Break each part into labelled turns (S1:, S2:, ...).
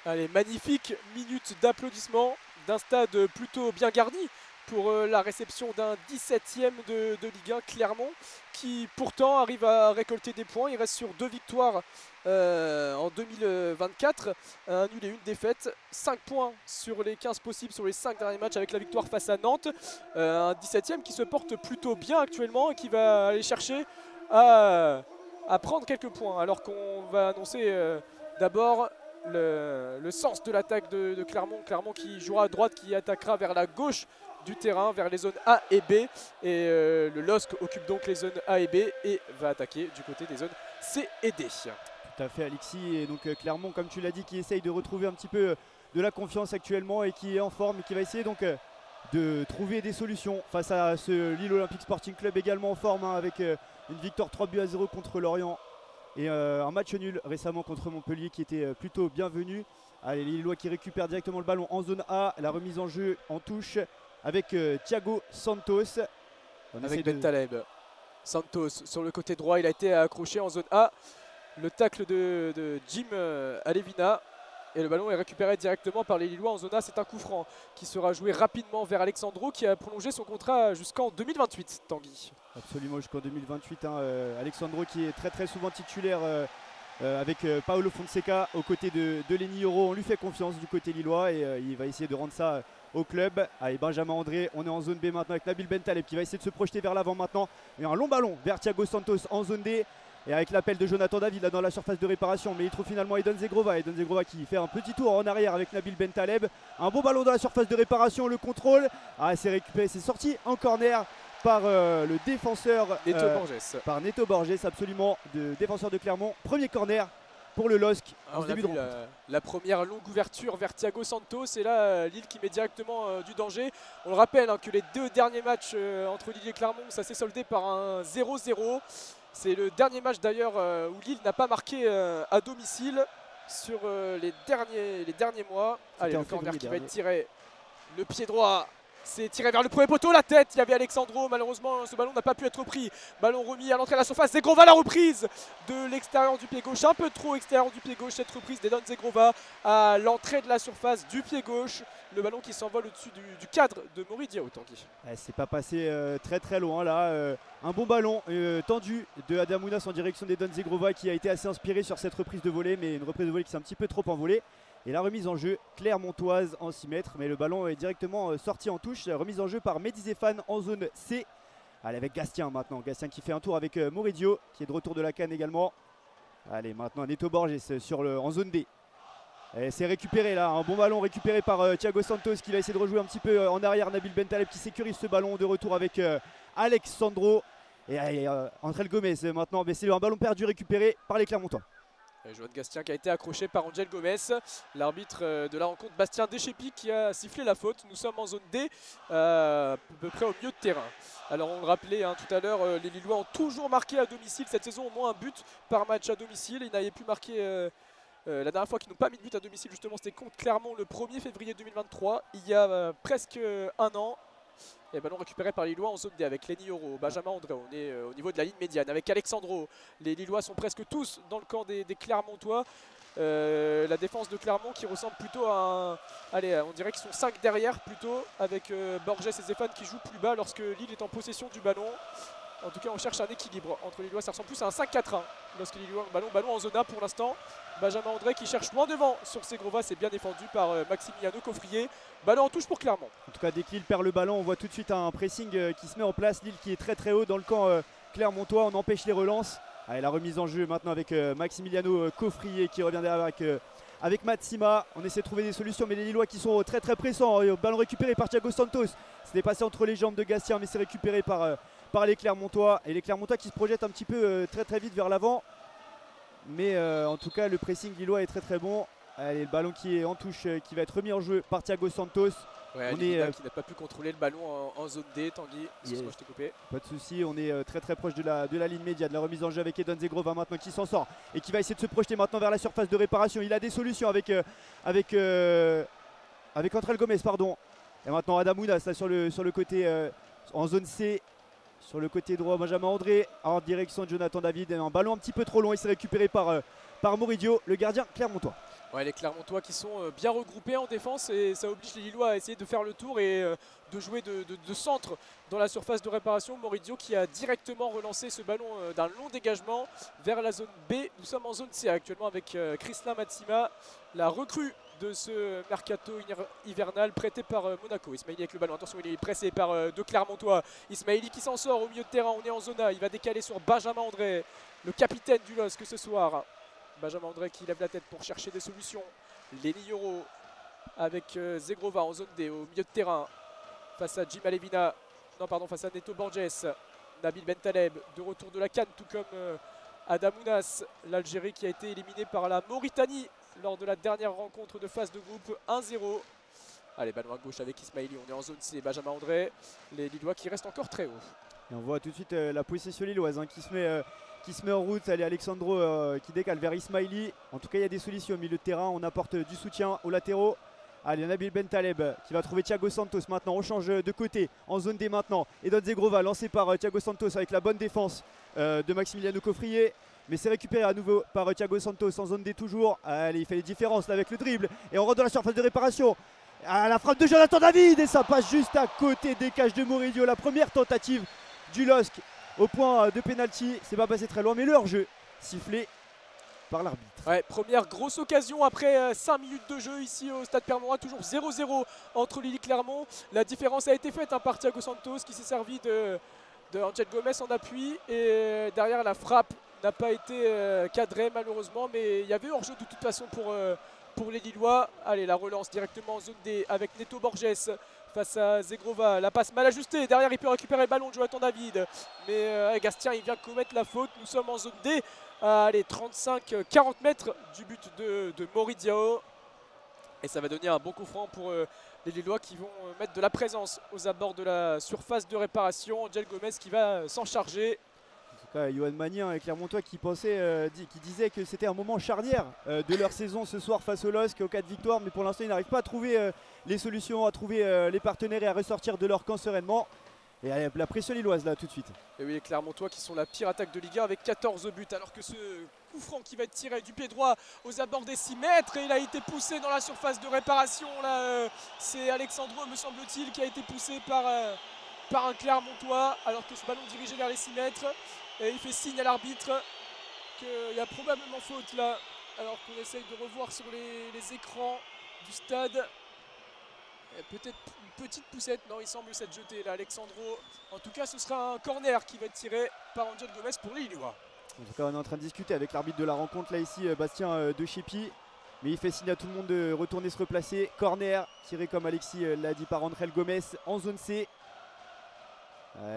S1: Allez, magnifique minute d'applaudissements d'un stade plutôt bien garni pour la réception d'un 17e de Ligue 1, Clermont, qui pourtant arrive à récolter des points. Il reste sur 2 victoires en 2024, un nul et une défaite, 5 points sur les 15 possibles sur les 5 derniers matchs avec la victoire face à Nantes. Un 17e qui se porte plutôt bien actuellement et qui va aller chercher à prendre quelques points, alors qu'on va annoncer d'abord le sens de l'attaque de Clermont. Clermont qui jouera à droite, qui attaquera vers la gauche du terrain, vers les zones A et B. Et le LOSC occupe donc les zones A et B et va attaquer du côté des zones C et D.
S2: Tout à fait, Alexis. Et donc Clermont, comme tu l'as dit, qui essaye de retrouver un petit peu de la confiance actuellement et qui est en forme et qui va essayer donc de trouver des solutions face à ce Lille Olympique Sporting Club également en forme, hein, avec une victoire 3-0 contre Lorient. Et un match nul récemment contre Montpellier qui était plutôt bienvenu. Allez, les Lillois qui récupèrent directement le ballon en zone A. La remise en jeu en touche avec Thiago Santos.
S1: Avec Ben Taleb. Santos sur le côté droit, il a été accroché en zone A. Le tacle de Jim Alevina. Et le ballon est récupéré directement par les Lillois en zone A. C'est un coup franc qui sera joué rapidement vers Alexandro, qui a prolongé son contrat jusqu'en 2028, Tanguy.
S2: Absolument, jusqu'en 2028. Hein, Alexandro qui est très souvent titulaire avec Paolo Fonseca aux côtés de Lenny Yoro. On lui fait confiance du côté lillois et il va essayer de rendre ça au club. Allez, Benjamin André, on est en zone B maintenant avec Nabil Bentaleb qui va essayer de se projeter vers l'avant maintenant. Et un long ballon vers Thiago Santos en zone D. Et avec l'appel de Jonathan David là dans la surface de réparation, mais il trouve finalement Edon Zegrova. Edon Zegrova qui fait un petit tour en arrière avec Nabil Bentaleb. Un beau ballon dans la surface de réparation, le contrôle. Ah, c'est récupéré, c'est sorti en corner par le défenseur
S1: Neto Borges.
S2: Par Neto Borges, absolument, défenseur de Clermont. Premier corner pour le LOSC.
S1: On a vu la première longue ouverture vers Thiago Santos et là Lille qui met directement du danger. On le rappelle hein, que les 2 derniers matchs entre Lille et Clermont, ça s'est soldé par un 0-0. C'est le dernier match d'ailleurs où Lille n'a pas marqué à domicile sur les derniers mois. Allez, le corner qui va être tiré, le pied droit. C'est tiré vers le premier poteau, la tête, il y avait Alexandro, malheureusement ce ballon n'a pas pu être repris. Ballon remis à l'entrée de la surface, Zegrova la reprise de l'extérieur du pied gauche, un peu trop extérieur du pied gauche cette reprise d'Edon Zegrova à l'entrée de la surface du pied gauche. Le ballon qui s'envole au-dessus du cadre de Maury Diaw, Tanguy.
S2: C'est pas passé très loin là, un bon ballon tendu de Adamounas en direction d'Edon Zegrova qui a été assez inspiré sur cette reprise de volée, mais une reprise de volée qui s'est un petit peu trop envolée. Et la remise en jeu clermontoise en 6 mètres, mais le ballon est directement sorti en touche. La remise en jeu par Mehdi Zéphane en zone C. Allez, avec Gastien maintenant. Gastien qui fait un tour avec Maury Diaw qui est de retour de la canne également. Allez, maintenant Neto Borges en zone D. C'est récupéré là, un bon ballon récupéré par Thiago Santos qui va essayer de rejouer un petit peu en arrière. Nabil Bentaleb qui sécurise ce ballon de retour avec Alexandro. Et André Gomez maintenant, mais c'est un ballon perdu récupéré par les Clermontois.
S1: Joan Gastien qui a été accroché par Angel Gomez, l'arbitre de la rencontre Bastien Deschépi qui a sifflé la faute. Nous sommes en zone D, à peu près au milieu de terrain. Alors on le rappelait hein, tout à l'heure, les Lillois ont toujours marqué à domicile cette saison, au moins un but par match à domicile. Ils n'avaient pu marquer la dernière fois qu'ils n'ont pas mis de but à domicile justement, c'était contre Clermont le 1er février 2023, il y a presque un an. Et ballon récupéré par les Lillois en zone D avec Lenny Yoro, Benjamin André. On est au niveau de la ligne médiane avec Alexandro. Les Lillois sont presque tous dans le camp des Clermontois. La défense de Clermont qui ressemble plutôt à allez, on dirait qu'ils sont 5 derrière plutôt, avec Borges et Zéphane qui jouent plus bas lorsque Lille est en possession du ballon. En tout cas on cherche un équilibre entre les Lillois, ça ressemble plus à un 5-4-1 lorsque les Lillois ballon en zone A pour l'instant. Benjamin André qui cherche loin devant sur Zegrova, c'est bien défendu par Maximiliano Coffrier. Ballon en touche pour Clermont.
S2: En tout cas dès que Lille perd le ballon, on voit tout de suite un pressing qui se met en place. Lille qui est très haut dans le camp clermontois, on empêche les relances. Allez, la remise en jeu maintenant avec Maximiliano Coffrier qui revient derrière avec Matsima. On essaie de trouver des solutions, mais les Lillois qui sont très pressants. Ballon récupéré par Thiago Santos. C'était passé entre les jambes de Gastien, mais c'est récupéré par les Clermontois. Et les Clermontois qui se projettent un petit peu très vite vers l'avant. Mais en tout cas le pressing lillois est très bon. Allez, le ballon qui est en touche, qui va être remis en jeu par Thiago Santos.
S1: Ouais,
S2: On
S1: Livina
S2: est,
S1: qui n'a pas pu contrôler le ballon en zone D. Tanguy, excuse-moi, je t'ai coupé.
S2: Pas de souci, on est très proche de la ligne médiane, de la remise en jeu avec Edon Zegrova maintenant qui s'en sort et qui va essayer de se projeter maintenant vers la surface de réparation. Il a des solutions avec André Gomez, pardon. Et maintenant Adamounas là sur le côté en zone C, sur le côté droit, Benjamin André en direction de Jonathan David. Et un ballon un petit peu trop long, il s'est récupéré par Moridio, le gardien clermontois.
S1: Ouais, les Clermontois qui sont bien regroupés en défense et ça oblige les Lillois à essayer de faire le tour et de jouer de centre dans la surface de réparation. Moridio qui a directement relancé ce ballon d'un long dégagement vers la zone B. Nous sommes en zone C actuellement avec Krisla Matsima, la recrue de ce mercato hivernal prêté par Monaco. Ismaili avec le ballon, attention, il est pressé par deux Clermontois. Ismaili qui s'en sort au milieu de terrain, on est en zone A, il va décaler sur Benjamin André, le capitaine du LOSC ce soir. Benjamin André qui lève la tête pour chercher des solutions. Lenny Yoro avec Zegrova en zone D au milieu de terrain face à Jim Alevina, non pardon, face à Neto Borges. Nabil Bentaleb de retour de la CAN, tout comme Adamounas, l'Algérie qui a été éliminée par la Mauritanie lors de la dernière rencontre de phase de groupe 1-0. Allez, ballon à gauche avec Ismaili, on est en zone C, Benjamin André, les Lillois qui restent encore très haut.
S2: Et on voit tout de suite la possession lilloise qui se met en route. Allez, Alexandro qui décale vers Ismaili. En tout cas, il y a des solutions au milieu de terrain. On apporte du soutien aux latéraux. Allez, Nabil Bentaleb qui va trouver Thiago Santos maintenant. On change de côté en zone D maintenant. Edon Zegrova lancé par Thiago Santos avec la bonne défense de Maximiliano Coffrier. Mais c'est récupéré à nouveau par Thiago Santos en zone D toujours. Allez, il fait les différences là avec le dribble. Et on rentre dans la surface de réparation. À la frappe de Jonathan David. Et ça passe juste à côté des cages de Moridio. La première tentative du LOSC au point de pénalty, c'est pas passé très loin, mais le hors-jeu sifflé par l'arbitre.
S1: Ouais, première grosse occasion après 5 minutes de jeu ici au Stade Pierre-Mauroy, toujours 0-0 entre Lille et Clermont. La différence a été faite par Thiago Santos qui s'est servi de Angel Gomez en appui et derrière la frappe n'a pas été cadrée malheureusement, mais il y avait hors-jeu de toute façon pour les Lillois. Allez, la relance directement en zone D avec Neto Borges face à Zegrova, la passe mal ajustée, derrière il peut récupérer le ballon de Jonathan David, mais Gastien il vient commettre la faute. Nous sommes en zone D, allez, 35-40 mètres du but de Moridio, et ça va donner un bon coup franc pour les Lillois qui vont mettre de la présence aux abords de la surface de réparation. Angel Gomez qui va s'en charger.
S2: En tout cas, Johan Magnin et Clermontois qui disaient que c'était un moment charnière de leur saison ce soir face au LOSC au cas de victoire, mais pour l'instant ils n'arrivent pas à trouver les solutions, à trouver les partenaires et à ressortir de leur camp sereinement. Et allez, la pression lilloise là tout de suite.
S1: Et oui, les Clermontois qui sont la pire attaque de Ligue 1 avec 14 buts, alors que ce coup franc qui va être tiré du pied droit aux abords des 6 mètres, et il a été poussé dans la surface de réparation. Là, c'est Alexandro, me semble-t-il, qui a été poussé par un Clermontois, alors que ce ballon dirigé vers les 6 mètres. Et il fait signe à l'arbitre qu'il y a probablement faute là, alors qu'on essaye de revoir sur les écrans du stade. Peut-être une petite poussette, non, il semble s'être jeté là, Alexandro. En tout cas, ce sera un corner qui va être tiré par Angel Gomez pour les Lillois.
S2: En tout cas, on est en train de discuter avec l'arbitre de la rencontre là ici, Bastien De Chépi. Mais il fait signe à tout le monde de retourner se replacer. Corner tiré comme Alexis l'a dit par Angel Gomez en zone C.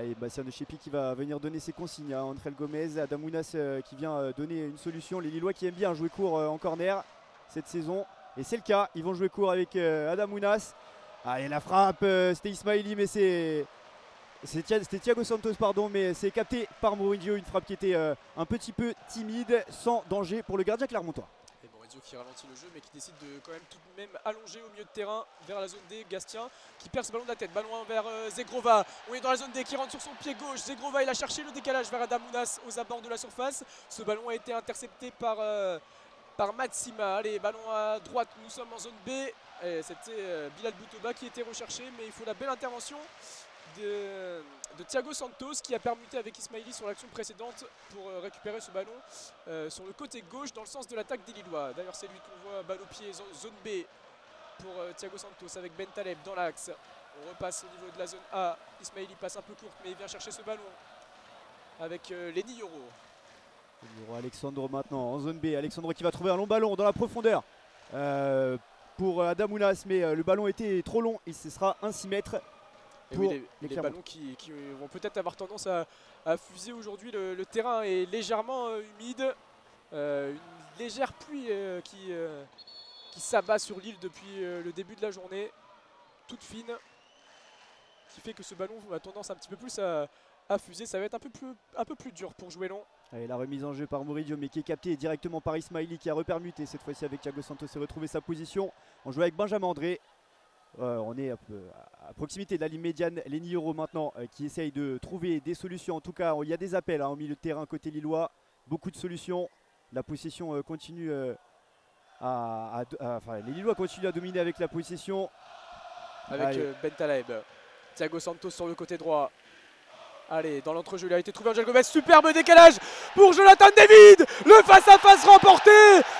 S2: Et Bastien De Chépi qui va venir donner ses consignes à Angel Gomez, Adamounas qui vient donner une solution. Les Lillois qui aiment bien jouer court en corner cette saison. Et c'est le cas, ils vont jouer court avec Adamounas. Allez, la frappe, c'était Ismaili, mais c'était Thiago Santos, pardon, mais c'est capté par Moridio. Une frappe qui était un petit peu timide, sans danger pour le gardien clermontois.
S1: Et Moridio qui ralentit le jeu, mais qui décide de quand même tout de même allonger au milieu de terrain vers la zone D. Gastien qui perd ce ballon de la tête, ballon vers Zegrova. On est dans la zone D qui rentre sur son pied gauche. Zegrova, il a cherché le décalage vers Adamounas aux abords de la surface. Ce ballon a été intercepté par Matsima. Allez, ballon à droite, nous sommes en zone B. C'était Bilal Boutouba qui était recherché, mais il faut la belle intervention de Thiago Santos qui a permuté avec Ismaili sur l'action précédente pour récupérer ce ballon sur le côté gauche dans le sens de l'attaque des Lillois. D'ailleurs, c'est lui qu'on voit balle au pied, zone B pour Thiago Santos avec Bentaleb dans l'axe. On repasse au niveau de la zone A. Ismaili passe un peu courte, mais il vient chercher ce ballon avec Lenny Yoro.
S2: Alexandro maintenant en zone B. Alexandro qui va trouver un long ballon dans la profondeur pour Adamounas, mais le ballon était trop long et ce sera un 6 mètres.
S1: Oui, les ballons qui vont peut-être avoir tendance à fuser aujourd'hui. Le terrain est légèrement humide. Une légère pluie qui qui s'abat sur Lille depuis le début de la journée, toute fine, qui fait que ce ballon a tendance un petit peu plus à fuser. Ça va être un peu plus dur pour jouer long.
S2: Allez, la remise en jeu par Moridio, mais qui est captée directement par Ismaili, qui a repermuté cette fois-ci avec Thiago Santos et retrouvé sa position. On joue avec Benjamin André. On est un peu à proximité de la ligne médiane. Les Nioro maintenant qui essayent de trouver des solutions. En tout cas, il y a des appels au milieu de terrain côté lillois. Beaucoup de solutions. La possession continue les Lillois continuent à dominer avec la possession.
S1: Avec Bentaleb. Thiago Santos sur le côté droit. Allez, dans l'entrejeu, il a été trouvé Angel Gomez. Superbe décalage pour Jonathan David. Le face-à-face remporté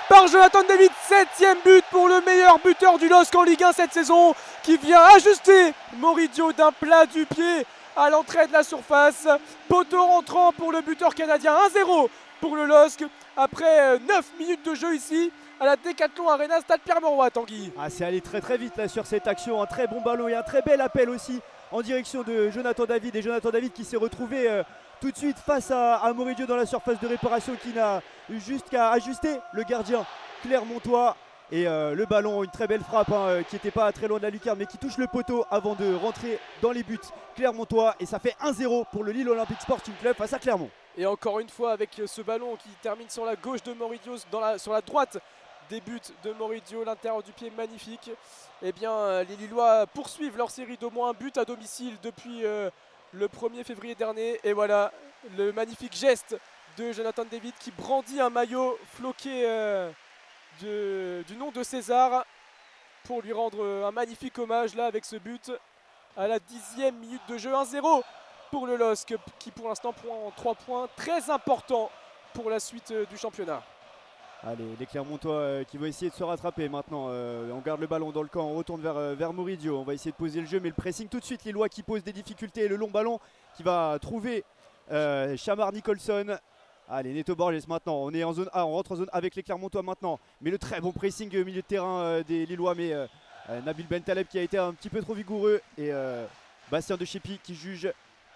S1: par Jonathan David. 7e but pour le meilleur buteur du LOSC en Ligue 1 cette saison, qui vient ajuster Moridio d'un plat du pied à l'entrée de la surface. Poteau rentrant pour le buteur canadien. 1-0 pour le LOSC après 9 minutes de jeu ici à la Decathlon Arena, Stade Pierre-Mauroy, Tanguy.
S2: C'est allé très très vite là sur cette action. Un très bon ballon et un très bel appel aussi en direction de Jonathan David. Et Jonathan David qui s'est retrouvé tout de suite face à Moridio dans la surface de réparation, qui n'a eu juste qu'à ajuster le gardien clermontois. Et le ballon, une très belle frappe qui n'était pas très loin de la lucarne, mais qui touche le poteau avant de rentrer dans les buts clermontois. Et ça fait 1-0 pour le Lille Olympique Sporting Club face à Clermont.
S1: Et encore une fois avec ce ballon qui termine sur la gauche de Moridio, sur la droite des buts de Moridio, l'intérieur du pied magnifique. Eh bien, les Lillois poursuivent leur série d'au moins un but à domicile depuis le 1er février dernier. Et voilà, le magnifique geste de Jonathan David qui brandit un maillot floqué du nom de César pour lui rendre un magnifique hommage là avec ce but à la 10e minute de jeu. 1-0 pour le LOSC qui pour l'instant prend 3 points très importants pour la suite du championnat.
S2: Allez, les Clermontois qui vont essayer de se rattraper maintenant. On garde le ballon dans le camp, on retourne vers Moridio. On va essayer de poser le jeu, mais le pressing tout de suite. Les Lillois qui posent des difficultés. Le long ballon qui va trouver Chamar Nicholson. Allez, Neto Borges maintenant. On est en zone A, on rentre en zone A avec les Clermontois maintenant. Mais le très bon pressing au milieu de terrain des Lillois. Mais Nabil Bentaleb qui a été un petit peu trop vigoureux. Et Bastien de Chepi qui juge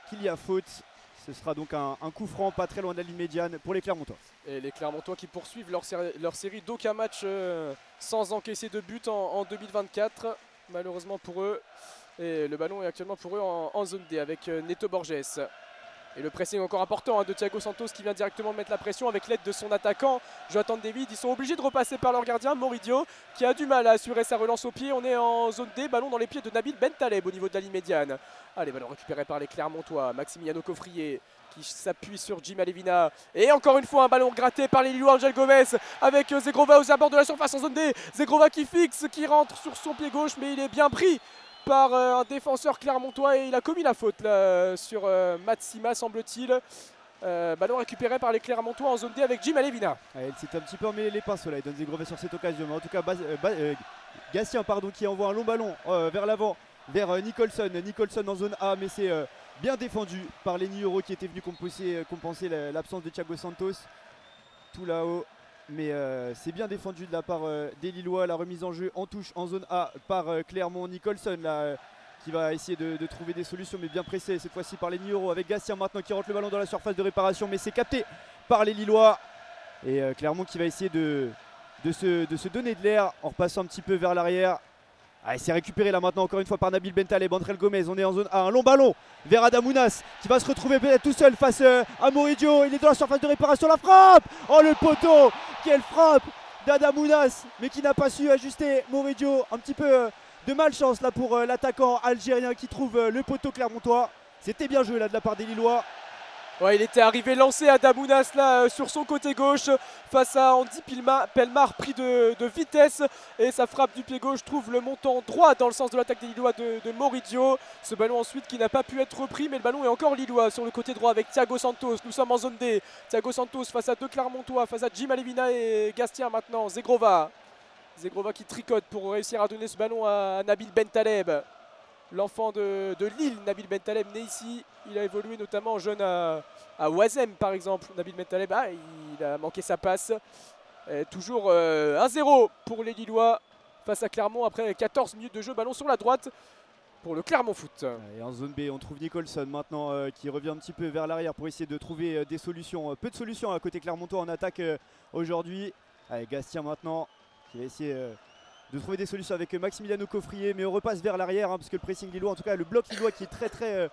S2: qu'il y a faute. Ce sera donc un coup franc pas très loin de la ligne médiane pour les Clermontois.
S1: Et les Clermontois qui poursuivent leur série d'aucun match sans encaisser de but en 2024, malheureusement pour eux. Et le ballon est actuellement pour eux en zone D avec Neto Borges. Et le pressing encore important de Thiago Santos qui vient directement mettre la pression avec l'aide de son attaquant Jonathan David. Ils sont obligés de repasser par leur gardien Moridio qui a du mal à assurer sa relance au pied. On est en zone D, ballon dans les pieds de Nabil Bentaleb au niveau de la ligne médiane. Allez, ballon récupéré par les Clermontois. Maximiano Coffrier qui s'appuie sur Jim Alevina. Et encore une fois un ballon gratté par les Lillois. Angel Gomez avec Zegrova aux abords de la surface en zone D. Zegrova qui fixe, qui rentre sur son pied gauche, mais il est bien pris par un défenseur clermontois et il a commis la faute là, sur Matsima semble-t-il. Ballon récupéré par les Clermontois en zone D avec Jim Alevina.
S2: Il s'est un petit peu emmêlé les pinceaux là, il donne Zegrova sur cette occasion. Mais en tout cas Gatien qui envoie un long ballon vers l'avant, vers Nicholson. Nicholson en zone A, mais c'est bien défendu par les Nioro qui étaient venus compenser l'absence de Thiago Santos. Tout là-haut. Mais c'est bien défendu de la part des Lillois. La remise en jeu en touche en zone A par Clermont. Nicholson là, qui va essayer de trouver des solutions, mais bien pressé cette fois-ci par les Nioro avec Gatien maintenant qui rentre le ballon dans la surface de réparation, mais c'est capté par les Lillois. Et Clermont qui va essayer de se donner de l'air en repassant un petit peu vers l'arrière. C'est récupéré là maintenant encore une fois par Nabil Bentaleb, André Gomez. On est en zone A, un long ballon vers Adamounas qui va se retrouver peut-être tout seul face à Moridio. Il est dans la surface de réparation, la frappe. Oh le poteau, quelle frappe d'Adamounas, mais qui n'a pas su ajuster Moridio. Un petit peu de malchance là pour l'attaquant algérien qui trouve le poteau clermontois. C'était bien joué là de la part des Lillois.
S1: Ouais, il était arrivé lancé à Damounas là sur son côté gauche face à Andy Pelmar pris de vitesse et sa frappe du pied gauche trouve le montant droit dans le sens de l'attaque des Lillois de Moridio. Ce ballon ensuite qui n'a pas pu être repris, mais le ballon est encore Lillois sur le côté droit avec Thiago Santos. Nous sommes en zone D. Thiago Santos face à deux Clermontois, face à Jim Alevina et Gastien maintenant. Zegrova qui tricote pour réussir à donner ce ballon à Nabil Bentaleb. L'enfant de Lille, Nabil Bentaleb, né ici. Il a évolué notamment jeune à Ouazem par exemple. Nabil Bentaleb, il a manqué sa passe. Toujours 1-0 pour les Lillois face à Clermont après 14 minutes de jeu. Ballon sur la droite pour le Clermont Foot.
S2: Et en zone B, on trouve Nicholson maintenant qui revient un petit peu vers l'arrière pour essayer de trouver des solutions. Peu de solutions à côté Clermontois en attaque aujourd'hui. Gastien maintenant qui va essayer de trouver des solutions avec Maximiliano Coffrier, mais on repasse vers l'arrière parce que le pressing lillois, en tout cas le bloc lillois qui est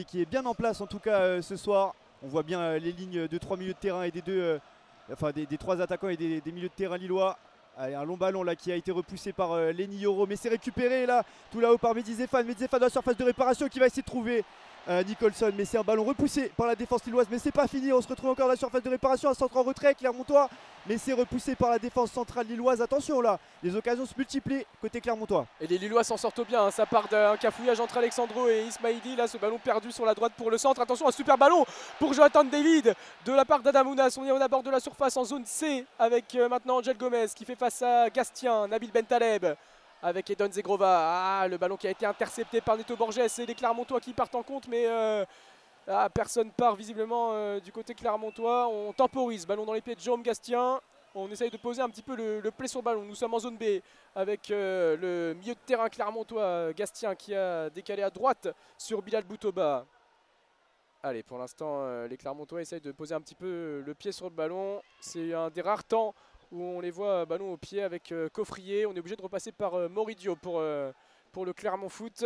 S2: qui est bien en place en tout cas ce soir. On voit bien les lignes de 3 milieux de terrain et des des 3 attaquants et des milieux de terrain lillois. Allez, un long ballon là qui a été repoussé par Lenny Yoro, mais c'est récupéré là tout là-haut par Mehdi Zéphane. Mehdi Zéphane dans la surface de réparation qui va essayer de trouver Nicholson, mais c'est un ballon repoussé par la défense lilloise, mais c'est pas fini. On se retrouve encore dans la surface de réparation, un centre en retrait Clermontois, mais c'est repoussé par la défense centrale lilloise. Attention là, les occasions se multiplient côté Clermontois.
S1: Et les Lillois s'en sortent bien, hein. Ça part d'un cafouillage entre Alexandro et Ismaili. Là, ce ballon perdu sur la droite pour le centre. Attention, un super ballon pour Jonathan David de la part d'Adamounas. On est au bord de la surface en zone C avec maintenant Angel Gomez qui fait face à Gastien, Nabil Bentaleb avec Edon Zegrova. Ah, le ballon qui a été intercepté par Neto Borges et les Clermontois qui partent en compte, mais personne part visiblement du côté Clermontois. On temporise, ballon dans les pieds de Jaume Gastien. On essaye de poser un petit peu le play sur ballon. Nous sommes en zone B avec le milieu de terrain clermontois Gastien qui a décalé à droite sur Bilal Boutoba. Allez, pour l'instant, les Clermontois essayent de poser un petit peu le pied sur le ballon. C'est un des rares temps où on les voit ballon au pied avec Coffrier. On est obligé de repasser par Moridio pour le Clermont Foot.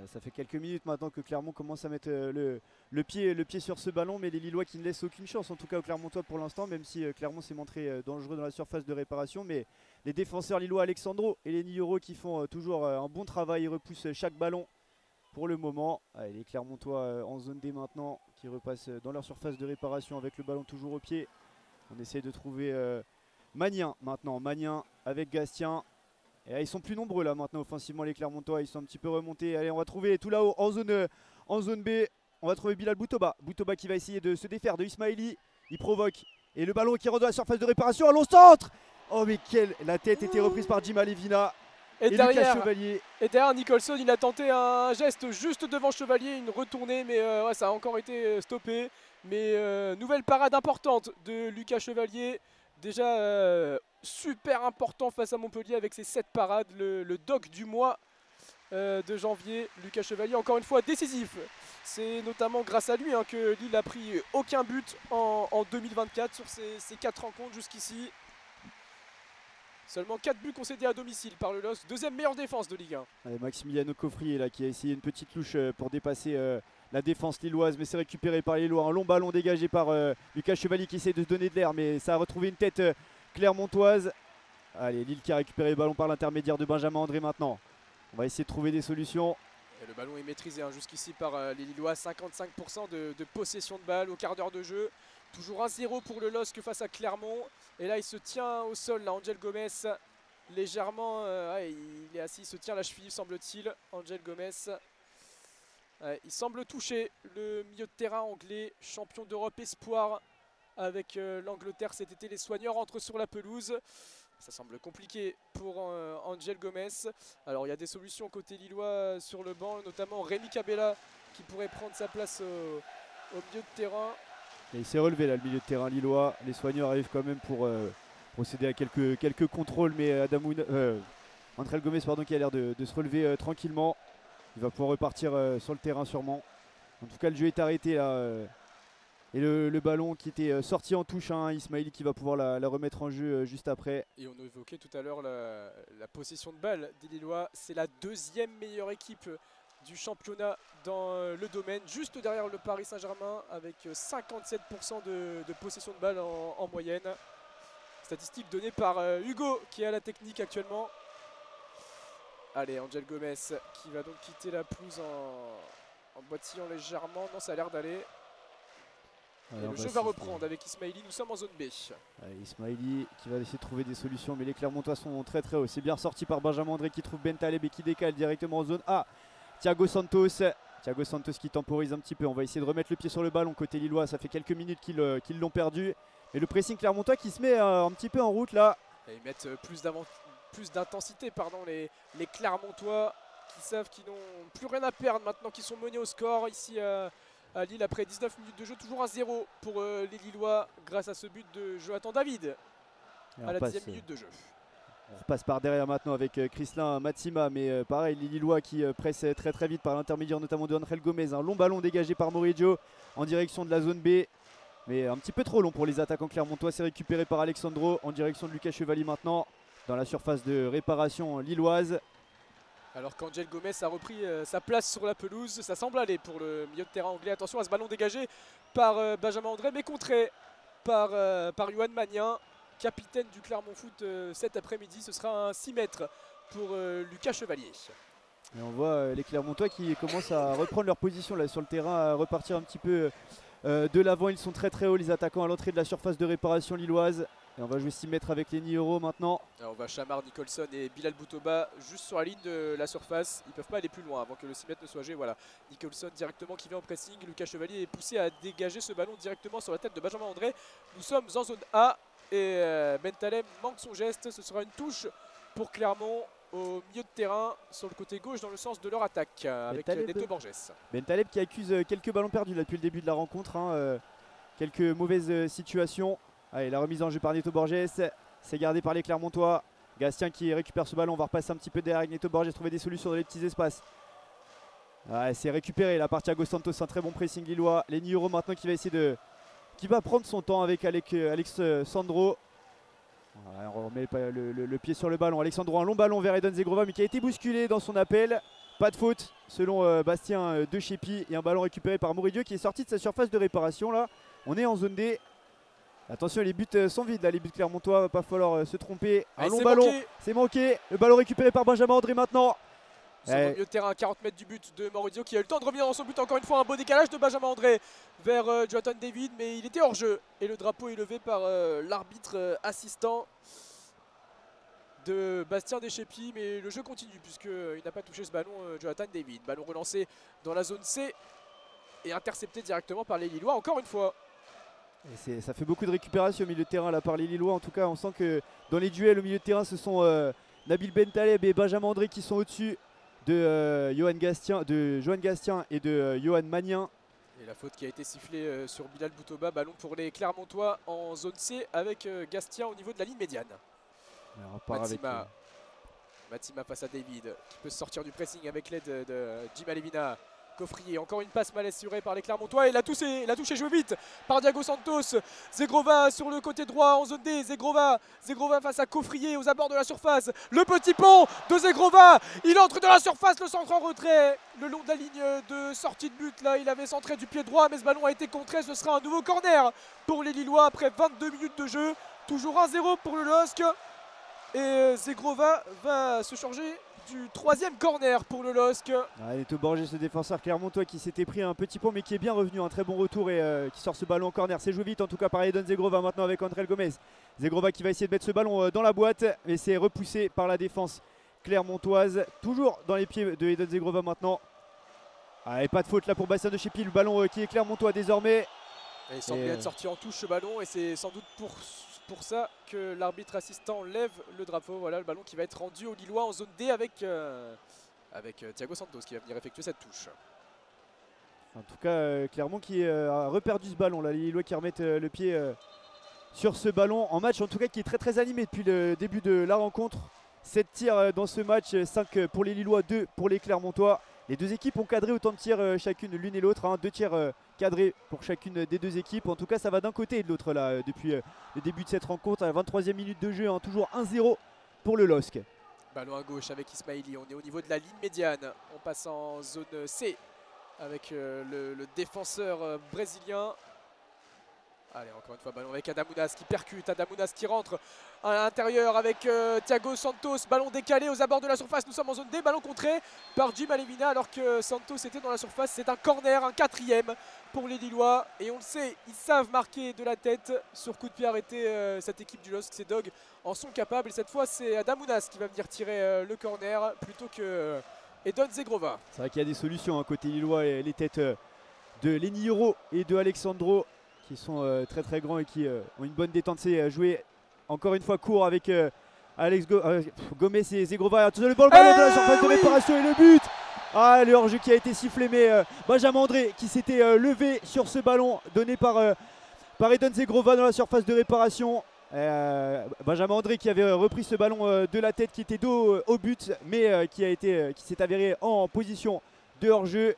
S2: Ça fait quelques minutes maintenant que Clermont commence à mettre le pied sur ce ballon, mais les Lillois qui ne laissent aucune chance en tout cas aux Clermontois pour l'instant, même si Clermont s'est montré dangereux dans la surface de réparation. Mais les défenseurs lillois Alexandro et Lenny Yoro qui font toujours un bon travail, ils repoussent chaque ballon pour le moment. Allez, les Clermontois en zone D maintenant qui repassent dans leur surface de réparation avec le ballon toujours au pied. On essaye de trouver Magnin maintenant, Magnin avec Gastien. Et là, ils sont plus nombreux là maintenant offensivement les Clermontois, ils sont un petit peu remontés. Allez, on va trouver tout là-haut en zone B, on va trouver Bilal Boutoba. Boutoba qui va essayer de se défaire de Ismaili, il provoque. Et le ballon qui rentre dans la surface de réparation, allons centre. Oh mais la tête était reprise par Jim Alevina. Et
S1: derrière,
S2: Lucas Chevalier.
S1: Et derrière Nicholson, il a tenté un geste juste devant Chevalier, une retournée, mais ouais, ça a encore été stoppé. Mais nouvelle parade importante de Lucas Chevalier. Déjà super important face à Montpellier avec ses 7 parades, le doc du mois de janvier, Lucas Chevalier, encore une fois décisif. C'est notamment grâce à lui que Lille a pris aucun but en 2024 sur ces 4 rencontres jusqu'ici. Seulement 4 buts concédés à domicile par le LOSC, deuxième meilleure défense de Ligue 1.
S2: Allez, Maximiliano Coffrier là, qui a essayé une petite louche pour dépasser la défense lilloise, mais c'est récupéré par les Lillois. Un long ballon dégagé par Lucas Chevalier qui essaie de se donner de l'air, mais ça a retrouvé une tête clermontoise. Allez, Lille qui a récupéré le ballon par l'intermédiaire de Benjamin André maintenant. On va essayer de trouver des solutions.
S1: Et le ballon est maîtrisé jusqu'ici par les Lillois, 55% de possession de balle au quart d'heure de jeu. Toujours 1-0 pour le LOSC face à Clermont. Et là il se tient au sol, là, Angel Gomez. Légèrement, il est assis, il se tient la cheville semble-t-il, Angel Gomez. Il semble toucher le milieu de terrain anglais, champion d'Europe espoir avec l'Angleterre cet été. Les soigneurs entrent sur la pelouse. Ça semble compliqué pour Angel Gomez. Alors il y a des solutions côté lillois sur le banc, notamment Rémi Cabella qui pourrait prendre sa place au milieu de terrain.
S2: Et il s'est relevé là le milieu de terrain lillois. Les soigneurs arrivent quand même pour procéder à quelques contrôles, mais Angel Gomez qui a l'air de se relever tranquillement. Il va pouvoir repartir sur le terrain sûrement. En tout cas le jeu est arrêté là. Et le ballon qui était sorti en touche, Ismaili qui va pouvoir la remettre en jeu juste après.
S1: Et on évoquait tout à l'heure la possession de balle des Lillois. C'est la deuxième meilleure équipe du championnat dans le domaine, juste derrière le Paris Saint-Germain avec 57% de possession de balle en moyenne. Statistique donnée par Hugo qui est à la technique actuellement. Allez, Angel Gomez qui va donc quitter la pelouse en boitillant légèrement. Non, ça a l'air d'aller. Et le jeu va reprendre avec Ismaili, nous sommes en zone B.
S2: Allez, Ismaili qui va essayer de trouver des solutions, mais les Clermontois sont très très hauts. C'est bien ressorti par Benjamin André qui trouve Bentaleb et qui décale directement en zone A. Thiago Santos qui temporise un petit peu. On va essayer de remettre le pied sur le ballon côté lillois. Ça fait quelques minutes qu'ils l'ont perdu. Et le pressing Clermontois qui se met un petit peu en route là.
S1: Et ils mettent plus d'intensité, les Clermontois qui savent qu'ils n'ont plus rien à perdre maintenant qu'ils sont menés au score ici à Lille après 19 minutes de jeu. Toujours 1-0 pour les Lillois grâce à ce but de Jonathan David à la 10e minute de jeu.
S2: On repasse par derrière maintenant avec Krislin Matsima, mais pareil, les Lillois qui pressent très très vite par l'intermédiaire notamment de Angel Gomez. Un long ballon dégagé par Moridio en direction de la zone B, mais un petit peu trop long pour les attaquants clermontois. C'est récupéré par Alexandro en direction de Lucas Chevalier maintenant. dans la surface de réparation lilloise.
S1: Alors qu'Angel Gomez a repris sa place sur la pelouse, ça semble aller pour le milieu de terrain anglais. Attention à ce ballon dégagé par Benjamin André, mais contré par Yohan Magnin, capitaine du Clermont Foot cet après-midi. Ce sera un 6 mètres pour Lucas Chevalier.
S2: Et on voit les Clermontois qui commencent à reprendre leur position là sur le terrain, à repartir un petit peu de l'avant. Ils sont très très hauts les attaquants à l'entrée de la surface de réparation lilloise. Et on va jouer 6 mètres avec les Niro maintenant.
S1: Alors on va Chamard, Nicholson et Bilal Boutoba juste sur la ligne de la surface. Ils ne peuvent pas aller plus loin avant que le 6 mètres ne soit joué. Voilà, Nicholson directement qui vient en pressing. Lucas Chevalier est poussé à dégager ce ballon directement sur la tête de Benjamin André. Nous sommes en zone A et Bentaleb manque son geste. Ce sera une touche pour Clermont au milieu de terrain sur le côté gauche dans le sens de leur attaque avec Neto Borges.
S2: Bentaleb qui accuse quelques ballons perdus là, depuis le début de la rencontre. Quelques mauvaises situations. Allez, la remise en jeu par Neto Borges, c'est gardé par les Clermontois. Gastien qui récupère ce ballon, on va repasser un petit peu derrière avec Neto Borges, trouver des solutions dans les petits espaces. C'est récupéré là par Thiago Santos, un très bon pressing lillois. Lenny Euro maintenant qui va essayer de... qui va prendre son temps avec Alex Sandro. On remet le pied sur le ballon. Alexandro, un long ballon vers Eden Zegrova, mais qui a été bousculé dans son appel. Pas de faute selon Bastien de Chepi. Et un ballon récupéré par Moridieu qui est sorti de sa surface de réparation là. On est en zone D. Attention, les buts sont vides là, les buts clermontois, va pas falloir se tromper. Un long ballon, c'est manqué. Le ballon récupéré par Benjamin André maintenant.
S1: Sur le milieu de terrain à 40 mètres du but de Maurizio qui a eu le temps de revenir dans son but. Encore une fois un beau décalage de Benjamin André vers Jonathan David, mais il était hors jeu. Et le drapeau est levé par l'arbitre assistant de Bastien Deschépy. Mais le jeu continue puisqu'il n'a pas touché ce ballon Jonathan David. Ballon relancé dans la zone C et intercepté directement par les Lillois encore une fois.
S2: Et ça fait beaucoup de récupération au milieu de terrain là par les Lillois. En tout cas on sent que dans les duels au milieu de terrain ce sont Nabil Bentaleb et Benjamin André qui sont au-dessus de Johan Gastien et de Yohan Magnin.
S1: Et la faute qui a été sifflée sur Bilal Boutoba, ballon pour les Clermontois en zone C avec Gastien au niveau de la ligne médiane. Matima face à David qui peut sortir du pressing avec l'aide de Jim Alevina. Coffrier, encore une passe mal assurée par les Clermontois et la touche est jouée vite par Thiago Santos. Zegrova sur le côté droit en zone D. Zegrova face à Coffrier aux abords de la surface. Le petit pont de Zegrova, il entre dans la surface, le centre en retrait. Le long de la ligne de sortie de but, là il avait centré du pied droit mais ce ballon a été contré. Ce sera un nouveau corner pour les Lillois après 22 minutes de jeu. Toujours 1-0 pour le LOSC. Et Zegrova va se charger du troisième corner pour le LOSC.
S2: Neto Borges, ce défenseur clermontois qui s'était pris un petit pont mais qui est bien revenu, un très bon retour et qui sort ce ballon en corner. C'est joué vite en tout cas par Eden Zegrova maintenant avec André Gomez. Zegrova qui va essayer de mettre ce ballon dans la boîte et c'est repoussé par la défense clermontoise. Toujours dans les pieds de Eden Zegrova maintenant. Et pas de faute là pour Bastien Deschépy, le ballon qui est clermontois désormais.
S1: Et il semble être sorti en touche ce ballon et c'est sans doute pour ça que l'arbitre assistant lève le drapeau. Voilà le ballon qui va être rendu aux Lillois en zone D avec Thiago Santos qui va venir effectuer cette touche.
S2: En tout cas Clermont qui a reperdu ce ballon là, les Lillois qui remettent le pied sur ce ballon en match en tout cas qui est très très animé depuis le début de la rencontre. 7 tirs dans ce match, 5 pour les Lillois, 2 pour les Clermontois. Les deux équipes ont cadré autant de tirs chacune l'une et l'autre, 2 tirs cadrés pour chacune des deux équipes. En tout cas ça va d'un côté et de l'autre là depuis le début de cette rencontre. À la 23e minute de jeu, toujours 1-0 pour le LOSC.
S1: Ballon à gauche avec Ismaili, on est au niveau de la ligne médiane. On passe en zone C avec le défenseur brésilien. Allez, encore une fois, ballon avec Adamounas qui percute, Adamounas qui rentre à l'intérieur avec Thiago Santos. Ballon décalé aux abords de la surface, nous sommes en zone D, ballon contré par Jim Alevina alors que Santos était dans la surface. C'est un corner, un 4e pour les Lillois. Et on le sait, ils savent marquer de la tête sur coup de pied arrêté. Cette équipe du LOSC, ces Dogs en sont capables. Et cette fois, c'est Adamounas qui va venir tirer le corner plutôt que Eden Zegrova.
S2: C'est vrai qu'il y a des solutions côté Lillois, et les têtes de Lenny Euro et de Alexandro qui sont très très grands et qui ont une bonne détente. C'est joué encore une fois court avec Gomez et Zegrova. Attention le ballon dans la surface de réparation et le but. Le hors-jeu qui a été sifflé mais Benjamin André qui s'était levé sur ce ballon donné par Eden Zegrova dans la surface de réparation. Benjamin André qui avait repris ce ballon de la tête qui était dos au but mais qui s'est avéré en position de hors-jeu.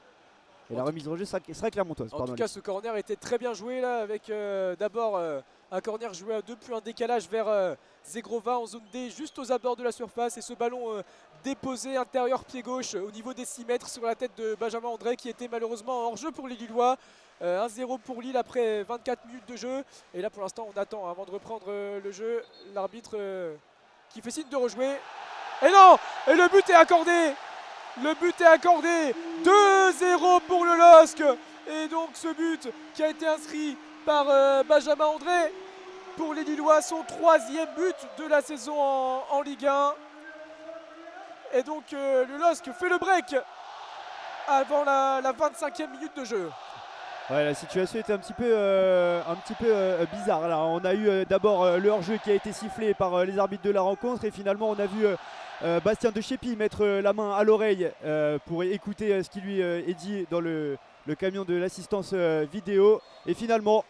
S2: Et la remise en jeu sera clermontoise.
S1: En tout cas, ce corner était très bien joué là avec d'abord Un corner joué à 2 puis un décalage vers Zegrova en zone D, juste aux abords de la surface. Et ce ballon déposé intérieur pied gauche au niveau des 6 mètres sur la tête de Benjamin André qui était malheureusement hors jeu pour les Lillois. 1-0 pour Lille après 24 minutes de jeu. Et là pour l'instant on attend avant de reprendre le jeu. L'arbitre qui fait signe de rejouer. Et non! Et le but est accordé! Le but est accordé! 2-0 pour le LOSC! Et donc ce but qui a été inscrit par Benjamin André pour les Lillois, son 3e but de la saison en Ligue 1. Et donc le LOSC fait le break avant la 25e minute de jeu.
S2: Ouais, la situation était un petit peu bizarre là. On a eu d'abord le hors-jeu qui a été sifflé par les arbitres de la rencontre et finalement on a vu Bastien Deschépy mettre la main à l'oreille pour écouter ce qui lui est dit dans le camion de l'assistance vidéo. Et finalement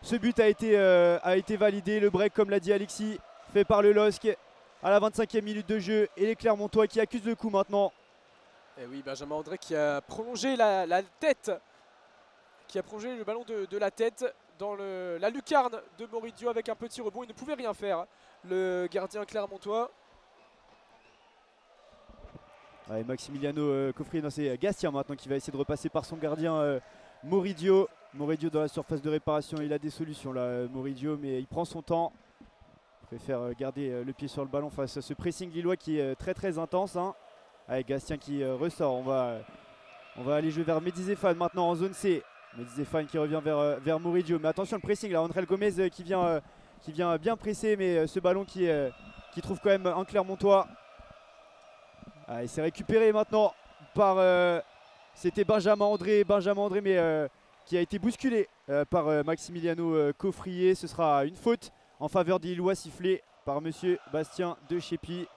S2: ce but a été validé. Le break, comme l'a dit Alexis, fait par le LOSC à la 25e minute de jeu et les Clermontois qui accusent le coup maintenant.
S1: Et oui, Benjamin André qui a prolongé la tête, qui a prolongé le ballon de la tête dans la lucarne de Moridio avec un petit rebond. Il ne pouvait rien faire, le gardien clermontois.
S2: Ouais, Maximiliano Coffrier, non, c'est Gastien maintenant qui va essayer de repasser par son gardien Moridio. Moridio dans la surface de réparation, il a des solutions là, Moridio, mais il prend son temps. Il préfère garder le pied sur le ballon face à ce pressing lillois qui est très intense. Hein. Avec Gastien qui ressort, on va aller jouer vers Mehdi Zéphane maintenant en zone C. Mehdi Zéphane qui revient vers Moridio, mais attention le pressing là, André Gomez qui vient bien presser, mais ce ballon qui trouve quand même un Clermontois. Il s'est récupéré maintenant par c'était Benjamin André mais qui a été bousculé par Maximiliano Coffrier. Ce sera une faute en faveur des Lillois sifflée par monsieur Bastien Deschépy.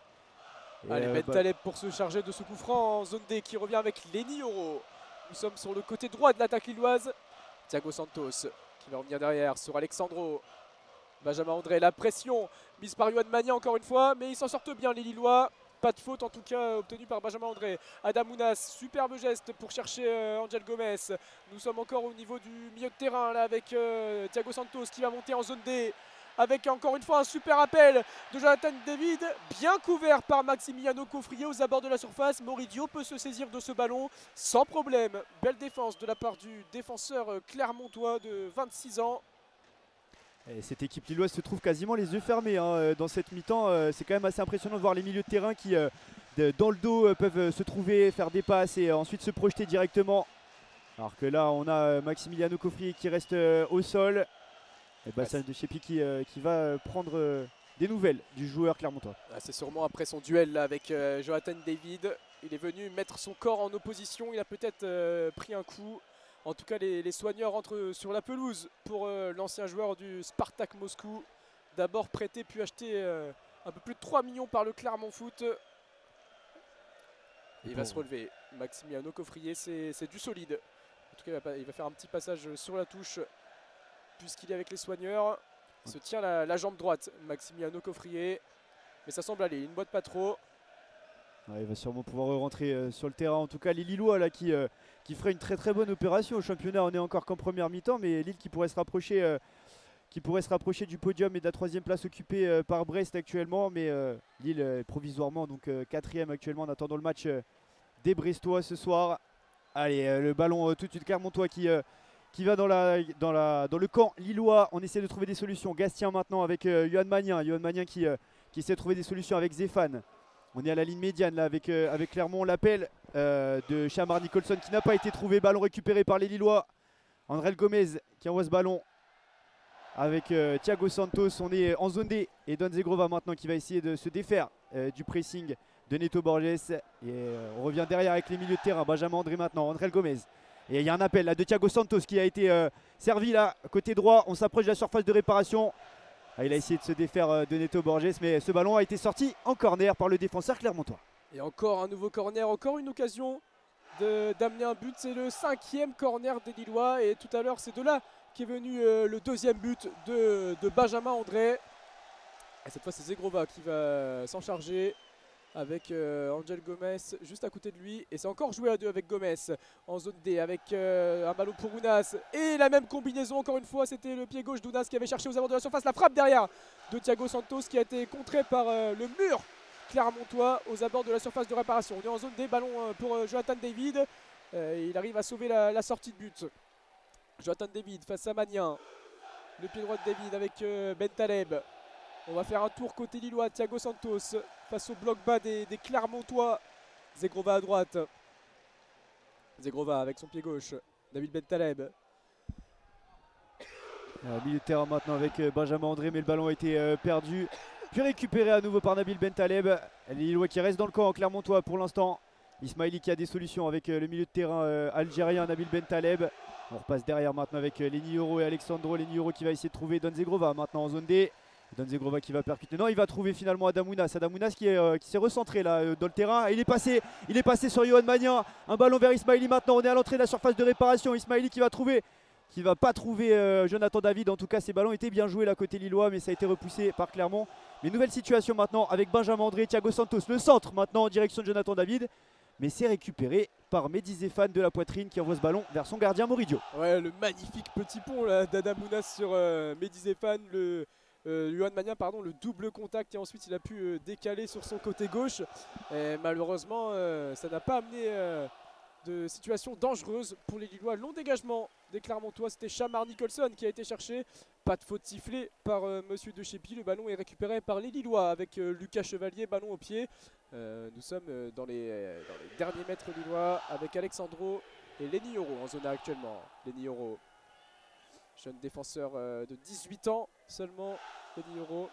S1: Allez, Ben Taleb pour se charger de ce coup franc en zone D qui revient avec Lenny Oro. Nous sommes sur le côté droit de l'attaque lilloise. Thiago Santos qui va revenir derrière sur Alexandro. Benjamin André, la pression mise par Yohan Magnin encore une fois, mais ils s'en sortent bien les Lillois. Pas de faute en tout cas obtenue par Benjamin André. Adamounas, superbe geste pour chercher Angel Gomez. Nous sommes encore au niveau du milieu de terrain là avec Thiago Santos qui va monter en zone D. Avec encore une fois un super appel de Jonathan David, bien couvert par Maximiliano Coffrier aux abords de la surface. Moridio peut se saisir de ce ballon sans problème. Belle défense de la part du défenseur clermontois de 26 ans.
S2: Et cette équipe lilloise se trouve quasiment les yeux fermés hein, dans cette mi-temps. C'est quand même assez impressionnant de voir les milieux de terrain qui, dans le dos, peuvent se trouver, faire des passes et ensuite se projeter directement. Alors que là, on a Maximiliano Coffrier qui reste au sol. Et Bastien Deschépy qui va prendre des nouvelles du joueur clermontois.
S1: C'est sûrement après son duel là, avec Jonathan David. Il est venu mettre son corps en opposition. Il a peut-être pris un coup. En tout cas, les soigneurs rentrent sur la pelouse pour l'ancien joueur du Spartak Moscou. D'abord prêté puis acheté un peu plus de 3 millions par le Clermont Foot. Il va se relever. Maximiliano Coffrier, c'est du solide. En tout cas, il va faire un petit passage sur la touche puisqu'il est avec les soigneurs. Il se tient la jambe droite, Maximiliano Coffrier. Mais ça semble aller, il ne boite pas trop.
S2: Ouais, il va sûrement pouvoir rentrer sur le terrain. En tout cas, les Lillois là, qui ferait une très bonne opération au championnat. On est encore qu'en première mi-temps, mais Lille qui pourrait se rapprocher du podium et de la 3e place occupée par Brest actuellement. Mais Lille est provisoirement donc 4e actuellement en attendant le match des Brestois ce soir. Allez, le ballon tout de suite Clermontois qui va dans le camp lillois. On essaie de trouver des solutions. Gastien maintenant avec Yohan Magnin. Yohan Magnin qui essaie de trouver des solutions avec Zéphane. On est à la ligne médiane là avec Clermont. L'appel de Chamar Nicholson qui n'a pas été trouvé. Ballon récupéré par les Lillois. André Gomez qui envoie ce ballon avec Thiago Santos. On est en zone D et Don Zegrova maintenant qui va essayer de se défaire du pressing de Neto Borges. Et on revient derrière avec les milieux de terrain. Benjamin André maintenant. André Gomez. Et il y a un appel là de Thiago Santos qui a été servi là côté droit. On s'approche de la surface de réparation. Il a essayé de se défaire de Neto Borges, mais ce ballon a été sorti en corner par le défenseur clermontois.
S1: Et encore un nouveau corner, encore une occasion d'amener un but. C'est le 5e corner des Lillois. Et tout à l'heure, c'est de là qu'est venu le 2e but de Benjamin André. Et cette fois, c'est Zegrova qui va s'en charger avec Angel Gomez juste à côté de lui. Et c'est encore joué à deux avec Gomez en zone D avec un ballon pour Ounas. Et la même combinaison encore une fois, c'était le pied gauche d'Ounas qui avait cherché aux abords de la surface. La frappe derrière de Thiago Santos qui a été contrée par le mur clermontois aux abords de la surface de réparation. On est en zone D, ballon pour Jonathan David. Il arrive à sauver la sortie de but. Jonathan David face à Magnin. Le pied droit de David avec Ben Taleb. On va faire un tour côté lillois. Thiago Santos face au bloc bas des Clermontois. Zegrova à droite. Zegrova avec son pied gauche. David Ben Taleb.
S2: Milieu de terrain maintenant avec Benjamin André, mais le ballon a été perdu. Puis récupéré à nouveau par Nabil Ben Taleb. Les Lillois qui restent dans le camp en Clermontois pour l'instant. Ismaili qui a des solutions avec le milieu de terrain algérien Nabil Ben Taleb. On repasse derrière maintenant avec Lenny Euro et Alexandro. Lenny Euro qui va essayer de trouver Don Zegrova maintenant en zone D. Don Zegrova qui va percuter. Non, il va trouver finalement Adamounas. Adamounas qui s'est recentré là dans le terrain. Il est passé sur Yohan Magnin. Un ballon vers Ismaili maintenant. On est à l'entrée de la surface de réparation. Ismaili qui va trouver. Qui va pas trouver Jonathan David. En tout cas, ces ballons étaient bien joués là côté lillois, mais ça a été repoussé par Clermont. Mais nouvelle situation maintenant avec Benjamin André, Thiago Santos. Le centre maintenant en direction de Jonathan David. Mais c'est récupéré par Mehdi Zéphane de la poitrine qui envoie ce ballon vers son gardien Moridio.
S1: Ouais, le magnifique petit pont d'Adamounas sur Mehdi Zéphane, Yohan Magnin, pardon, le double contact et ensuite il a pu décaler sur son côté gauche. Et malheureusement, ça n'a pas amené de situation dangereuse pour les Lillois. Long dégagement des Clermontois, c'était Chamar Nicholson qui a été cherché. Pas de faute sifflée par Monsieur De Chépi. Le ballon est récupéré par les Lillois avec Lucas Chevalier, ballon au pied. Nous sommes dans les derniers mètres lillois avec Alexandro et Lenny Euro en zone A actuellement. Lenny Euro, jeune défenseur de 18 ans seulement. Lenny Euro,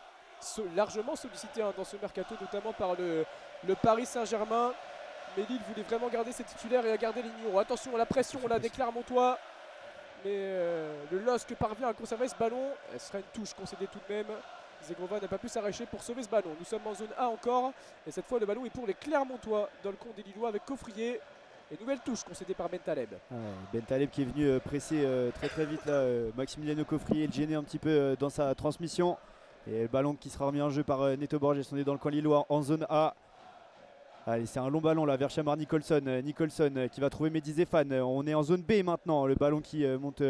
S1: largement sollicité dans ce mercato, notamment par le Paris Saint-Germain. Mais Lille voulait vraiment garder ses titulaires et a gardé Lenny Euro. Attention à la pression là des Clermontois. Mais le LOSC parvient à conserver ce ballon. Elle sera une touche concédée tout de même. Zegrova n'a pas pu s'arracher pour sauver ce ballon. Nous sommes en zone A encore. Et cette fois, le ballon est pour les Clermontois dans le compte des Lillois avec Coffrier. Et nouvelle touche concédée par Ben Taleb.
S2: Ben Taleb qui est venu presser très vite là. Maximiliano Coffrier, le gêner un petit peu dans sa transmission. Et le ballon qui sera remis en jeu par Neto Borges. On est dans le coin lillois en zone A. Allez, c'est un long ballon là vers Chamar Nicholson. Nicholson qui va trouver Mehdi Zéphane. On est en zone B maintenant. Le ballon qui monte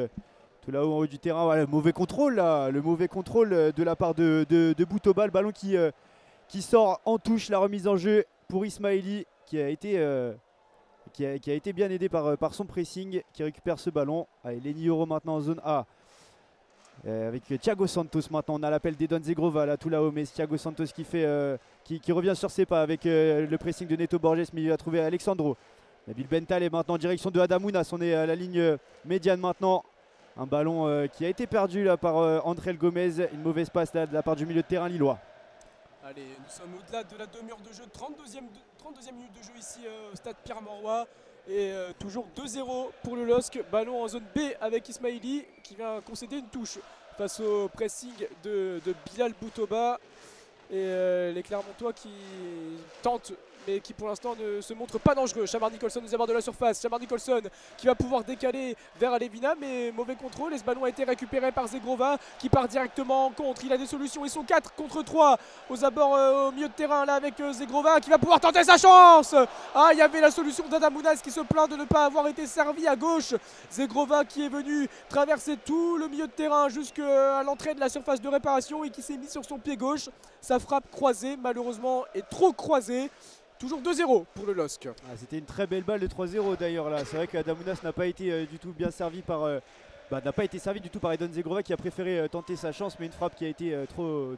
S2: tout là-haut en haut du terrain. Voilà, le mauvais contrôle là. Le mauvais contrôle de la part de Boutoba. Le ballon qui sort en touche. La remise en jeu pour Ismaili qui a été bien aidé par son pressing. Qui récupère ce ballon. Allez, Lenny Euro maintenant en zone A. Avec Thiago Santos maintenant, on a l'appel d'Edon Zegrova là tout là-haut, mais Thiago Santos qui revient sur ses pas avec le pressing de Neto Borges, mais il a trouvé Alexandro. Nabil Ben Taleb maintenant en direction de Adamounas, on est à la ligne médiane maintenant. Un ballon qui a été perdu là par André Gomez, une mauvaise passe là de la part du milieu de terrain lillois.
S1: Allez, nous sommes au-delà de la demi-heure de jeu, 32e minute de jeu ici au stade Pierre-Mauroy. Et toujours 2-0 pour le LOSC, ballon en zone B avec Ismaili qui vient concéder une touche face au pressing de Bilal Boutoba. Et les Clermontois qui tentent mais qui pour l'instant ne se montre pas dangereux. Chamar Nicholson nous abords de la surface. Chamar Nicholson qui va pouvoir décaler vers Alevina, mais mauvais contrôle. Et ce ballon a été récupéré par Zegrova qui part directement en contre. Il a des solutions, ils sont 4 contre 3 aux abords au milieu de terrain là avec Zegrova qui va pouvoir tenter sa chance. Ah, il y avait la solution d'Adamounas qui se plaint de ne pas avoir été servi à gauche. Zegrova qui est venu traverser tout le milieu de terrain jusqu'à l'entrée de la surface de réparation et qui s'est mis sur son pied gauche. Sa frappe croisée malheureusement est trop croisée. Toujours 2-0 pour le LOSC.
S2: C'était une très belle balle de 3-0 d'ailleurs là. C'est vrai qu'Adamounas n'a pas été du tout bien servi par Edon Zegrova qui a préféré tenter sa chance, mais une frappe qui a été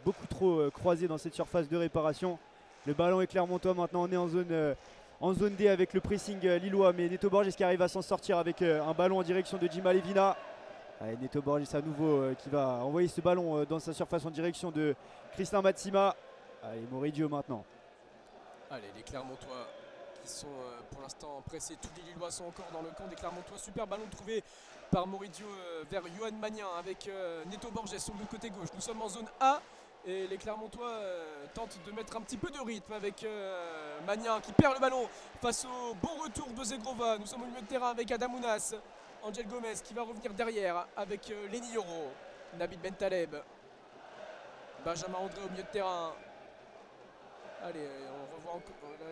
S2: beaucoup trop croisée dans cette surface de réparation. Le ballon est Clermontois maintenant, on est en zone D avec le pressing lillois, mais Neto Borges qui arrive à s'en sortir avec un ballon en direction de Jim Alevina. Allez, Neto Borges à nouveau qui va envoyer ce ballon dans sa surface en direction de Kristin Matsima. Allez, Moridio maintenant.
S1: Allez, les Clermontois qui sont pour l'instant pressés. Tous les Lillois sont encore dans le camp des Clermontois. Super ballon trouvé par Moridio vers Yohan Magnin avec Neto Borges sur le côté gauche. Nous sommes en zone A et les Clermontois tentent de mettre un petit peu de rythme avec Magnin qui perd le ballon face au bon retour de Zegrova. Nous sommes au milieu de terrain avec Adamounas. Angel Gomez qui va revenir derrière avec Lenny Euro. Nabil Ben Taleb. Benjamin André au milieu de terrain. Allez, on revoit encore là,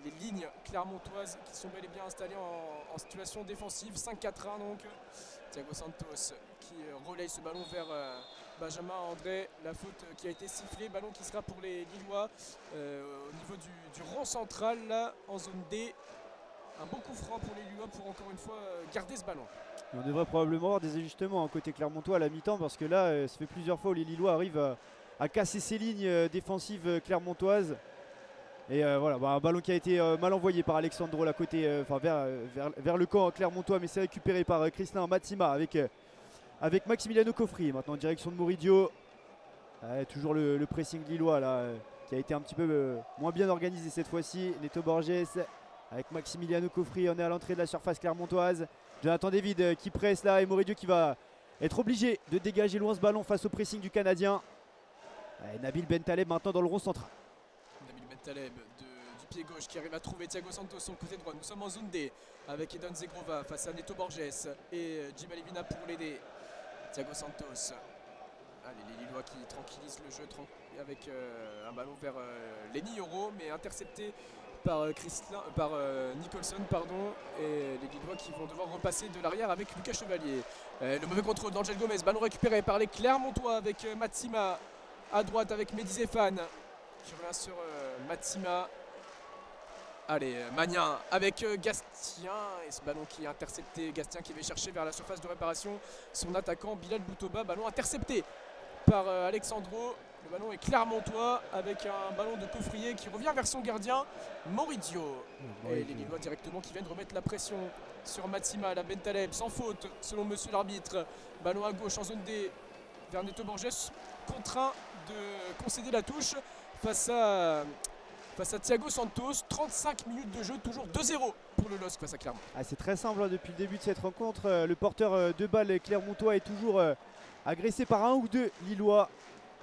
S1: les lignes clermontoises qui sont bel et bien installées en situation défensive. 5-4-1 donc. Thiago Santos qui relaye ce ballon vers Benjamin André. La faute qui a été sifflée. Ballon qui sera pour les Lillois au niveau du rond central là, en zone D. Un bon coup franc pour les Lillois pour encore une fois garder ce ballon.
S2: Et on devrait probablement avoir des ajustements côté clermontois à la mi-temps parce que là, ça fait plusieurs fois où les Lillois arrivent à casser ces lignes défensives clermontoises. Et voilà, un ballon qui a été mal envoyé par Alexandro là, côté, vers le camp clermontois, mais c'est récupéré par Kristin Matsima avec Maximiliano Cofri. Maintenant en direction de Moridio. Toujours le pressing lillois là, qui a été un petit peu moins bien organisé cette fois-ci. Neto Borges avec Maximiliano Cofri, on est à l'entrée de la surface clermontoise. Jonathan David qui presse là et Moridio qui va être obligé de dégager loin ce ballon face au pressing du Canadien. Nabil Bentaleb maintenant dans le rond central.
S1: Nabil Bentaleb du pied gauche qui arrive à trouver Thiago Santos sur le côté droit. Nous sommes en zone D avec Edon Zegrova face à Neto Borges et Djiba Levina pour l'aider. Thiago Santos. Allez, les Lillois qui tranquillisent le jeu avec un ballon vers Lenny Yoro, mais intercepté par Nicholson, pardon, et les Lillois qui vont devoir repasser de l'arrière avec Lucas Chevalier. Le mauvais contrôle d'Angel Gomez, ballon récupéré par les Clermontois avec Matsima à droite avec Mehdi Zéphane qui revient sur Matsima. Allez, Magnin avec Gastien et ce ballon qui est intercepté. Gastien qui va chercher vers la surface de réparation son attaquant Bilal Boutoba, ballon intercepté par Alexandro. Le ballon est clermontois avec un ballon de Coffrier qui revient vers son gardien Moridio. Et les Lillois directement qui viennent remettre la pression sur Matsima, la Bentaleb sans faute selon monsieur l'arbitre. Ballon à gauche en zone D vers Neto Borges, contraint de concéder la touche face à Thiago Santos. 35 minutes de jeu, toujours 2-0 pour le LOSC face à Clermont.
S2: C'est très simple depuis le début de cette rencontre. Le porteur de balle clermontois est toujours agressé par un ou deux Lillois.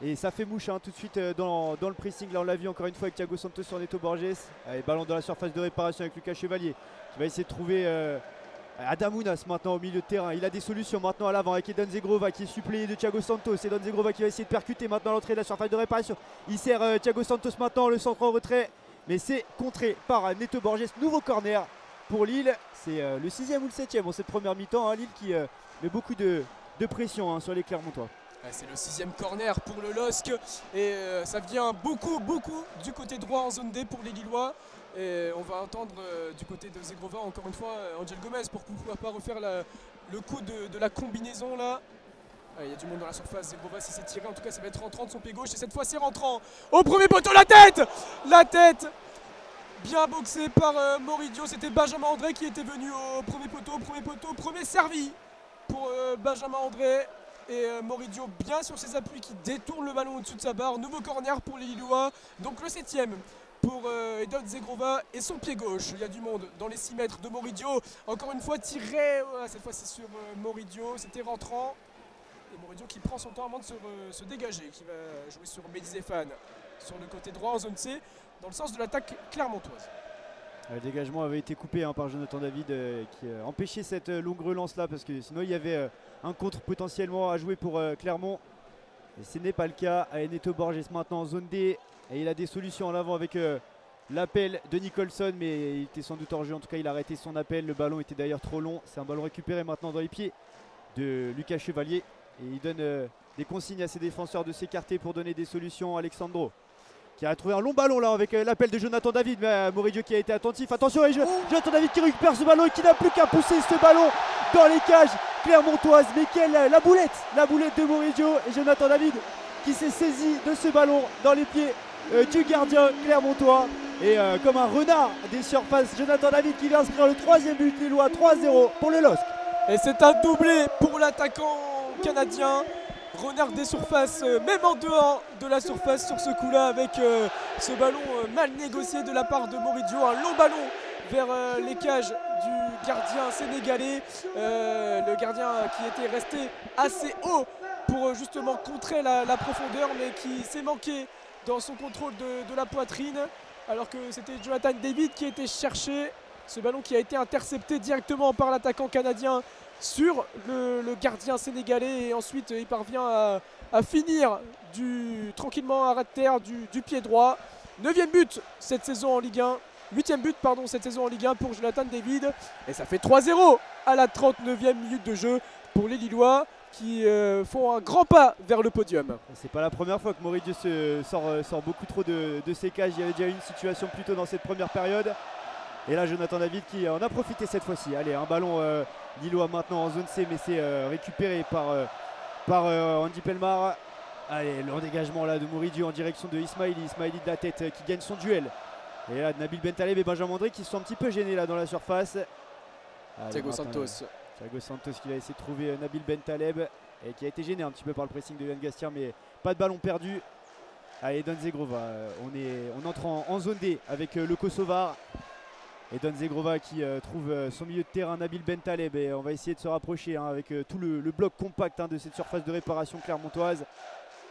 S2: Et ça fait mouche tout de suite dans le pressing. Là on l'a vu encore une fois avec Thiago Santos sur Neto Borges. Allez, ballon dans la surface de réparation avec Lucas Chevalier qui va essayer de trouver Adamounas maintenant au milieu de terrain. Il a des solutions maintenant à l'avant avec Edon Zegrova qui est suppléé de Thiago Santos. Edon Zegrova qui va essayer de percuter maintenant à l'entrée de la surface de réparation. Il sert Thiago Santos maintenant, le centre en retrait. Mais c'est contré par Neto Borges. Nouveau corner pour Lille. C'est le 6e ou le 7e en cette première mi-temps. Lille qui met beaucoup de pression sur les Clermontois.
S1: C'est le 6e corner pour le LOSC et ça vient beaucoup du côté droit en zone D pour les Lillois. Et on va entendre du côté de Zegrova encore une fois Angel Gomez pour pouvoir pas refaire le coup de la combinaison là. Il y a du monde dans la surface, Zegrova si c'est tiré, en tout cas ça va être rentrant de son pied gauche et cette fois c'est rentrant. Au premier poteau, la tête bien boxé par Moridio, c'était Benjamin André qui était venu au premier poteau, premier servi pour Benjamin André. Et Moridio bien sur ses appuis qui détourne le ballon au-dessus de sa barre. Nouveau corner pour les Lillois, donc le 7e pour Edon Zegrova et son pied gauche. Il y a du monde dans les 6 mètres de Moridio. Encore une fois tiré, cette fois c'est sur Moridio, c'était rentrant. Et Moridio qui prend son temps avant de se dégager, qui va jouer sur Mehdi Zéphane sur le côté droit en zone C, dans le sens de l'attaque clermontoise.
S2: Le dégagement avait été coupé par Jonathan David qui a empêché cette longue relance là parce que sinon il y avait un contre potentiellement à jouer pour Clermont. Et ce n'est pas le cas. Neto Borges maintenant en zone D et il a des solutions en avant avec l'appel de Nicholson, mais il était sans doute hors jeu. En tout cas il a arrêté son appel, le ballon était d'ailleurs trop long. C'est un ballon récupéré maintenant dans les pieds de Lucas Chevalier et il donne des consignes à ses défenseurs de s'écarter pour donner des solutions. Alexandro qui a trouvé un long ballon là avec l'appel de Jonathan David, mais Moridio qui a été attentif. Attention, et Jonathan David qui récupère ce ballon et qui n'a plus qu'à pousser ce ballon dans les cages clermontoises. Mais quelle la boulette de Moridio et Jonathan David qui s'est saisi de ce ballon dans les pieds du gardien clermontois. Et comme un renard des surfaces, Jonathan David qui vient inscrire le 3e but lillois, 3-0 pour le LOSC.
S1: Et c'est un doublé pour l'attaquant canadien. Renard des surfaces, même en dehors de la surface sur ce coup-là, avec ce ballon mal négocié de la part de Moridio. Un long ballon vers les cages du gardien sénégalais. Le gardien qui était resté assez haut pour justement contrer la profondeur, mais qui s'est manqué dans son contrôle de la poitrine. Alors que c'était Jonathan David qui était cherché. Ce ballon qui a été intercepté directement par l'attaquant canadien sur le gardien sénégalais et ensuite il parvient à finir tranquillement à ras de terre du pied droit. 9e but cette saison en Ligue 1. 8e but pardon cette saison en Ligue 1 pour Jonathan David. Et ça fait 3-0 à la 39e minute de jeu pour les Lillois qui font un grand pas vers le podium.
S2: C'est pas la première fois que Moridio sort beaucoup trop de ses cages. Il y avait déjà eu une situation plus tôt dans cette première période. Et là Jonathan David qui en a profité cette fois-ci. Allez, un ballon lillois maintenant en zone C, mais c'est récupéré par Andy Pelmar. Allez, le dégagement là de Moridio en direction de Ismaili. Ismaili de la tête qui gagne son duel. Et là Nabil Bentaleb et Benjamin André qui se sont un petit peu gênés là dans la surface. Allez,
S1: Thiago Santos.
S2: Thiago Santos qui va essayer de trouver Nabil Bentaleb et qui a été gêné un petit peu par le pressing de Yann Gastien, mais pas de ballon perdu. Allez, Don Zegrova, on entre en zone D avec le Kosovar. Et Don Zegrova qui trouve son milieu de terrain, Nabil Bentaleb, et on va essayer de se rapprocher avec tout le bloc compact de cette surface de réparation clermontoise.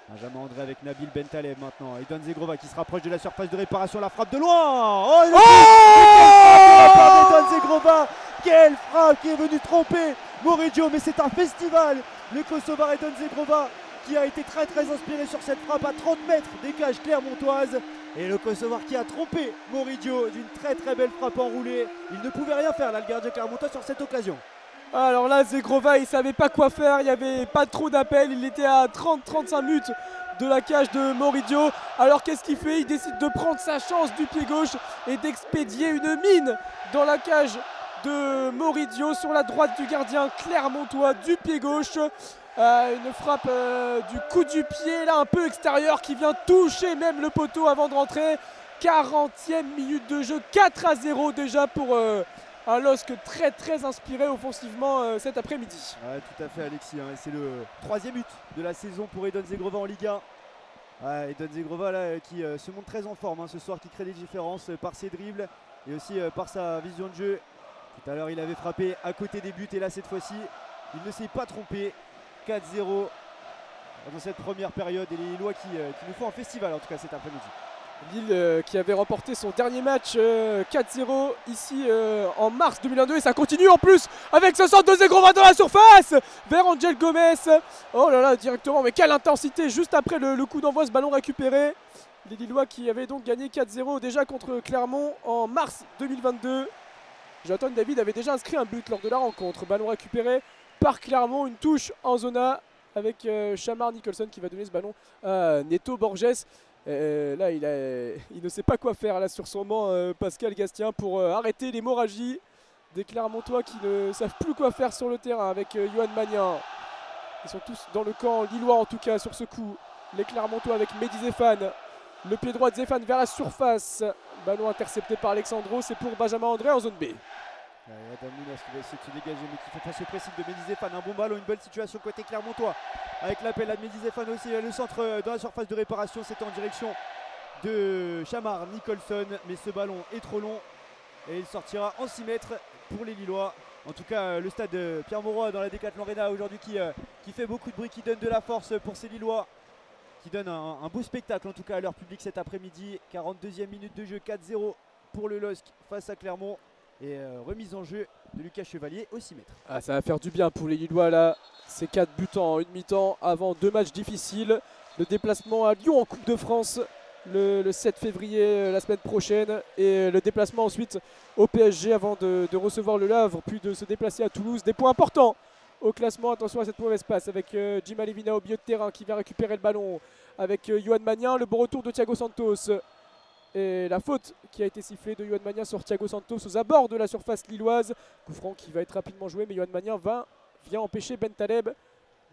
S2: Benjamin André avec Nabil Bentaleb maintenant. Et Don Zegrova qui se rapproche de la surface de réparation. La frappe de loin. Oh, Don Zegrova. Quelle frappe qui est venue tromper Moridio. Mais c'est un festival. Le Kosovar et Don Zegrova qui a été très inspiré sur cette frappe à 30 mètres des cages clermontoises. Et le Kosovar qui a trompé Moridio d'une très belle frappe enroulée. Il ne pouvait rien faire là, le gardien clermontois sur cette occasion.
S1: Alors là, Zegrova, il savait pas quoi faire, il n'y avait pas trop d'appel, il était à 30-35 minutes de la cage de Moridio. Alors qu'est-ce qu'il fait? Il décide de prendre sa chance du pied gauche et d'expédier une mine dans la cage de Moridio sur la droite du gardien clermontois du pied gauche. Une frappe du coup du pied là un peu extérieur qui vient toucher même le poteau avant de rentrer. 40e minute de jeu, 4-0 déjà pour un LOSC très inspiré offensivement cet après-midi.
S2: Ouais, tout à fait Alexis, hein. C'est le 3e but de la saison pour Edon Zegrova en Ligue 1. Ouais, Edon Zegrova là, qui se montre très en forme ce soir, qui crée des différences par ses dribbles et aussi par sa vision de jeu. Tout à l'heure il avait frappé à côté des buts et là cette fois-ci il ne s'est pas trompé. 4-0 dans cette première période et les Lillois qui nous font un festival en tout cas cet après-midi.
S1: Lille qui avait remporté son dernier match 4-0 ici en mars 2022 et ça continue en plus avec ce centre de Zegrova dans la surface vers Angel Gomez. Oh là là, directement, mais quelle intensité juste après le coup d'envoi, ce ballon récupéré. Les Lillois qui avaient donc gagné 4-0 déjà contre Clermont en mars 2022. Jonathan David avait déjà inscrit un but lors de la rencontre. Ballon récupéré par Clermont, une touche en zona avec Shamar Nicholson qui va donner ce ballon à Neto Borges. Là il ne sait pas quoi faire là sur son banc Pascal Gastien pour arrêter l'hémorragie des Clermontois qui ne savent plus quoi faire sur le terrain avec Yohan Magnan. Ils sont tous dans le camp lillois en tout cas sur ce coup. Les Clermontois avec Mehdi Zéphane. Le pied droit de Zéphane vers la surface. Ballon intercepté par Alexandro, c'est pour Benjamin André en zone B.
S2: Adam Mounas qui va essayer de se dégager mais qui fait face au pressing de Mehdi Zéphane. Un bon ballon, une belle situation côté Clermontois avec l'appel à Mehdi Zéphane aussi. Le centre dans la surface de réparation, c'était en direction de Shamar Nicholson, mais ce ballon est trop long et il sortira en 6 mètres pour les Lillois. En tout cas le stade Pierre-Mauroy dans la Decathlon Arena aujourd'hui qui fait beaucoup de bruit, qui donne de la force pour ces Lillois, qui donne un beau spectacle en tout cas à leur public cet après-midi. 42e minute de jeu, 4-0 pour le LOSC face à Clermont. Et remise en jeu de Lucas Chevalier au 6 mètres.
S1: Ah, ça va faire du bien pour les Lillois là. C'est 4 buts en une mi-temps avant 2 matchs difficiles. Le déplacement à Lyon en Coupe de France le 7 février la semaine prochaine. Et le déplacement ensuite au PSG avant de recevoir le Havre, puis de se déplacer à Toulouse. Des points importants au classement. Attention à cette mauvaise passe avec Jim Alevina au milieu de terrain qui vient récupérer le ballon avec Yohan Magnan. Le bon retour de Thiago Santos. Et la faute qui a été sifflée de Yohan Magnan sur Thiago Santos aux abords de la surface lilloise. Coup franc qui va être rapidement joué, mais Yohan Magnan vient empêcher Bentaleb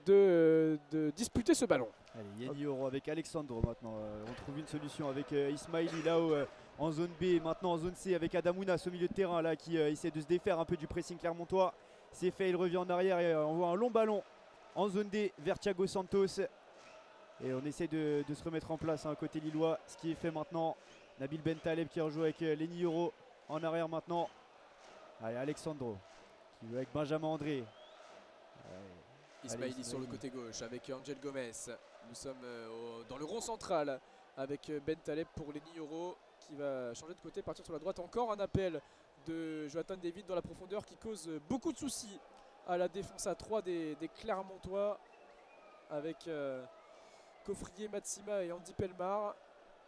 S1: de disputer ce ballon.
S2: Allez, Yanni Oro avec Alexandro maintenant. On trouve une solution avec Ismaili là-haut en zone B, maintenant en zone C avec Adamounas au milieu de terrain là qui essaie de se défaire un peu du pressing clermontois. C'est fait, il revient en arrière et on voit un long ballon en zone D vers Thiago Santos. Et on essaie de se remettre en place côté lillois, ce qui est fait maintenant. Nabil Bentaleb qui rejoue avec Lenny Euro en arrière maintenant. Allez, Alexandro qui joue avec Benjamin André.
S1: Ismaili sur le côté gauche avec Angel Gomez. Nous sommes dans le rond central avec Bentaleb pour Lenny Euro qui va changer de côté, partir sur la droite. Encore un appel de Jonathan David dans la profondeur qui cause beaucoup de soucis à la défense à 3 des Clermontois avec Coffrier, Matsima et Andy Pelmar.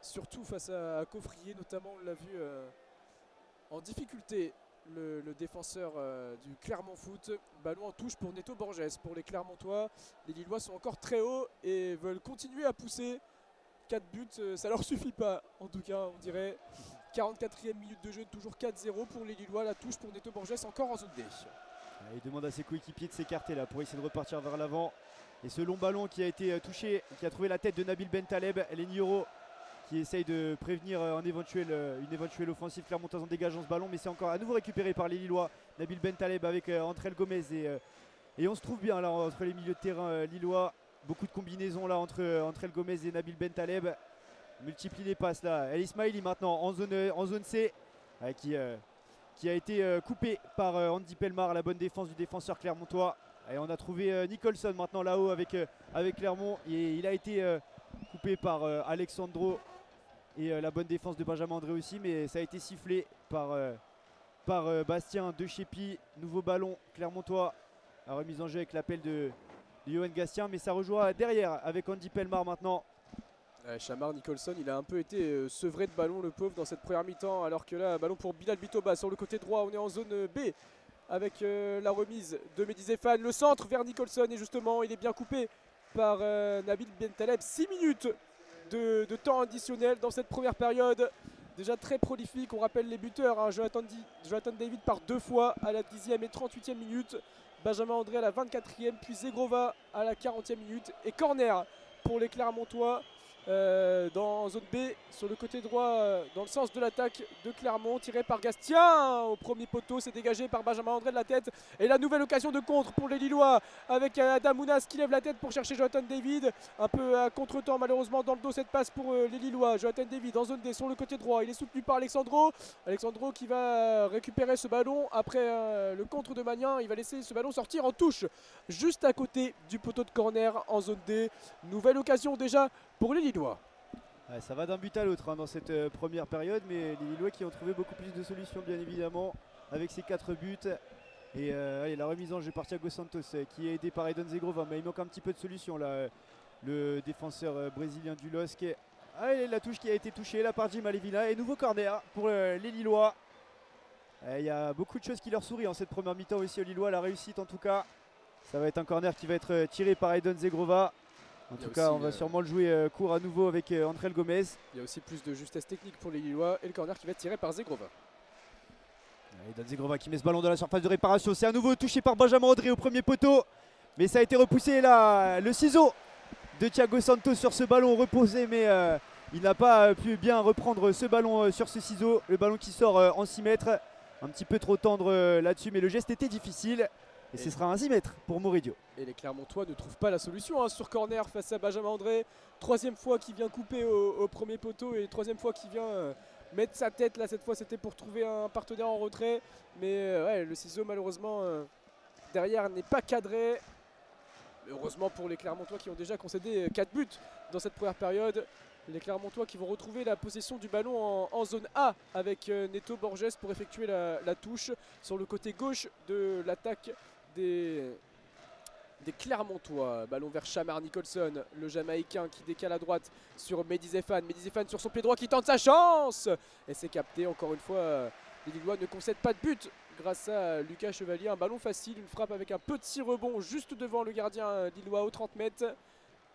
S1: surtout face à Coffrier notamment, on l'a vu en difficulté. Le défenseur du Clermont Foot. Ballon en touche pour Neto Borges. Pour les Clermontois, les Lillois sont encore très hauts et veulent continuer à pousser. 4 buts, ça leur suffit pas. En tout cas, on dirait 44e minute de jeu, toujours 4-0 pour les Lillois. La touche pour Neto Borges, encore en zone D.
S2: Il demande à ses coéquipiers de s'écarter là pour essayer de repartir vers l'avant. Et ce long ballon qui a été touché, qui a trouvé la tête de Nabil Bentaleb, Lenioro qui essaye de prévenir une éventuelle offensive clermontoise en dégageant ce ballon, mais c'est encore à nouveau récupéré par les Lillois. Nabil Bentaleb avec Andrel Gomez et on se trouve bien là entre les milieux de terrain lillois. Beaucoup de combinaisons là entre Andrel Gomez et Nabil Bentaleb. Multiplie les passes là. El Ismaili maintenant en zone C qui a été coupé par Andy Pelmar, la bonne défense du défenseur clermontois. Et on a trouvé Nicholson maintenant là-haut avec Clermont et il a été coupé par Alexandro et la bonne défense de Benjamin André aussi, mais ça a été sifflé par Bastien de Chépi. Nouveau ballon clermontois, la remise en jeu avec l'appel de Johan Gastien, mais ça rejoint derrière avec Andy Pelmar maintenant.
S1: Chamar Nicholson, il a un peu été sevré de ballon le pauvre dans cette première mi-temps, alors que là, ballon pour Bilal Bitoba sur le côté droit. On est en zone B avec la remise de Mehdi Zéphane, le centre vers Nicholson, et justement il est bien coupé par Nabil Bentaleb. 6 minutes de temps additionnel dans cette première période, déjà très prolifique. On rappelle les buteurs, hein, Jonathan David par 2 fois à la 10e et 38e minute, Benjamin André à la 24e, puis Zegrova à la 40e minute, et corner pour les Clermontois dans zone B sur le côté droit, dans le sens de l'attaque de Clermont, tiré par Gastien au premier poteau. C'est dégagé par Benjamin André de la tête, et la nouvelle occasion de contre pour les Lillois avec Adam Mounas qui lève la tête pour chercher Jonathan David, un peu à contre-temps malheureusement dans le dos. Cette passe pour les Lillois. Jonathan David en zone D sur le côté droit, il est soutenu par Alexandro qui va récupérer ce ballon après le contre de Magnin. Il va laisser ce ballon sortir en touche juste à côté du poteau de corner en zone D. Nouvelle occasion déjà pour les Lillois.
S2: Ouais, ça va d'un but à l'autre dans cette première période, mais les Lillois qui ont trouvé beaucoup plus de solutions bien évidemment avec ces 4 buts. Et la remise en jeu par Thiago Santos qui est aidé par Edon Zegrova, mais il manque un petit peu de solution là, le défenseur brésilien du LOSC. Allez, la touche qui a été touchée là par Jim Alevina, et nouveau corner pour les Lillois. Il y a beaucoup de choses qui leur sourient en cette première mi-temps aussi aux Lillois, la réussite en tout cas. Ça va être un corner qui va être tiré par Edon Zegrova. En tout cas, on va sûrement le jouer court à nouveau avec Andrel Gomez.
S1: Il y a aussi plus de justesse technique pour les Lillois, et le corner qui va être tiré par Zegrova.
S2: Edon Zegrova qui met ce ballon dans la surface de réparation. C'est à nouveau touché par Benjamin André au premier poteau, mais ça a été repoussé là. Le ciseau de Thiago Santos sur ce ballon reposé, mais il n'a pas pu bien reprendre ce ballon sur ce ciseau. Le ballon qui sort en 6 mètres, un petit peu trop tendre là-dessus, mais le geste était difficile. Et ce sera un 6 mètres pour Moridio.
S1: Et les Clermontois ne trouvent pas la solution sur corner face à Benjamin André. 3e fois qu'il vient couper au premier poteau, et 3e fois qu'il vient mettre sa tête. Là, cette fois, c'était pour trouver un partenaire en retrait. Mais ouais, le ciseau, malheureusement, derrière n'est pas cadré. Heureusement pour les Clermontois qui ont déjà concédé 4 buts dans cette première période. Les Clermontois qui vont retrouver la possession du ballon en zone A avec Neto Borges pour effectuer la touche sur le côté gauche de l'attaque des Clermontois. Ballon vers Chamar Nicholson, le Jamaïcain qui décale à droite sur Mehdi Zéphane. Mehdi Zéphane sur son pied droit qui tente sa chance, et c'est capté. Encore une fois, les Lillois ne concèdent pas de but grâce à Lucas Chevalier. Un ballon facile, une frappe avec un petit rebond juste devant le gardien lillois aux 30 mètres.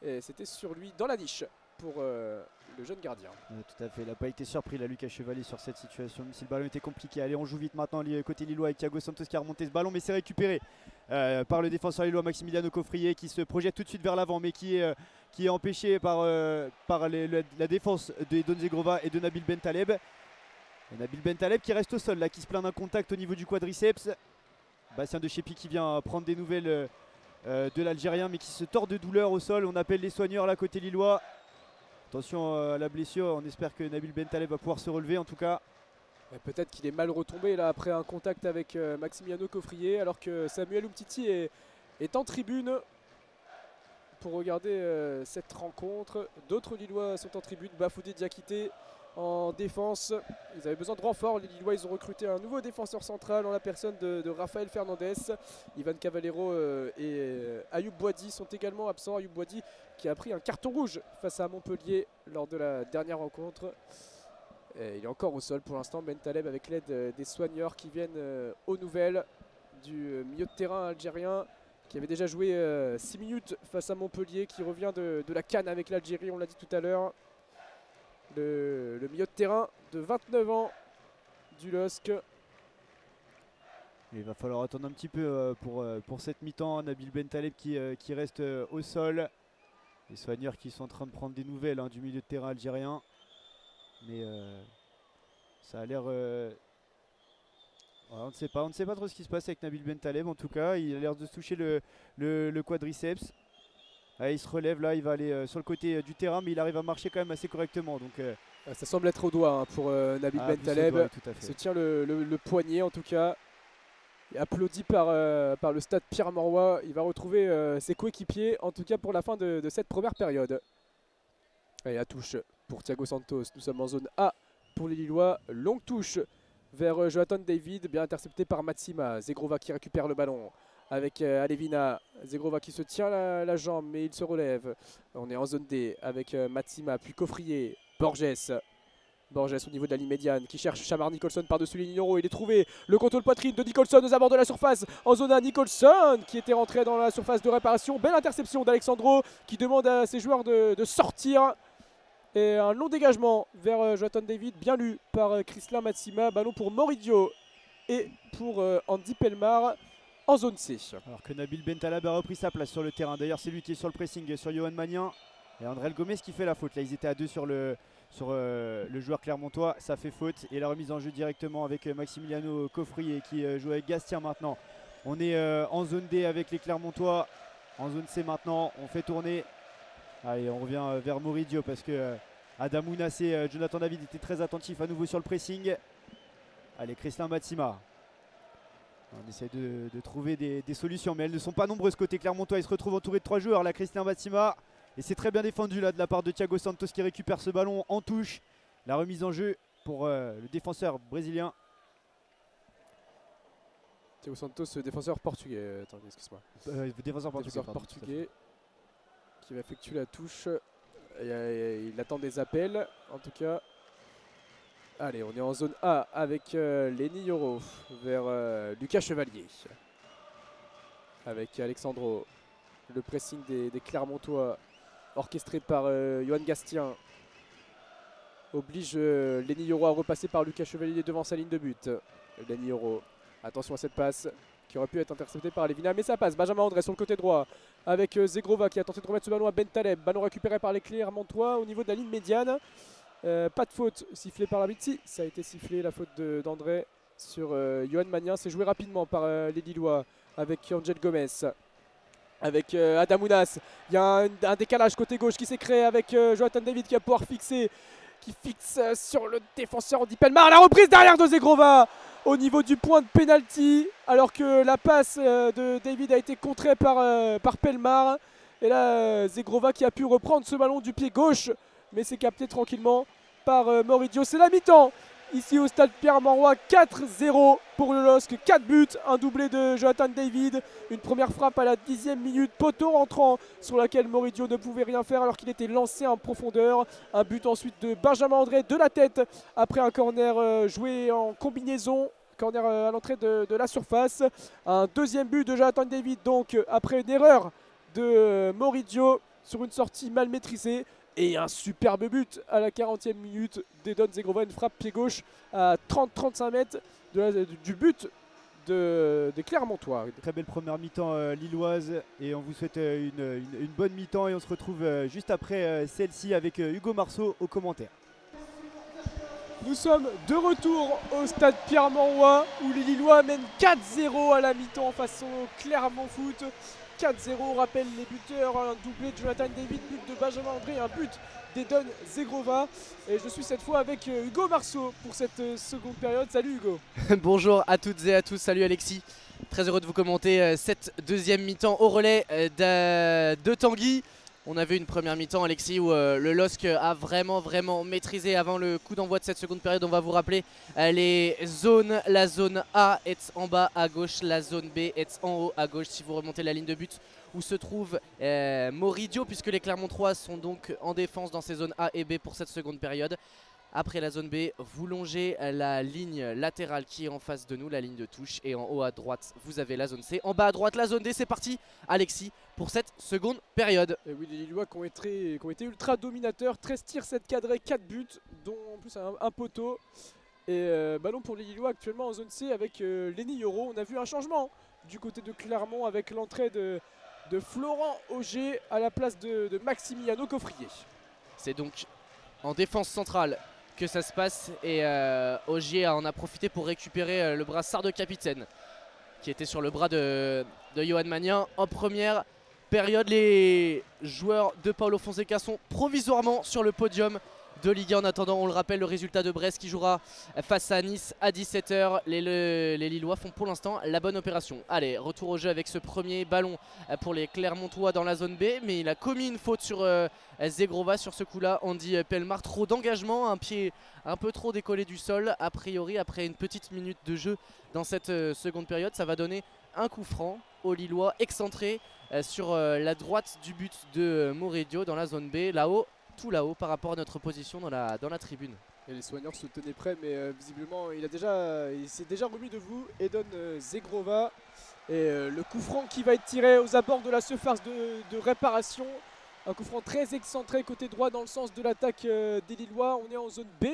S1: Et c'était sur lui dans la niche pour le jeune gardien.
S2: Tout à fait, il n'a pas été surpris là, Lucas Chevalier, sur cette situation, même si le ballon était compliqué. Allez, on joue vite maintenant côté lillois avec Thiago Santos qui a remonté ce ballon, mais c'est récupéré par le défenseur lillois Maximiliano Coffrier qui se projette tout de suite vers l'avant, mais qui est empêché par la défense de Edon Zegrova et de Nabil Bentaleb. Et Nabil Bentaleb qui reste au sol là, qui se plaint d'un contact au niveau du quadriceps. Bastien de Chépi qui vient prendre des nouvelles de l'Algérien, mais qui se tord de douleur au sol. On appelle les soigneurs là côté lillois. Attention à la blessure, on espère que Nabil Bentaleb va pouvoir se relever en tout cas.
S1: Peut-être qu'il est mal retombé là après un contact avec Maximiliano Coffrier, alors que Samuel Umtiti est en tribune pour regarder cette rencontre. D'autres Lillois sont en tribune, Bafoudé Diakité en défense. Ils avaient besoin de renfort. Les Lillois, ils ont recruté un nouveau défenseur central en la personne de Raphaël Fernandez. Ivan Cavallero et Ayoub Boadi sont également absents. Ayoub Boadi qui a pris un carton rouge face à Montpellier lors de la dernière rencontre. Et il est encore au sol pour l'instant. Bentaleb avec l'aide des soigneurs qui viennent aux nouvelles du milieu de terrain algérien qui avait déjà joué 6 minutes face à Montpellier, qui revient de la CAN avec l'Algérie, on l'a dit tout à l'heure. Le milieu de terrain de 29 ans du LOSC.
S2: Il va falloir attendre un petit peu pour cette mi-temps. Nabil Bentaleb qui reste au sol. Les soigneurs qui sont en train de prendre des nouvelles du milieu de terrain algérien. Mais ça a l'air... on ne sait pas trop ce qui se passe avec Nabil Bentaleb. En tout cas, il a l'air de se toucher le quadriceps. Il se relève là, il va aller sur le côté du terrain, mais il arrive à marcher quand même assez correctement. Donc,
S1: ça semble être au doigt pour Nabil Bentaleb.
S2: Doigt, tout à fait.
S1: Il se tient le poignet en tout cas. Et applaudi par le stade Pierre-Mauroy. Il va retrouver ses coéquipiers, en tout cas pour la fin de cette première période. Et la touche pour Thiago Santos. Nous sommes en zone A pour les Lillois. Longue touche vers Jonathan David, bien intercepté par Matsima. Zegrova qui récupère le ballon avec Alevina. Zegrova qui se tient la jambe, mais il se relève. On est en zone D avec Matsima, puis Coffrier, Borges au niveau de la ligne médiane qui cherche Shamar Nicholson par-dessus les lignes euros. Il est trouvé, le contrôle poitrine de Nicholson aux abords de la surface. En zone A, Nicholson qui était rentré dans la surface de réparation. Belle interception d'Alexandro qui demande à ses joueurs de sortir. Et un long dégagement vers Jonathan David, bien lu par Krislin Matsima. Ballon pour Moridio et pour Andy Pelmar en zone C.
S2: Alors que Nabil Bentaleb a repris sa place sur le terrain. D'ailleurs, c'est lui qui est sur le pressing sur Johan Magnin. Et André Gomez qui fait la faute. Là, ils étaient à deux sur le joueur clermontois. Ça fait faute. Et la remise en jeu directement avec Maximiliano Coffrier qui joue avec Gastien maintenant. On est en zone D avec les Clermontois. En zone C maintenant, on fait tourner. Allez, on revient vers Moridio parce que Adam Ounas et Jonathan David étaient très attentifs à nouveau sur le pressing. Allez, Krislin Matsima. On essaie de trouver des solutions, mais elles ne sont pas nombreuses côté Clermontois. Il se retrouve entouré de 3 joueurs, là, Krislin Matsima. Et c'est très bien défendu là de la part de Thiago Santos qui récupère ce ballon en touche. La remise en jeu pour le défenseur brésilien.
S1: Thiago Santos, défenseur portugais. Attendez, excuse-moi.
S2: Défenseur portugais.
S1: Portugais qui va effectuer la touche. Il attend des appels, en tout cas. Allez, on est en zone A avec Lenny Yoro vers Lucas Chevalier. Avec Alexandro. Le pressing des Clermontois orchestré par Johan Gastien oblige Lenny Yoro à repasser par Lucas Chevalier devant sa ligne de but. Lenny Yoro, attention à cette passe qui aurait pu être interceptée par Levina, mais ça passe. Benjamin André sur le côté droit avec Zegrova qui a tenté de remettre ce ballon à Bentaleb. Ballon récupéré par les Clermontois au niveau de la ligne médiane. Pas de faute sifflée par l'arbitre. Si, ça a été sifflé, la faute d'André sur Johan Magnin. C'est joué rapidement par les Lillois avec Angel Gomez. Avec Adam Ounas. Il y a un décalage côté gauche qui s'est créé avec Jonathan David qui va pouvoir fixer. Qui fixe sur le défenseur Andy Pelmar. La reprise derrière de Zegrova au niveau du point de pénalty. Alors que la passe de David a été contrée par Pelmar. Et là, Zegrova qui a pu reprendre ce ballon du pied gauche. Mais c'est capté tranquillement par Moridio. C'est la mi-temps ici au stade Pierre-Mauroy. 4-0 pour le LOSC. 4 buts, un doublé de Jonathan David. Une première frappe à la 10e minute. Poteau rentrant sur laquelle Moridio ne pouvait rien faire alors qu'il était lancé en profondeur. Un but ensuite de Benjamin André de la tête après un corner joué en combinaison. Corner à l'entrée de la surface. Un deuxième but de Jonathan David donc après une erreur de Moridio sur une sortie mal maîtrisée. Et un superbe but à la 40e minute d'Edon Zegrova, une frappe pied gauche à 30-35 mètres du but des Clermontois.
S2: Très belle première mi-temps lilloise et on vous souhaite une bonne mi-temps et on se retrouve juste après celle-ci avec Hugo Marceau aux commentaires.
S1: Nous sommes de retour au stade Pierre-Mauroy où les Lillois mènent 4-0 à la mi-temps face au Clermont Foot. 4-0, on rappelle les buteurs, un doublé de Jonathan David, but de Benjamin André, un but d'Edon Zegrova. Et je suis cette fois avec Hugo Marceau pour cette seconde période. Salut Hugo.
S3: Bonjour à toutes et à tous, salut Alexis. Très heureux de vous commenter cette deuxième mi-temps au relais de Tanguy. On a vu une première mi-temps, Alexis, où le LOSC a vraiment maîtrisé avant le coup d'envoi de cette seconde période. On va vous rappeler les zones. La zone A est en bas à gauche, la zone B est en haut à gauche. Si vous remontez la ligne de but où se trouve Moridio, puisque les Clermontois sont donc en défense dans ces zones A et B pour cette seconde période. Après la zone B, vous longez la ligne latérale qui est en face de nous, la ligne de touche. Et en haut à droite, vous avez la zone C. En bas à droite, la zone D. C'est parti, Alexis, pour cette seconde période.
S1: Et oui, les Lillois qui ont été ultra dominateurs. 13 tirs, 7 cadrés, 4 buts, dont en plus un poteau. Et ballon pour les Lillois actuellement en zone C avec Lenny Yoro. On a vu un changement du côté de Clermont avec l'entrée de Florent Auger à la place de Maximiliano Coffrier.
S3: C'est donc en défense centrale que ça se passe et Augier en a profité pour récupérer le brassard de capitaine qui était sur le bras de Johan Magnin. En première période, les joueurs de Paulo Fonseca sont provisoirement sur le podium de Ligue 1. En attendant, on le rappelle, le résultat de Brest qui jouera face à Nice à 17 h. Les Lillois font pour l'instant la bonne opération. Allez, retour au jeu avec ce premier ballon pour les Clermontois dans la zone B. Mais il a commis une faute sur Zegrova sur ce coup-là. Andy Pellemard, trop d'engagement, un pied un peu trop décollé du sol. A priori, après une petite minute de jeu dans cette seconde période, ça va donner un coup franc aux Lillois excentré sur la droite du but de Moridio dans la zone B, là-haut. Tout là-haut par rapport à notre position dans la tribune.
S1: Et les soigneurs se tenaient prêts, mais visiblement il s'est déjà remis debout. Edon Zegrova. Et le coup franc qui va être tiré aux abords de la surface de réparation. Un coup franc très excentré côté droit dans le sens de l'attaque des Lillois. On est en zone B.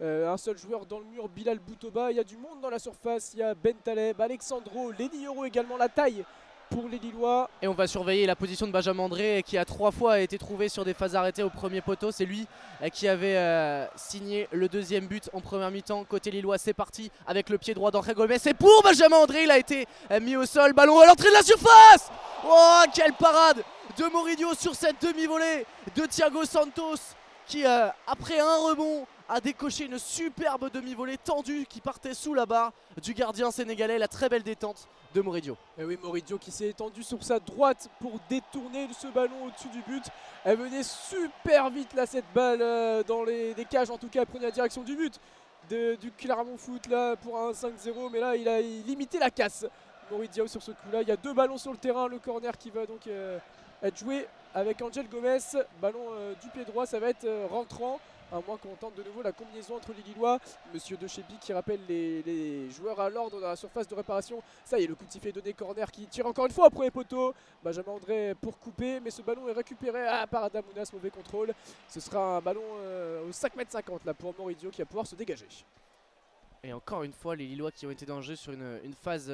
S1: Un seul joueur dans le mur, Bilal Boutoba. Il y a du monde dans la surface. Il y a Ben Taleb, Alexandro, Lenny Yoro également, la taille pour les Lillois.
S3: Et on va surveiller la position de Benjamin André qui a 3 fois été trouvé sur des phases arrêtées au premier poteau. C'est lui qui avait signé le deuxième but en première mi-temps. Côté Lillois, c'est parti avec le pied droit d'André Gomez. Et pour Benjamin André, il a été mis au sol. Ballon à l'entrée de la surface. Oh, quelle parade de Moridio sur cette demi-volée de Thiago Santos qui, après un rebond, a décoché une superbe demi-volée tendue qui partait sous la barre du gardien sénégalais. La très belle détente de Moridio.
S1: Et oui, Moridio qui s'est étendu sur sa droite pour détourner ce ballon au-dessus du but. Elle venait super vite là, cette balle dans les cages, en tout cas elle prenait la direction du but du Clermont Foot là pour un 5-0, mais là il a limité la casse. Moridio sur ce coup là, il y a 2 ballons sur le terrain, le corner qui va donc être joué avec Angel Gomez. Ballon du pied droit, ça va être rentrant. À moins qu'on tente de nouveau la combinaison entre les Lillois. Monsieur De Chepi qui rappelle les joueurs à l'ordre dans la surface de réparation. Ça y est, le coup de sifflet donné, corner qui tire encore une fois au premier poteau. Benjamin André pour couper, mais ce ballon est récupéré par Adamounas, mauvais contrôle. Ce sera un ballon au 5,50 m là pour Moridio qui va pouvoir se dégager.
S3: Et encore une fois, les Lillois qui ont été dans le jeu sur une phase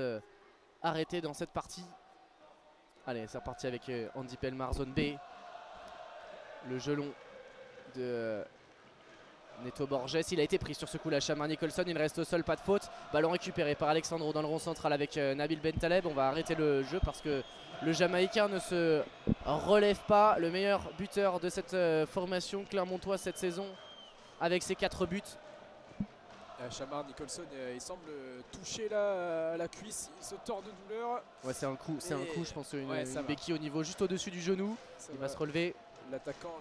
S3: arrêtée dans cette partie. Allez, c'est reparti avec Andy Pellemard, zone B. Le jeu long de Neto Borges, il a été pris sur ce coup là. Shamar Nicholson, il reste au sol, pas de faute. Ballon récupéré par Alexandro dans le rond central avec Nabil Bentaleb. On va arrêter le jeu parce que le Jamaïcain ne se relève pas. Le meilleur buteur de cette formation clermontoise cette saison avec ses 4 buts.
S1: Shamar Nicholson, il semble touché là à la cuisse, il se tord de douleur.
S3: Ouais, c'est un coup, je pense, une béquille au niveau juste au-dessus du genou. Il va se relever.
S1: L'attaquant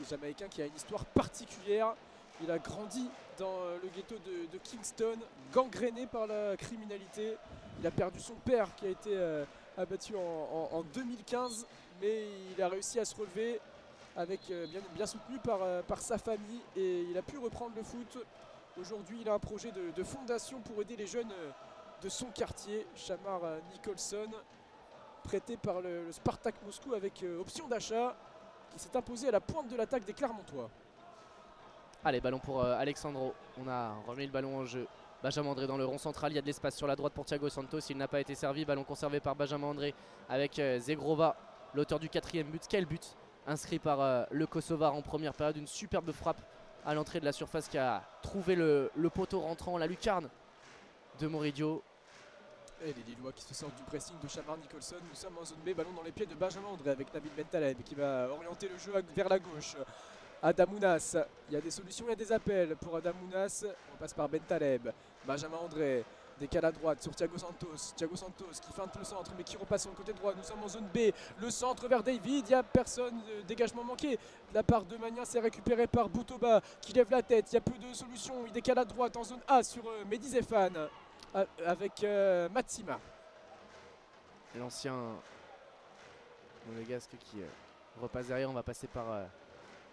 S1: jamaïcain qui a une histoire particulière. Il a grandi dans le ghetto de Kingston, gangréné par la criminalité. Il a perdu son père qui a été abattu en 2015, mais il a réussi à se relever avec bien soutenu par sa famille et il a pu reprendre le foot. Aujourd'hui, il a un projet de fondation pour aider les jeunes de son quartier. Shamar Nicholson, prêté par le Spartak Moscou avec option d'achat, qui s'est imposé à la pointe de l'attaque des Clermontois.
S3: Allez, ballon pour Alexandro. On a remis le ballon en jeu. Benjamin André dans le rond central. Il y a de l'espace sur la droite pour Thiago Santos. Il n'a pas été servi. Ballon conservé par Benjamin André avec Zegrova, l'auteur du 4e but. Quel but inscrit par le Kosovar en première période. Une superbe frappe à l'entrée de la surface qui a trouvé le poteau rentrant, la lucarne de Moridio.
S1: Et les Lillois qui se sortent du pressing de Shamar Nicholson. Nous sommes en zone B, ballon dans les pieds de Benjamin André avec Nabil Bentaleb qui va orienter le jeu vers la gauche. Adamounas, il y a des solutions, il y a des appels pour Adamounas. On passe par Bentaleb, Benjamin André, Décale à droite sur Thiago Santos. Thiago Santos qui feinte le centre mais qui repasse sur le côté droit. Nous sommes en zone B. Le centre vers David. Il n'y a personne. Dégagement manqué de la part de Magnin. C'est récupéré par Boutoba qui lève la tête. Il y a peu de solutions. Il décale à droite en zone A sur Mehdi Zéphane avec Matsima.
S3: L'ancien monégasque qui repasse derrière. On va passer par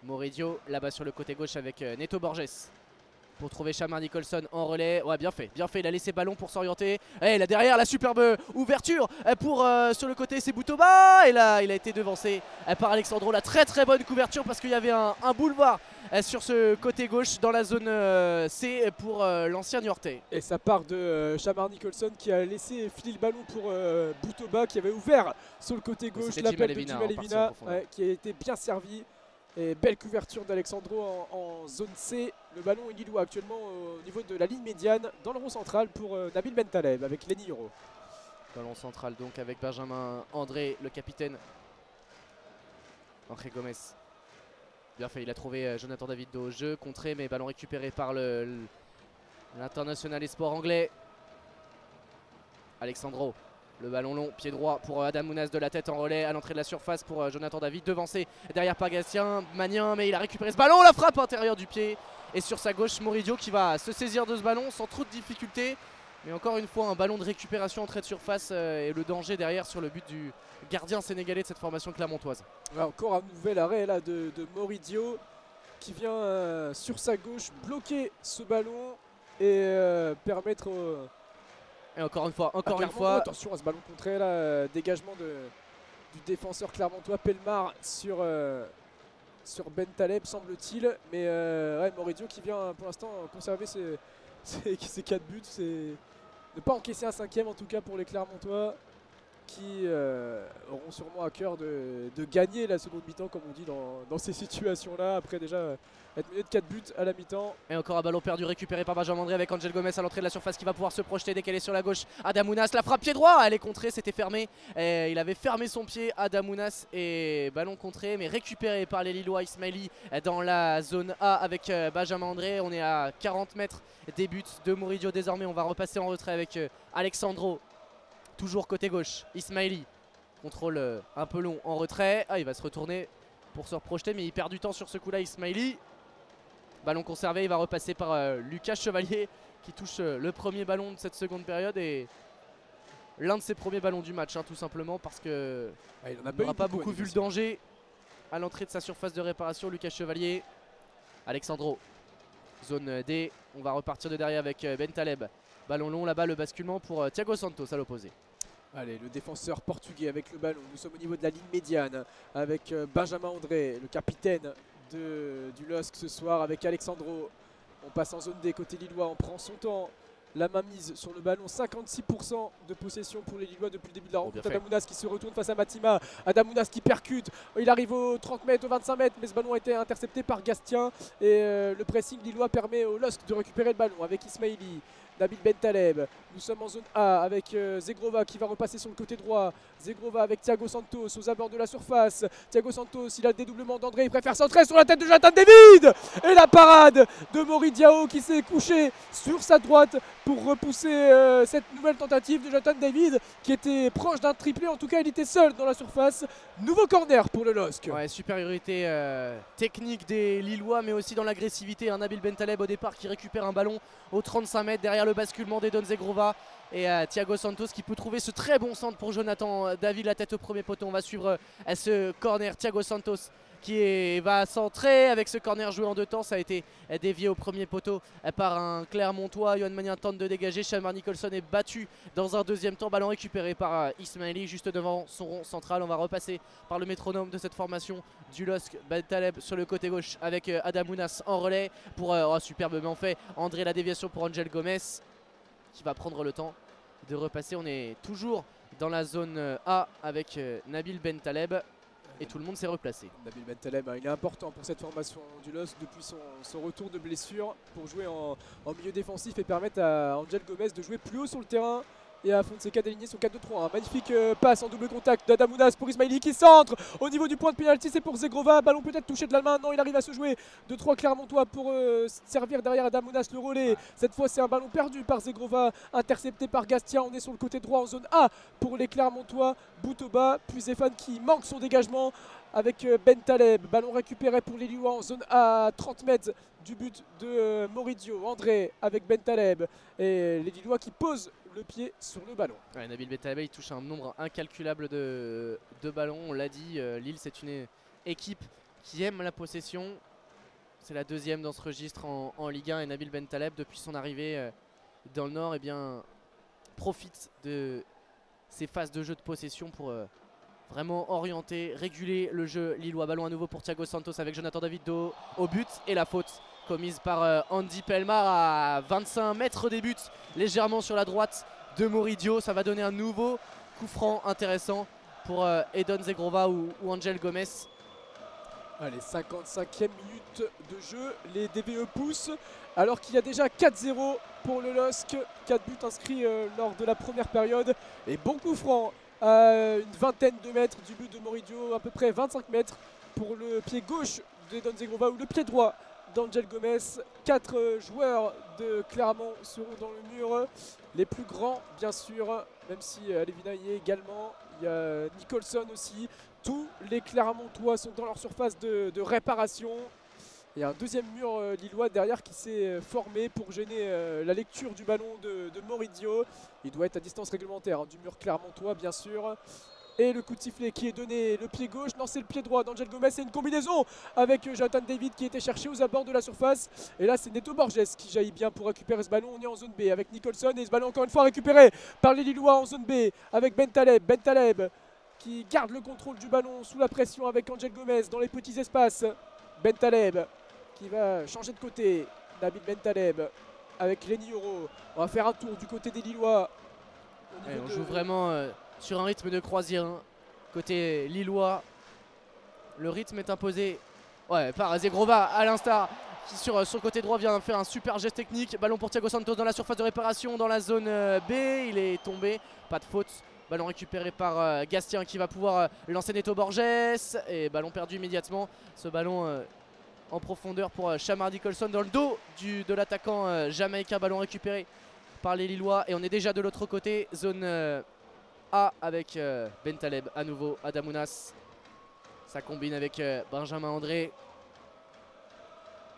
S3: Moridio. Là-bas sur le côté gauche avec Neto Borges. Pour trouver Shamar Nicholson en relais. Ouais, bien fait, il a laissé ballon pour s'orienter. Et là derrière, la superbe ouverture pour sur le côté, c'est Boutoba. Et là, il a été devancé par Alexandro. La très bonne couverture parce qu'il y avait un boulevard sur ce côté gauche dans la zone C pour l'ancien Niortais.
S1: Et ça part de Shamar Nicholson qui a laissé filer le ballon pour Boutoba qui avait ouvert sur le côté gauche. L'appel de Jim Alevina qui a été bien servi. Et belle couverture d'Alexandro en zone C. Le ballon est lillois actuellement au niveau de la ligne médiane dans le rond central pour Nabil Bentaleb avec Lenny Hiro.
S3: Ballon central donc avec Benjamin André, le capitaine. André Gomes. Bien fait, il a trouvé Jonathan David au jeu, contré mais ballon récupéré par l'international esport anglais. Alexandro. Le ballon long, pied droit pour Adam Mounas de la tête en relais à l'entrée de la surface pour Jonathan David. Devancé derrière par Gatien, Magnin, mais il a récupéré ce ballon. La frappe intérieure du pied. Et sur sa gauche, Moridio qui va se saisir de ce ballon sans trop de difficulté. Mais encore une fois, un ballon de récupération entrée de surface et le danger derrière sur le but du gardien sénégalais de cette formation clermontoise.
S1: Alors, encore un nouvel arrêt là de Moridio qui vient sur sa gauche bloquer ce ballon et permettre au...
S3: Et encore une fois,
S1: attention à ce ballon contré là, dégagement du défenseur clermontois Pelmar sur Bentaleb semble-t-il, mais ouais, Moridio qui vient pour l'instant conserver ses 4 buts, c'est ne pas encaisser un 5e en tout cas pour les Clermontois qui auront sûrement à cœur de gagner la seconde mi-temps comme on dit dans ces situations là après déjà être mené de 4 buts à la mi-temps.
S3: Et encore un ballon perdu récupéré par Benjamin André avec Angel Gomes à l'entrée de la surface qui va pouvoir se projeter dès qu'elle est sur la gauche. Adamounas, la frappe pied droit, elle est contrée, c'était fermé. Et il avait fermé son pied Adamounas et ballon contré mais récupéré par les Lillois. Ismaili dans la zone A avec Benjamin André. On est à 40 mètres des buts de Moridio désormais. On va repasser en retrait avec Alexandro. Toujours côté gauche, Ismaili. Contrôle un peu long en retrait. Ah, il va se retourner pour se reprojeter mais il perd du temps sur ce coup là Ismaili. Ballon conservé, il va repasser par Lucas Chevalier qui touche le premier ballon de cette seconde période et l'un de ses premiers ballons du match tout simplement parce que il n'aura pas beaucoup vu le danger à l'entrée de sa surface de réparation. Lucas Chevalier, Alexandro, zone D, on va repartir de derrière avec Bentaleb. Ballon long là-bas, le basculement pour Thiago Santos à l'opposé.
S1: Allez, le défenseur portugais avec le ballon, nous sommes au niveau de la ligne médiane avec Benjamin André, le capitaine du LOSC ce soir avec Alexandro. On passe en zone D côté lillois, on prend son temps. La main mise sur le ballon, 56% de possession pour les Lillois depuis le début de la rencontre. Adamounas qui se retourne face à Matima. Adamounas qui percute. Il arrive aux 30 mètres, aux 25 mètres, mais ce ballon a été intercepté par Gastien. Et le pressing lillois permet au LOSC de récupérer le ballon avec Ismaili. Nabil Bentaleb, nous sommes en zone A avec Zegrova qui va repasser sur le côté droit. Zegrova avec Thiago Santos aux abords de la surface. Thiago Santos, il a le dédoublement d'André, il préfère centrer sur la tête de Jonathan David. Et la parade de Mori Diao qui s'est couché sur sa droite pour repousser cette nouvelle tentative de Jonathan David qui était proche d'un triplé. En tout cas, il était seul dans la surface. Nouveau corner pour le LOSC.
S3: Ouais, supériorité technique des Lillois, mais aussi dans l'agressivité. Nabil Bentaleb au départ qui récupère un ballon aux 35 mètres derrière le basculement d'Edon Zegrova et Thiago Santos qui peut trouver ce très bon centre pour Jonathan David, la tête au premier poteau. On va suivre ce corner. Thiago Santos qui va centrer avec ce corner joué en deux temps. Ça a été dévié au premier poteau par un Clermontois. Yohan Magnin tente de dégager. Shamar Nicholson est battu dans un deuxième temps. Ballon récupéré par Ismaili juste devant son rond central. On va repasser par le métronome de cette formation du LOSC. Bentaleb sur le côté gauche avec Adamounas en relais pour superbement fait André, la déviation pour Angel Gomes qui va prendre le temps de repasser. On est toujours dans la zone A avec Nabil Bentaleb. Et tout le monde s'est replacé.
S1: Nabil Bentaleb, il est important pour cette formation du LOSC depuis son retour de blessure pour jouer en milieu défensif et permettre à Angel Gomes de jouer plus haut sur le terrain et à Fonseca d'aligner son 4-2-3. Magnifique passe en double contact d'Adamounas pour Ismaili qui centre au niveau du point de pénalty. C'est pour Zegrova. Ballon peut-être touché de la main. Non, il arrive à se jouer de 3 Clermontois pour servir derrière Adamounas le relais. Cette fois, c'est un ballon perdu par Zegrova, intercepté par Gastien. On est sur le côté droit en zone A pour les Clermontois. Boutoba, puis Zéphane qui manque son dégagement avec Bentaleb. Ballon récupéré pour les Lillois en zone A, à 30 mètres du but de Moridio. André avec Bentaleb et les Lillois qui posent le pied sur le ballon.
S3: Ouais, Nabil Bentaleb, il touche un nombre incalculable de ballons. On l'a dit, Lille, c'est une équipe qui aime la possession. C'est la deuxième dans ce registre en Ligue 1 et Nabil Bentaleb, depuis son arrivée dans le Nord, eh bien, profite de ces phases de jeu de possession pour vraiment orienter, réguler le jeu lillois. Ballon à nouveau pour Thiago Santos avec Jonathan David au but et la faute commise par Andy Pelmar à 25 mètres des buts, légèrement sur la droite de Moridio. Ça va donner un nouveau coup franc intéressant pour Edon Zegrova ou Angel Gomez.
S1: Allez, 55e minute de jeu, les DBE poussent alors qu'il y a déjà 4-0 pour le LOSC, 4 buts inscrits lors de la première période et bon coup franc à une vingtaine de mètres du but de Moridio, à peu près 25 mètres pour le pied gauche d'Edon Zegrova ou le pied droit d'Angel Gomez. 4 joueurs de Clermont seront dans le mur, les plus grands bien sûr, même si Lévina y est également, il y a Nicholson aussi. Tous les Clermontois sont dans leur surface de réparation. Il y a un deuxième mur lillois derrière qui s'est formé pour gêner la lecture du ballon de Moridio. Il doit être à distance réglementaire du mur clermontois bien sûr. Et le coup de sifflet qui est donné, le pied gauche, non c'est le pied droit d'Angel Gomez. C'est une combinaison avec Jonathan David qui était cherché aux abords de la surface. Et là c'est Neto Borges qui jaillit bien pour récupérer ce ballon. On est en zone B avec Nicholson et ce ballon encore une fois récupéré par les Lillois en zone B avec Bentaleb. Bentaleb qui garde le contrôle du ballon sous la pression avec Angel Gomez dans les petits espaces. Bentaleb qui va changer de côté. Nabil Bentaleb avec Lenny Euro. On va faire un tour du côté des Lillois.
S3: On joue vraiment sur un rythme de croisière. Côté lillois, le rythme est imposé par Zegrova à l'instar, qui sur le côté droit vient faire un super geste technique. Ballon pour Thiago Santos dans la surface de réparation dans la zone B. Il est tombé, pas de faute. Ballon récupéré par Gastien qui va pouvoir lancer Neto Borges. Et ballon perdu immédiatement. Ce ballon en profondeur pour Shamar Nicholson dans le dos de l'attaquant jamaïcain. Ballon récupéré par les Lillois. Et on est déjà de l'autre côté. Zone A avec Bentaleb à nouveau. Adamounas. Ça combine avec Benjamin André.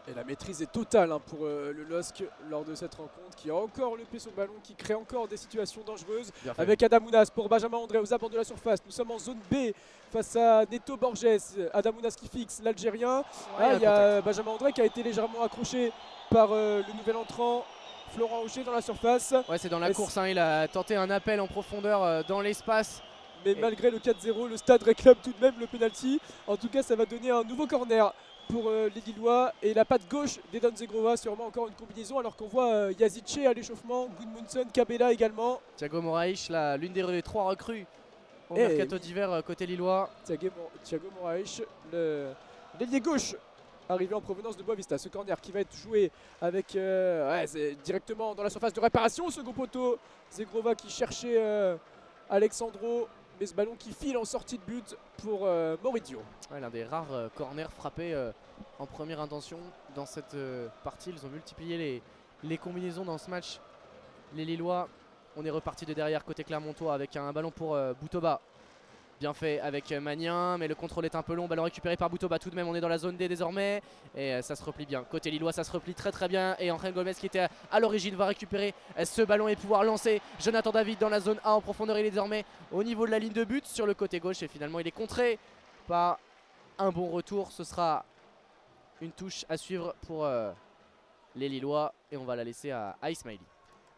S1: Et la maîtrise est totale pour le LOSC lors de cette rencontre, qui a encore le pied sur le ballon, qui crée encore des situations dangereuses avec Adamounas pour Benjamin André aux abords de la surface. Nous sommes en zone B face à Neto Borges. Adamounas qui fixe l'Algérien. Il y a Benjamin André qui a été légèrement accroché par le nouvel entrant Florent Aucher dans la surface.
S3: Ouais, c'est dans la course, il a tenté un appel en profondeur dans l'espace.
S1: Mais malgré le 4-0, le stade réclame tout de même le penalty. En tout cas, ça va donner un nouveau corner pour les Lillois et la patte gauche d'Edon Zegrova, sûrement encore une combinaison alors qu'on voit Yazice à l'échauffement, Gudmundsson, Kabela également.
S3: Thiago Moraes, l'une des 3 recrues au mercato d'hiver côté lillois.
S1: Thiago Moraes, l'ailier gauche arrivé en provenance de Boavista. Ce corner qui va être joué avec directement dans la surface de réparation, second poteau. Zegrova qui cherchait Alexandro. Mais ce ballon qui file en sortie de but pour Moridio.
S3: L'un des rares corners frappés en première intention dans cette partie. Ils ont multiplié les combinaisons dans ce match. Les Lillois, on est reparti de derrière côté Clermontois avec un ballon pour Boutoba. Bien fait avec Magnin, mais le contrôle est un peu long. Ballon récupéré par Boutoba tout de même. On est dans la zone D désormais. Et ça se replie bien. Côté Lillois, ça se replie très très bien. Et Angel Gomez qui était à l'origine va récupérer ce ballon et pouvoir lancer Jonathan David dans la zone A en profondeur. Il est désormais au niveau de la ligne de but sur le côté gauche. Et finalement, il est contré par un bon retour. Ce sera une touche à suivre pour les Lillois. Et on va la laisser à Ismaili.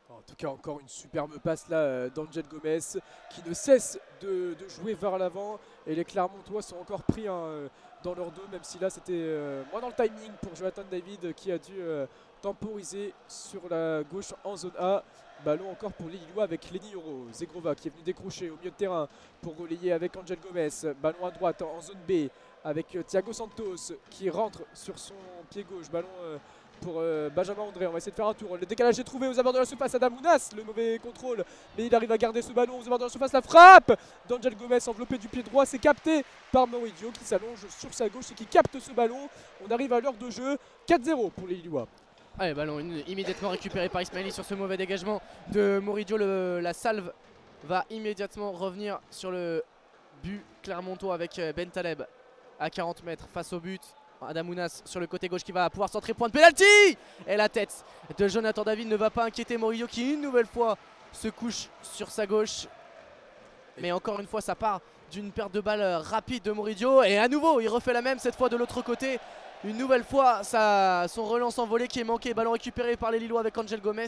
S1: En tout cas, encore une superbe passe là d'Angel Gomez qui ne cesse de jouer vers l'avant. Et les Clermontois sont encore pris dans leur dos, même si là c'était moins dans le timing pour Jonathan David qui a dû temporiser sur la gauche en zone A. Ballon encore pour les Lillois avec Lenny Euro. Zegrova qui est venu décrocher au milieu de terrain pour relayer avec Angel Gomez. Ballon à droite en zone B avec Thiago Santos qui rentre sur son pied gauche. Ballon pour Benjamin André. On va essayer de faire un tour. Le décalage est trouvé aux abords de la surface. Adamounas, le mauvais contrôle, mais il arrive à garder ce ballon aux abords de la surface. La frappe d'Angel Gomez enveloppé du pied droit. C'est capté par Moridio qui s'allonge sur sa gauche et qui capte ce ballon. On arrive à l'heure de jeu. 4-0 pour les Lillois.
S3: Allez, ballon immédiatement récupéré par Ismaili sur ce mauvais dégagement de Moridio. La salve va immédiatement revenir sur le but clermontois avec Ben Taleb à 40 mètres face au but. Adamounas sur le côté gauche qui va pouvoir centrer, point de pénalty. Et la tête de Jonathan David ne va pas inquiéter Moridio qui une nouvelle fois se couche sur sa gauche. Mais encore une fois ça part d'une perte de balle rapide de Moridio. Et à nouveau il refait la même, cette fois de l'autre côté. Une nouvelle fois son relance en volée qui est manqué. Ballon récupéré par les Lillois avec Angel Gomez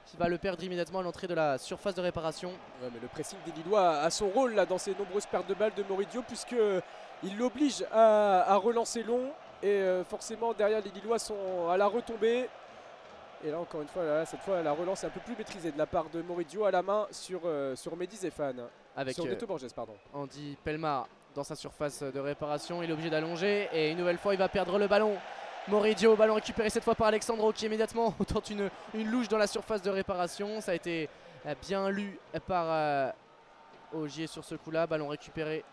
S3: qui va le perdre immédiatement à l'entrée de la surface de réparation.
S1: Ouais, mais le pressing des Lillois a son rôle là dans ces nombreuses pertes de balles de Moridio, puisque il l'oblige à relancer long. Et forcément derrière les Lillois sont à la retombée. Et là encore une fois, là, cette fois la relance est un peu plus maîtrisée de la part de Moridio à la main sur Mehdi Zéphane.
S3: Avec
S1: sur Neto Borges, pardon.
S3: Andy Pelmar dans sa surface de réparation, il est obligé d'allonger et une nouvelle fois il va perdre le ballon. Moridio, ballon récupéré cette fois par Alexandro qui immédiatement tente une louche dans la surface de réparation. Ça a été bien lu par Ogier sur ce coup là. Ballon récupéré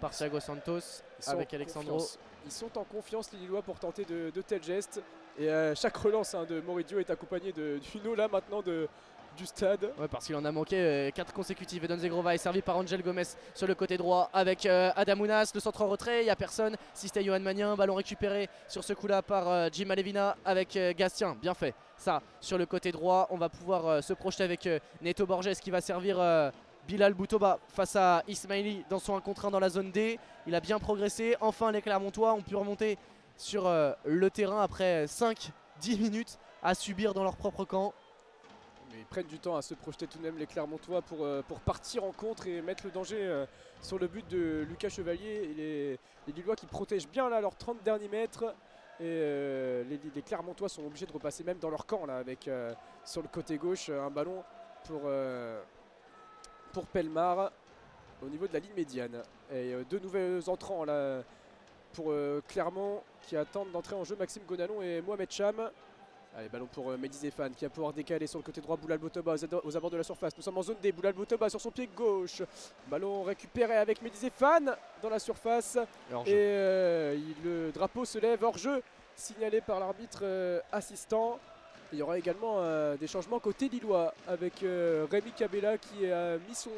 S3: par Thiago Santos avec Alexandro.
S1: Ils sont en confiance les Lillois pour tenter de tels gestes. Et chaque relance de Moridio est accompagnée d'une eau là maintenant du stade.
S3: Ouais, parce qu'il en a manqué 4 consécutives. Et Don Zegrova est servi par Angel Gomez sur le côté droit avec Adamounas. Le centre en retrait, il n'y a personne. Si c'était Johan Magnin, ballon récupéré sur ce coup là par Jim Alevina avec Gastien. Bien fait. Ça sur le côté droit, on va pouvoir se projeter avec Neto Borges qui va servir Bilal Boutoba face à Ismaili dans son 1 contre 1 dans la zone D. Il a bien progressé. Enfin les Clermontois ont pu remonter sur le terrain après 5-10 minutes à subir dans leur propre camp.
S1: Mais ils prennent du temps à se projeter tout de même les Clermontois pour partir en contre et mettre le danger sur le but de Lucas Chevalier. Et les Lillois qui protègent bien là leurs 30 derniers mètres. Et les Clermontois sont obligés de repasser même dans leur camp là avec sur le côté gauche un ballon pour Pelmar au niveau de la ligne médiane. Et deux nouveaux entrants là pour Clermont qui attendent d'entrer en jeu, Maxime Gonalon et Mohamed Cham. Allez, ballon pour Mehdi Zéphane qui va pouvoir décaler sur le côté droit. Boulal Boutoba aux abords de la surface. Nous sommes en zone D. Boulal Boutoba sur son pied gauche. Ballon récupéré avec Mehdi Zéphane dans la surface. Et le drapeau se lève hors jeu, signalé par l'arbitre assistant. Il y aura également des changements côté lillois avec Rémi Cabella qui a mis son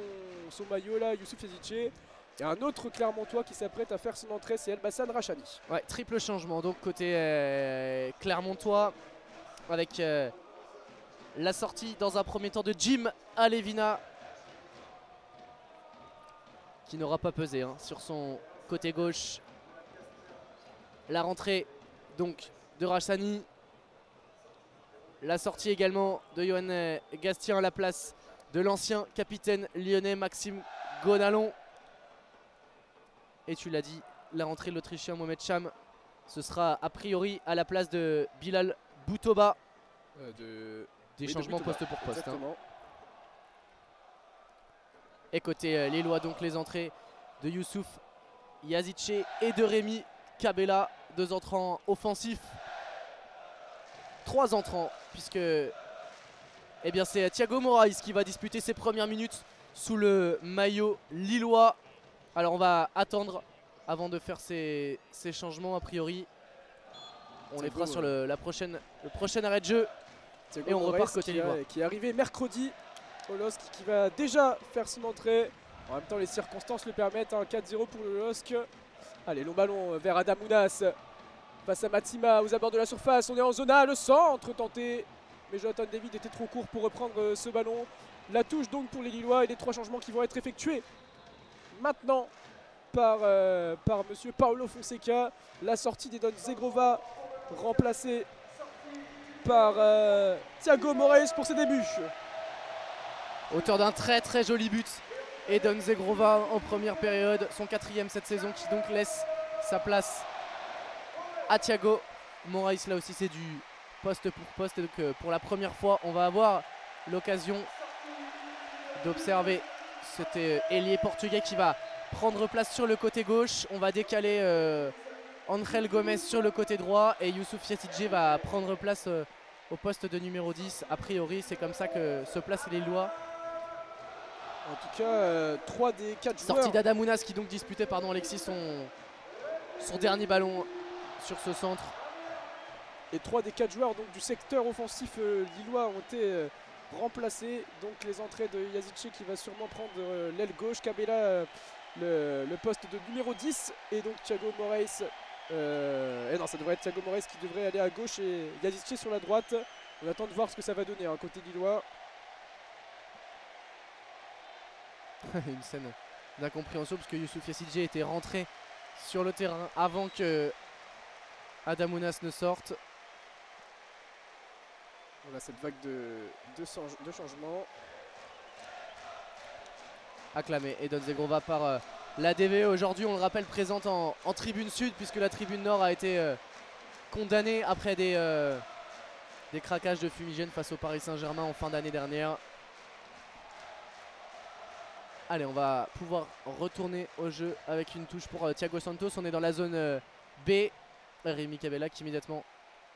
S1: maillot là, Youssouf Yazice. Et un autre Clermontois qui s'apprête à faire son entrée, c'est Elbassan Rachani.
S3: Ouais, triple changement donc côté Clermontois avec la sortie dans un premier temps de Jim Alevina qui n'aura pas pesé sur son côté gauche. La rentrée donc de Rachani. La sortie également de Johan Gastien à la place de l'ancien capitaine lyonnais Maxime Gonalon. Et tu l'as dit, la rentrée de l'Autrichien Mohamed Cham, ce sera a priori à la place de Bilal Boutoba. Des changements poste pour poste. Et côté Lillois, donc les entrées de Youssouf Yazice et de Rémi Cabella, 2 entrants offensifs. 3 entrants, puisque c'est Thiago Moraes qui va disputer ses premières minutes sous le maillot lillois. Alors on va attendre avant de faire ces changements a priori. On les fera sur le prochain arrêt de jeu.
S1: Thiago
S3: et on
S1: Moraes
S3: repart côté lillois.
S1: Qui est arrivé mercredi au LOSC, qui va déjà faire son entrée. En même temps les circonstances le permettent, 4-0 pour le LOSC. Allez, long ballon vers Adamounas face à Matima aux abords de la surface. On est en zone A, le centre tenté. Mais Jonathan David était trop court pour reprendre ce ballon. La touche donc pour les Lillois et les 3 changements qui vont être effectués maintenant par monsieur Paolo Fonseca. La sortie d'Edon Zegrova remplacée par Thiago Moraes pour ses débuts.
S3: Auteur d'un très très joli but. Edon Zegrova en première période, son 4e cette saison, qui donc laisse sa place à Thiago Moraes. Là aussi c'est du poste pour poste. Et donc pour la première fois on va avoir l'occasion d'observer cet ailier portugais qui va prendre place sur le côté gauche. On va décaler Angel Gomez sur le côté droit et Youssouf Yasidje va prendre place au poste de numéro 10. A priori, c'est comme ça que se placent les Lillois.
S1: En tout cas, 3 des 4 joueurs.
S3: Sortie d'Adamounas qui donc disputait, pardon Alexis, son dernier ballon sur ce centre.
S1: Et 3 des 4 joueurs donc, du secteur offensif lillois ont été remplacés. Donc les entrées de Yasidje qui va sûrement prendre l'aile gauche, Kabela le poste de numéro 10 et donc Thiago Moraes. Et non, ça devrait être Thiago Moraes qui devrait aller à gauche et Yasidje sur la droite. On attend de voir ce que ça va donner côté lillois.
S3: Une scène d'incompréhension parce que Youssouf Yasidje était rentré sur le terrain avant que Adamounas ne sorte.
S1: Voilà cette vague de changements.
S3: Acclamé et Donzegrova par la DVE aujourd'hui, on le rappelle, présente en tribune sud puisque la tribune nord a été condamnée après des craquages de fumigène face au Paris Saint-Germain en fin d'année dernière. Allez, on va pouvoir retourner au jeu avec une touche pour Thiago Santos. On est dans la zone B. Rémi Kabela qui immédiatement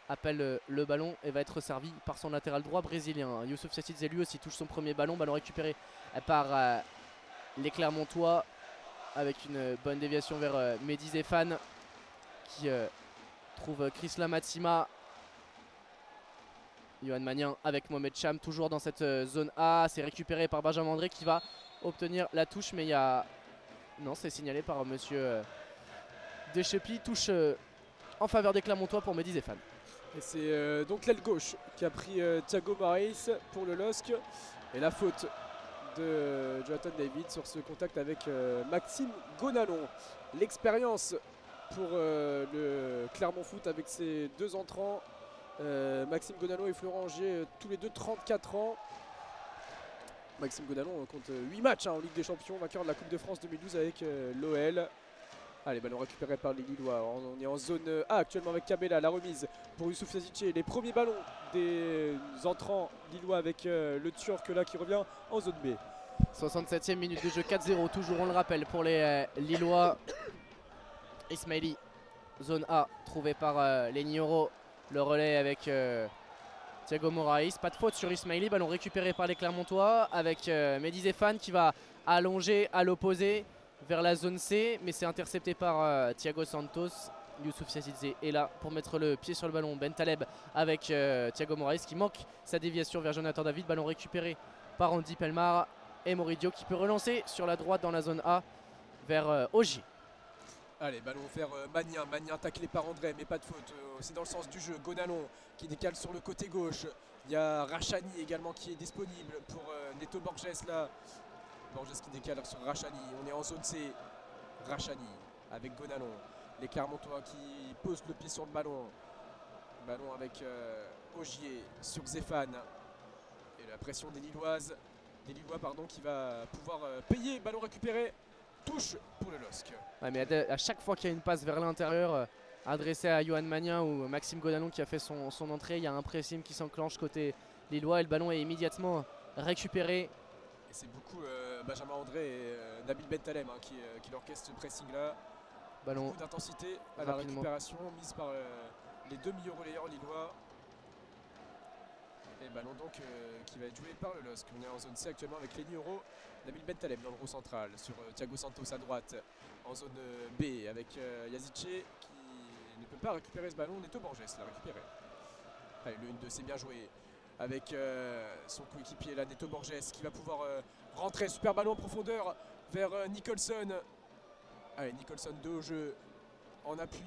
S3: appelle le ballon et va être servi par son latéral droit brésilien. Youssouf Yasidje lui aussi touche son premier ballon récupéré par les Clermontois avec une bonne déviation vers Mehdi Zéphane qui trouve Krisla Matsima. Yohan Magnin avec Mohamed Cham toujours dans cette zone A. C'est récupéré par Benjamin André qui va obtenir la touche, mais il y a... Non, c'est signalé par monsieur Deschepy. Touche en faveur des Clermontois pour Mehdi Zéphane.
S1: Et c'est donc l'aile gauche qui a pris Thiago Moraes pour le LOSC. Et la faute de Jonathan David sur ce contact avec Maxime Gonalon. L'expérience pour le Clermont Foot avec ses deux entrants. Maxime Gonalon et Florent Angier, tous les deux 34 ans. Maxime Gonalon compte 8 matchs en Ligue des Champions, vainqueur de la Coupe de France 2012 avec l'OL. Allez, ballon récupéré par les Lillois. On est en zone A actuellement avec Kabela, la remise pour Youssouf Yasidje. Les premiers ballons des entrants lillois avec le Turc là qui revient en zone B.
S3: 67e minute de jeu, 4-0 toujours, on le rappelle, pour les Lillois. Ismaili, zone A, trouvé par les Nioro. Le relais avec Thiago Moraes. Pas de faute sur Ismaili, ballon récupéré par les Clermontois avec Mehdi Zéphane qui va allonger à l'opposé vers la zone C, mais c'est intercepté par Thiago Santos. Youssouf Yasidje est là pour mettre le pied sur le ballon. Ben Taleb avec Thiago Moraes qui manque sa déviation vers Jonathan David. Ballon récupéré par Andy Pelmar et Moridio qui peut relancer sur la droite dans la zone A vers Ogier.
S1: Allez, ballon vers Magnin taclé par André, mais pas de faute. C'est dans le sens du jeu. Gonalon qui décale sur le côté gauche. Il y a Rachani également qui est disponible pour Neto Borges là. Borges qui décale sur Rachani. On est en zone C. Rachani avec Gonalon. Les Clermontois qui posent le pied sur le ballon. Ballon avec Ogier sur Zéphane. Et la pression des Lillois qui va pouvoir payer. Ballon récupéré. Touche pour le LOSC.
S3: Ouais, mais à chaque fois qu'il y a une passe vers l'intérieur adressée à Yohan Magnin ou Maxime Gonalon qui a fait son entrée, il y a un pressing qui s'enclenche côté Lillois et le ballon est immédiatement récupéré.
S1: Et c'est beaucoup Benjamin André et Nabil Bentaleb qui orchestrent ce pressing là.
S3: Ballon
S1: beaucoup d'intensité à la récupération mise par les deux milieux relayeurs lillois. Et ballon donc qui va être joué par le LOSC. On est en zone C actuellement avec Lenny Euro, Nabil Bentaleb dans le rond central, sur Thiago Santos à droite, en zone B avec Yasidje qui ne peut pas récupérer ce ballon. Neto Borges l'a récupéré. Allez, le 1-2 c'est bien joué avec son coéquipier là, Neto Borges qui va pouvoir rentrer. Super ballon en profondeur vers Nicholson. Allez, Nicholson 2 au jeu en appui.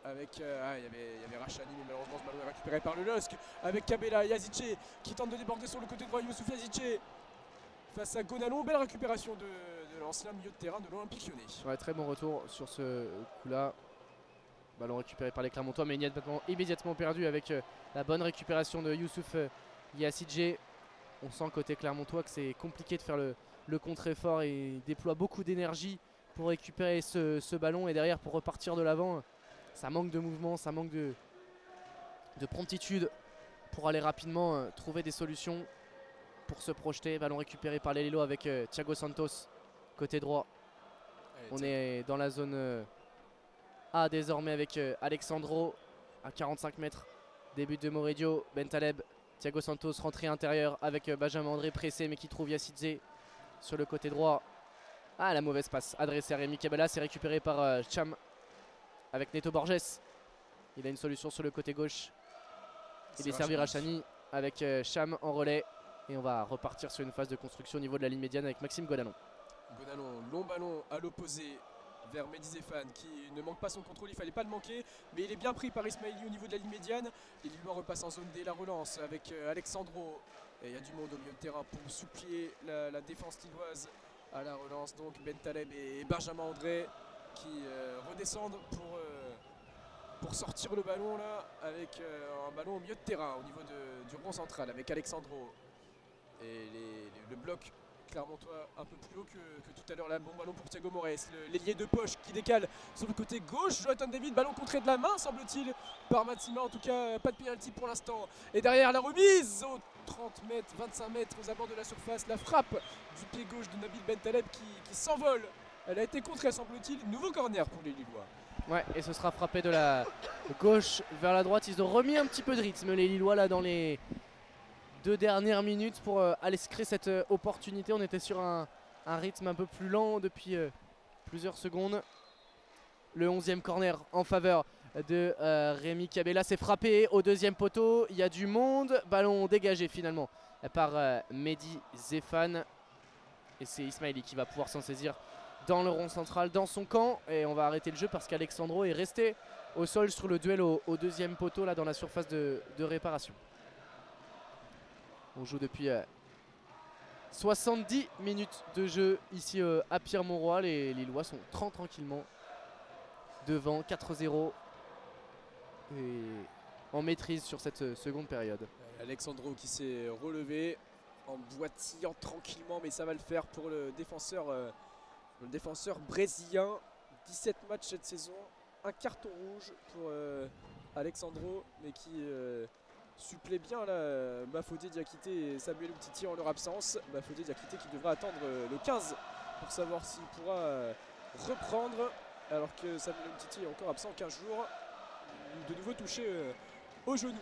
S1: Avec, il y avait Rachani, mais malheureusement ce ballon est récupéré par le LOSC avec Kabela. Yasidje qui tente de déborder sur le côté droit. Youssouf Yasidje face à Gonalon. Belle récupération de l'ancien milieu de terrain de l'Olympique Lyonnais.
S3: Ouais, très bon retour sur ce coup là. Ballon récupéré par les Clermontois mais immédiatement perdu avec la bonne récupération de Youssouf Yasidje. On sent côté Clermontois que c'est compliqué de faire le contre-effort et déploie beaucoup d'énergie pour récupérer ce ballon et derrière pour repartir de l'avant. Ça manque de mouvement, ça manque de promptitude pour aller rapidement trouver des solutions pour se projeter. Ballon récupéré par les Lillois avec Thiago Santos côté droit. Allez, on est dans la zone A désormais avec Alexandro à 45 mètres. Début de Moredio, Bentaleb, Thiago Santos rentrée intérieure avec Benjamin André pressé mais qui trouve Yassidze sur le côté droit. Ah, la mauvaise passe adressée à Rémi Cabella, c'est récupéré par Cham avec Neto Borges. Il a une solution sur le côté gauche. Il est servi Rachani avec Cham en relais. Et on va repartir sur une phase de construction au niveau de la ligne médiane avec Maxime Godalon.
S1: Godalon, long ballon à l'opposé vers Mehdi Zéphane qui ne manque pas son contrôle, il fallait pas le manquer, mais il est bien pris par Ismaili au niveau de la ligne médiane. Et Lillois repasse en zone D, la relance avec Alexandro. Et il y a du monde au milieu de terrain pour supplier la défense lilloise à la relance. Donc Bentaleb et Benjamin André qui redescendent pour sortir le ballon là avec un ballon au milieu de terrain au niveau du rond central avec Alexandro. Et le bloc clermontois un peu plus haut que tout à l'heure. Là, bon ballon pour Thiago Moraes, l'ailier de poche qui décale sur le côté gauche. Jonathan David, ballon contré de la main semble-t-il par Matsima. En tout cas, pas de pénalty pour l'instant. Et derrière la remise aux 30 mètres, 25 mètres aux abords de la surface. La frappe du pied gauche de Nabil Bentaleb qui s'envole. Elle a été contrée semble-t-il. Nouveau corner pour les Lillois.
S3: Ouais, et ce sera frappé de la gauche vers la droite. Ils ont remis un petit peu de rythme les Lillois là dans les 2 dernières minutes pour aller se créer cette opportunité. On était sur un rythme un peu plus lent depuis plusieurs secondes. Le 11e corner en faveur de Rémi Cabella. C'est frappé au 2e poteau. Il y a du monde. Ballon dégagé finalement par Mehdi Zéphane. Et c'est Ismaili qui va pouvoir s'en saisir dans le rond central, dans son camp. Et on va arrêter le jeu parce qu'Alexandro est resté au sol sur le duel au 2e poteau là dans la surface de réparation. On joue depuis 70 minutes de jeu ici à Pierre-Mauroy. Les Lillois sont tranquillement devant 4-0 et en maîtrise sur cette seconde période.
S1: Alexandro qui s'est relevé en boitillant tranquillement, mais ça va le faire pour le défenseur brésilien. 17 matchs cette saison, un carton rouge pour Alexandro, mais qui supplée bien là Bafodé Diakité et Samuel Umtiti en leur absence. Bafodé Diakité qui devra attendre le 15 pour savoir s'il pourra reprendre, alors que Samuel Umtiti est encore absent 15 jours. De nouveau touché au genou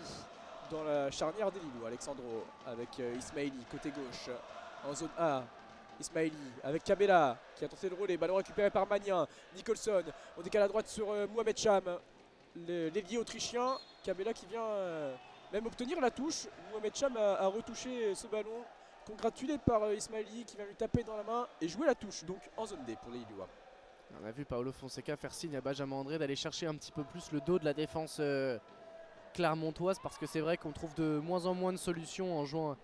S1: dans la charnière des Lillois. Alexandro avec Ismaili côté gauche en zone A. Ismaili avec Cabella qui a tenté le relais, ballon récupéré par Magnin. Nicholson, on décale à droite sur Mohamed Cham, l'ailier autrichien. Cabella qui vient même obtenir la touche. Mohamed Cham a retouché ce ballon, congratulé par Ismaili qui vient lui taper dans la main et jouer la touche, donc en zone D pour les Lillois.
S3: On a vu Paolo Fonseca faire signe à Benjamin André d'aller chercher un petit peu plus le dos de la défense clermontoise, parce que c'est vrai qu'on trouve de moins en moins de solutions en jouant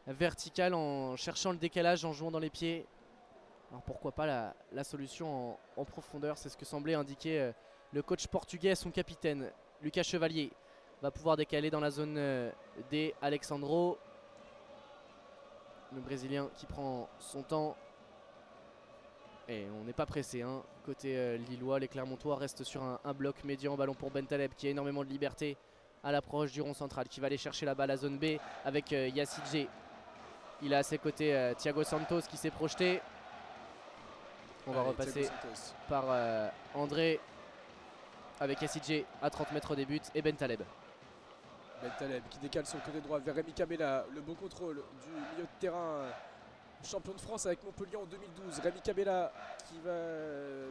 S3: vertical, en cherchant le décalage, en jouant dans les pieds. Alors pourquoi pas la solution en profondeur, c'est ce que semblait indiquer le coach portugais à son capitaine. Lucas Chevalier va pouvoir décaler dans la zone D. Alexandro, le Brésilien qui prend son temps. Et on n'est pas pressé hein. Côté lillois, les Clermontois restent sur un bloc médian. Ballon pour Bentaleb qui a énormément de liberté à l'approche du rond central, qui va aller chercher la balle à zone B avec Yassidze. Il a à ses côtés Thiago Santos qui s'est projeté. On va repasser par André avec Yassidze à 30 mètres des buts et Bentaleb.
S1: Bentaleb qui décale sur le côté droit vers Rémi Cabella. Le beau contrôle du milieu de terrain, champion de France avec Montpellier en 2012. Rémi Cabella qui va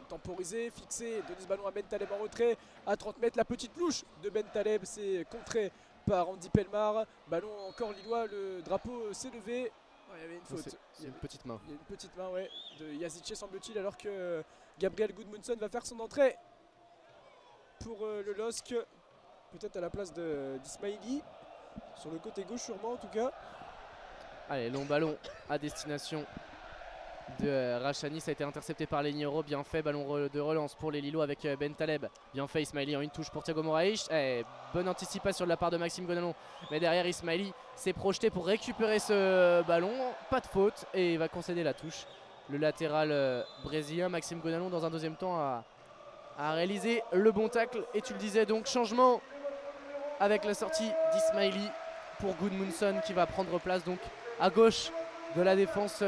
S1: temporiser, fixer, donner ce ballon à Bentaleb en retrait. À 30 mètres, la petite louche de Bentaleb, c'est contré par Andy Pelmar. Ballon encore lillois, le drapeau s'est levé. Oh, il y avait une faute.
S3: C'est une petite main.
S1: Il y a une petite main ouais, de Yassidze semble-t-il, alors que Gabriel Gudmundsson va faire son entrée pour le LOSC. Peut-être à la place d'Ismaili. Sur le côté gauche sûrement en tout cas.
S3: Allez, long ballon à destination de Rachani, ça a été intercepté par les Ligneros, bien fait, ballon de relance pour les Lillois avec Bentaleb, bien fait Ismaili en une touche pour Thiago Moraes. Bonne anticipation de la part de Maxime Godalon, mais derrière Ismaili s'est projeté pour récupérer ce ballon, pas de faute et il va concéder la touche. Le latéral brésilien Maxime Godalon dans un deuxième temps a réalisé le bon tacle et tu le disais donc changement avec la sortie d'Ismaili pour Gudmundsson qui va prendre place donc à gauche de la défense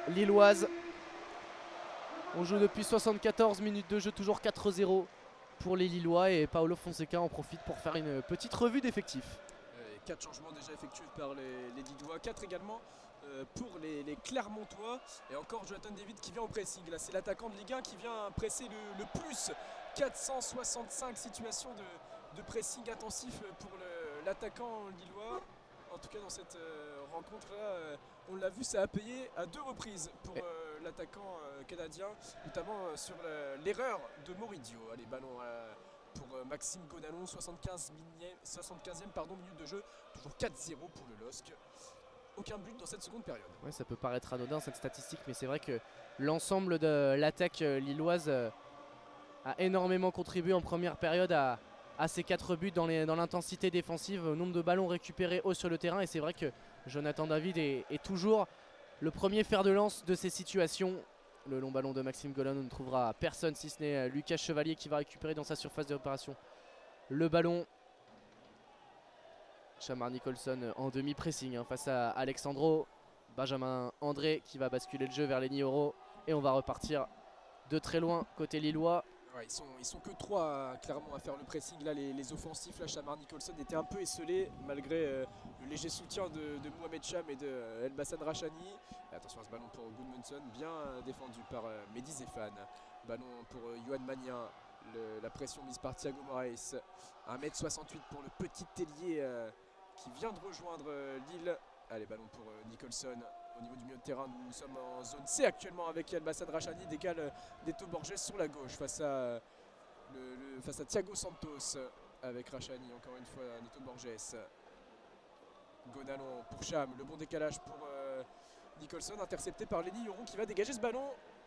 S3: lilloise. On joue depuis 74 minutes de jeu, toujours 4-0 pour les Lillois et Paolo Fonseca en profite pour faire une petite revue d'effectifs.
S1: 4 changements déjà effectués par les Lillois, 4 également pour les Clermontois. Et encore Jonathan David qui vient au pressing. Là c'est l'attaquant de Ligue 1 qui vient presser le plus. 465 situations de pressing intensif pour l'attaquant lillois. En tout cas dans cette rencontre là, on l'a vu, ça a payé à 2 reprises pour l'attaquant canadien, notamment sur l'erreur de Moridio. Allez, ballon pour Maxime Gonalon, 75e minute de jeu, toujours 4-0 pour le LOSC. Aucun but dans cette seconde période.
S3: Ouais, ça peut paraître anodin cette statistique, mais c'est vrai que l'ensemble de l'attaque lilloise a énormément contribué en première période à ces 4 buts dans l'intensité défensive, au nombre de ballons récupérés haut sur le terrain. Et c'est vrai que Jonathan David est toujours le premier fer de lance de ces situations. Le long ballon de Maxime Gonalon ne trouvera personne si ce n'est Lucas Chevalier qui va récupérer dans sa surface de réparation le ballon. Shamar Nicholson en demi-pressing face à Alexandro. Benjamin André qui va basculer le jeu vers Lenny Oro. Et on va repartir de très loin côté lillois.
S1: Ouais, ils sont que 3 clairement à faire le pressing. Là les offensifs, là Shamar Nicholson était un peu esselé malgré le léger soutien de Mohamed Cham et de Elbassan Rachani. Et attention à ce ballon pour Gudmundsson, bien défendu par Mehdi Zéphane. Ballon pour Yohan Magnin. La pression mise par Thiago Moraes. 1m68 pour le petit ailier qui vient de rejoindre Lille. Allez, ballon pour Nicholson. Au niveau du milieu de terrain, nous sommes en zone C actuellement avec Elbassan Rachani, décale Neto Borges sur la gauche face à Thiago Santos avec Rachani, encore une fois Neto Borges. Gonalon pour Cham, le bon décalage pour Nicholson, intercepté par Lenny Yoron qui va dégager ce ballon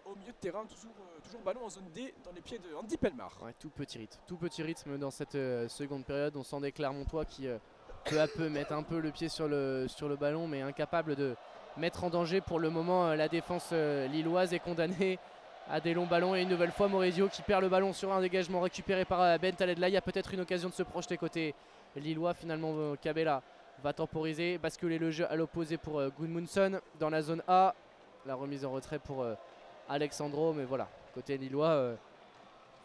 S1: au milieu de terrain, toujours ballon en zone D dans les pieds de Andy Pelmar.
S3: Ouais, tout petit rythme dans cette seconde période. On sent des Clermontois qui peu à peu mettent un peu le pied sur le ballon, mais incapables de mettre en danger pour le moment. La défense lilloise est condamnée à des longs ballons et une nouvelle fois Maurizio qui perd le ballon sur un dégagement récupéré par Bentaleb. Là il y a peut-être une occasion de se projeter côté lillois. Finalement Cabella va temporiser, basculer le jeu à l'opposé pour Gudmundsson dans la zone A. La remise en retrait pour Alexandro, mais voilà, côté lillois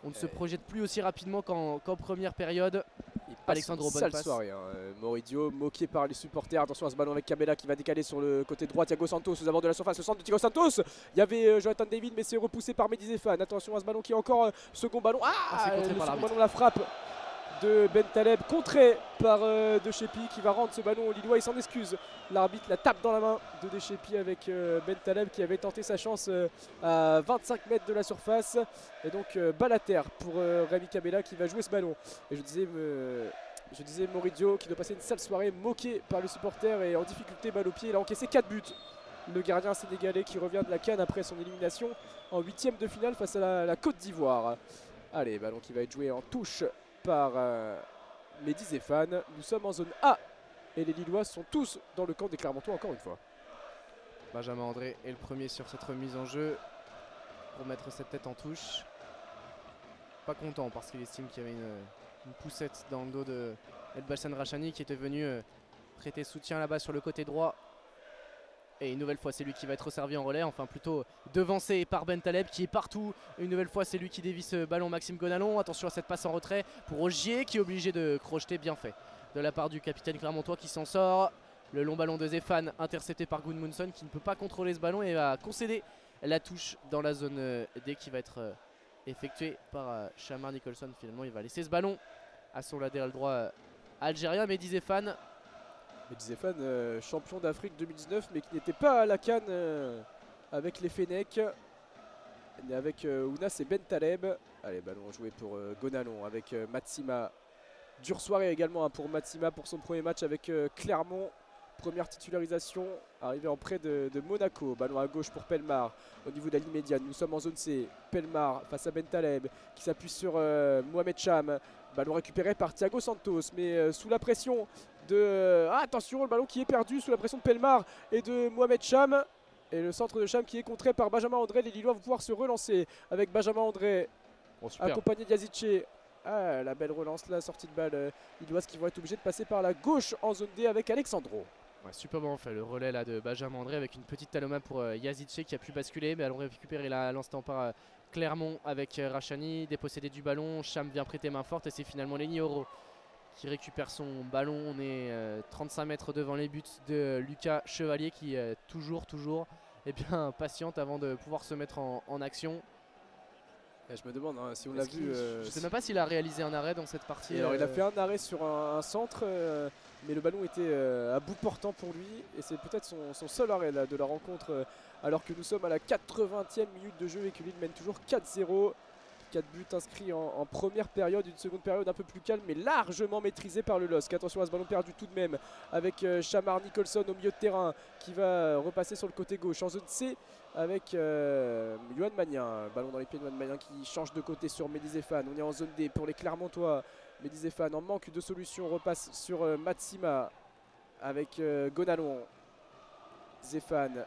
S3: on ne se projette plus aussi rapidement qu'en première période. Alexandro, bonne passe.
S1: Soirée, Moridio moqué par les supporters. Attention à ce ballon avec Cabella qui va décaler sur le côté droit. Thiago Santos aux abords de la surface, le centre de Thiago Santos. Il y avait Jonathan David, mais c'est repoussé par Mehdi Zéphane. Attention à ce ballon qui est encore second ballon. Le second ballon, la frappe de Bentaleb, contré par De Chepi qui va rendre ce ballon au Lillois. Il s'en excuse. L'arbitre la tape dans la main de De Chepi avec Bentaleb qui avait tenté sa chance à 25 mètres de la surface. Et donc balle à terre pour Rémi Cabella qui va jouer ce ballon. Et je disais Moridio qui doit passer une sale soirée, moqué par le supporter et en difficulté, balle au pied. Il a encaissé 4 buts. Le gardien sénégalais qui revient de la CAN après son élimination en 8e de finale face à la Côte d'Ivoire. Allez, ballon qui va être joué en touche par Mehdi Zéphane. Nous sommes en zone A et les Lillois sont tous dans le camp des Clermontois encore une fois.
S3: Benjamin André est le premier sur cette remise en jeu pour mettre cette tête en touche. Pas content parce qu'il estime qu'il y avait une poussette dans le dos de Elbassan Rachani qui était venu prêter soutien là-bas sur le côté droit. Et une nouvelle fois c'est lui qui va être servi en relais, enfin plutôt devancé par Bentaleb qui est partout. Une nouvelle fois c'est lui qui dévie ce ballon, Maxime Gonalon. Attention à cette passe en retrait pour Ogier qui est obligé de crocheter, bien fait de la part du capitaine clermontois qui s'en sort. Le long ballon de Zéphane intercepté par Gudmundsson qui ne peut pas contrôler ce ballon et va concéder la touche dans la zone D qui va être effectuée par Shamar Nicholson. Finalement il va laisser ce ballon à son latéral droit algérien, Mehdi Zéphane.
S1: Mehdi Zéphane, champion d'Afrique 2019 mais qui n'était pas à la CAN avec les Fennecs, avec Ounas et Bentaleb. Allez, ballon joué pour Gonalon avec Matsima. Dure soirée également pour Matsima pour son premier match avec Clermont. Première titularisation, arrivé en prêt de Monaco. Ballon à gauche pour Pelmar au niveau de la ligne médiane. Nous sommes en zone C. Pelmar face à Bentaleb qui s'appuie sur Mohamed Cham. Ballon récupéré par Thiago Santos, mais sous la pression de... attention, le ballon qui est perdu sous la pression de Pelmar et de Mohamed Cham. Et le centre de Cham qui est contré par Benjamin André. Les Lillois vont pouvoir se relancer avec Benjamin André accompagné d'Yazice. La belle relance, la sortie de balle lilloise qui vont être obligés de passer par la gauche en zone D avec Alexandro.
S3: Ouais, superbement fait le relais là de Benjamin André avec une petite taloma pour Yazice qui a pu basculer, mais allons récupérer là à l'instant par Clermont avec Rachani, dépossédé du ballon. Cham vient prêter main forte et c'est finalement Lenny Oro qui récupère son ballon. On est 35 mètres devant les buts de Lucas Chevalier qui est toujours patiente avant de pouvoir se mettre en action.
S1: Et je me demande si on l'a vu.
S3: Je ne sais même pas s'il a réalisé un arrêt dans cette partie.
S1: Alors il a fait un arrêt sur un centre, mais le ballon était à bout portant pour lui. Et c'est peut-être son seul arrêt là, de la rencontre, alors que nous sommes à la 80e minute de jeu et que Lille mène toujours 4-0. 4 buts inscrits en première période, une seconde période un peu plus calme mais largement maîtrisée par le LOSC. Attention à ce ballon perdu tout de même avec Shamar Nicholson au milieu de terrain qui va repasser sur le côté gauche en zone C avec Yohan Magnin. Ballon dans les pieds de Yohan Magnin qui change de côté sur Mehdi Zéphane. On est en zone D pour les Clermontois. Mehdi Zéphane en manque de solution, repasse sur Matsima avec Gonalon. Zéphane.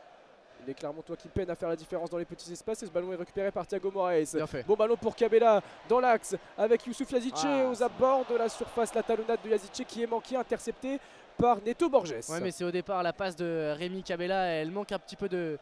S1: Les Clermontois qui peinent à faire la différence dans les petits espaces et ce ballon est récupéré par Thiago Moraes. Bon ballon pour Cabella dans l'axe avec Youssouf Yazice aux abords de la surface. La talonnade de Yazice qui est manquée, interceptée par Neto Borges.
S3: Ouais, mais c'est au départ la passe de Rémi Cabella, elle manque un petit peu de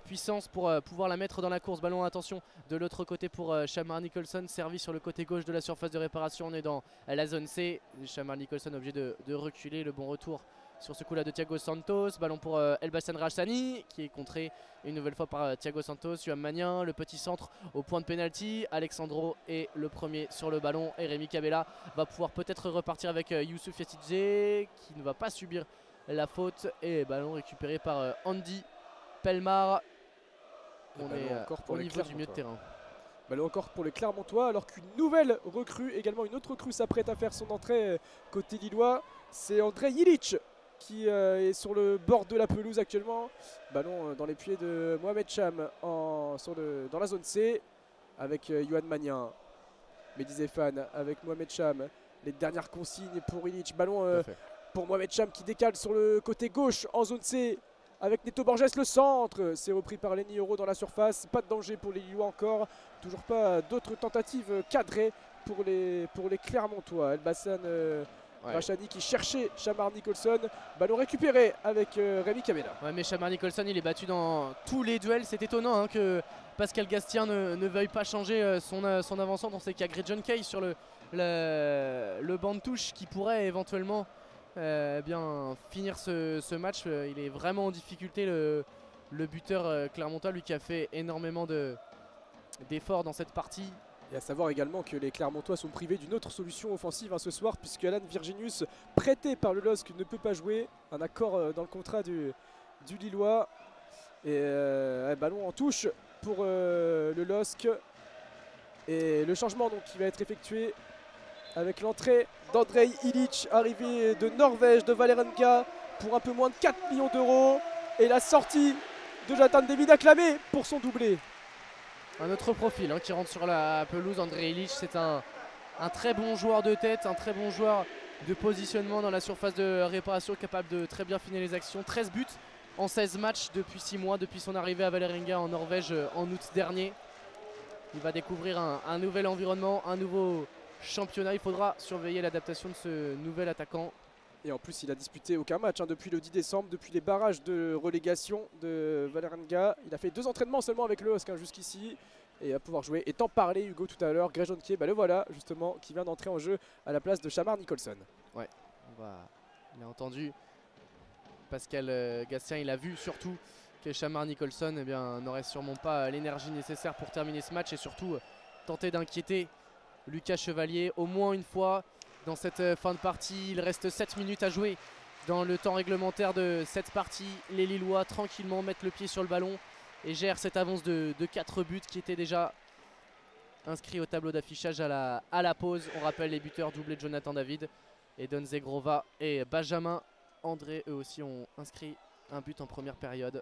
S3: puissance pour pouvoir la mettre dans la course. Ballon, attention, de l'autre côté pour Shamar Nicholson, servi sur le côté gauche de la surface de réparation. On est dans la zone C. Shamar Nicholson obligé de reculer. Le bon retour sur ce coup là de Thiago Santos. Ballon pour Elbassan Rachani qui est contré une nouvelle fois par Thiago Santos. Yohan Magnin, le petit centre au point de pénalty. Alexandro est le premier sur le ballon et Rémi Cabella va pouvoir peut-être repartir avec Youssouf Yazice qui ne va pas subir la faute. Et ballon récupéré par Andy Pelmar. On est encore au niveau du milieu de terrain.
S1: Ballon encore pour les Clermontois alors qu'une nouvelle recrue, également une autre recrue s'apprête à faire son entrée côté lillois. C'est André Ilic qui est sur le bord de la pelouse actuellement. Ballon dans les pieds de Mohamed Cham dans la zone C avec Yohan Magnin. Mehdi Zéphane avec Mohamed Cham. Les dernières consignes pour Ilic. Ballon pour Mohamed Cham qui décale sur le côté gauche en zone C avec Neto Borges, le centre. C'est repris par Lenny Oro dans la surface. Pas de danger pour les Lillois encore. Toujours pas d'autres tentatives cadrées pour les Clermontois. Elbassan Rachani qui cherchait Shamar Nicholson. Ballon récupéré avec Rémi Cabella.
S3: Ouais, mais Shamar Nicholson il est battu dans tous les duels. C'est étonnant que Pascal Gastien ne veuille pas changer son avant-centre. On sait qu'il y a Greg John Kay sur le banc de touche qui pourrait éventuellement bien finir ce match. Il est vraiment en difficulté le buteur clermontois, lui qui a fait énormément d'efforts dans cette partie.
S1: Et à savoir également que les Clermontois sont privés d'une autre solution offensive ce soir puisque Alan Virginius, prêté par le LOSC, ne peut pas jouer. Un accord dans le contrat du Lillois. Et ballon en touche pour le LOSC. Et le changement donc qui va être effectué avec l'entrée d'Andrei Ilic, arrivé de Norvège, de Vålerenga pour un peu moins de 4 millions d'euros. Et la sortie de Jonathan David acclamé pour son doublé.
S3: Un autre profil qui rentre sur la pelouse. Andrei Ilic, c'est un très bon joueur de tête, un très bon joueur de positionnement dans la surface de réparation, capable de très bien finir les actions. 13 buts en 16 matchs depuis 6 mois, depuis son arrivée à Vålerenga en Norvège en août dernier. Il va découvrir un nouvel environnement, un nouveau championnat. Il faudra surveiller l'adaptation de ce nouvel attaquant.
S1: Et en plus, il a disputé aucun match depuis le 10 décembre, depuis les barrages de relégation de Vålerenga. Il a fait 2 entraînements seulement avec le LOSC jusqu'ici. Et va pouvoir jouer. Et t'en parlais, Hugo, tout à l'heure, Greg John Kay, le voilà justement, qui vient d'entrer en jeu à la place de Shamar Nicholson.
S3: Ouais, il a entendu Pascal Gastien, il a vu surtout que Shamar Nicholson n'aurait sûrement pas l'énergie nécessaire pour terminer ce match et surtout tenter d'inquiéter Lucas Chevalier au moins une fois dans cette fin de partie. Il reste 7 minutes à jouer dans le temps réglementaire de cette partie. Les Lillois tranquillement mettent le pied sur le ballon et gèrent cette avance de 4 buts qui était déjà inscrit au tableau d'affichage à la pause. On rappelle les buteurs doublés de Jonathan David et Don Zegrova et Benjamin André, eux aussi ont inscrit un but en première période.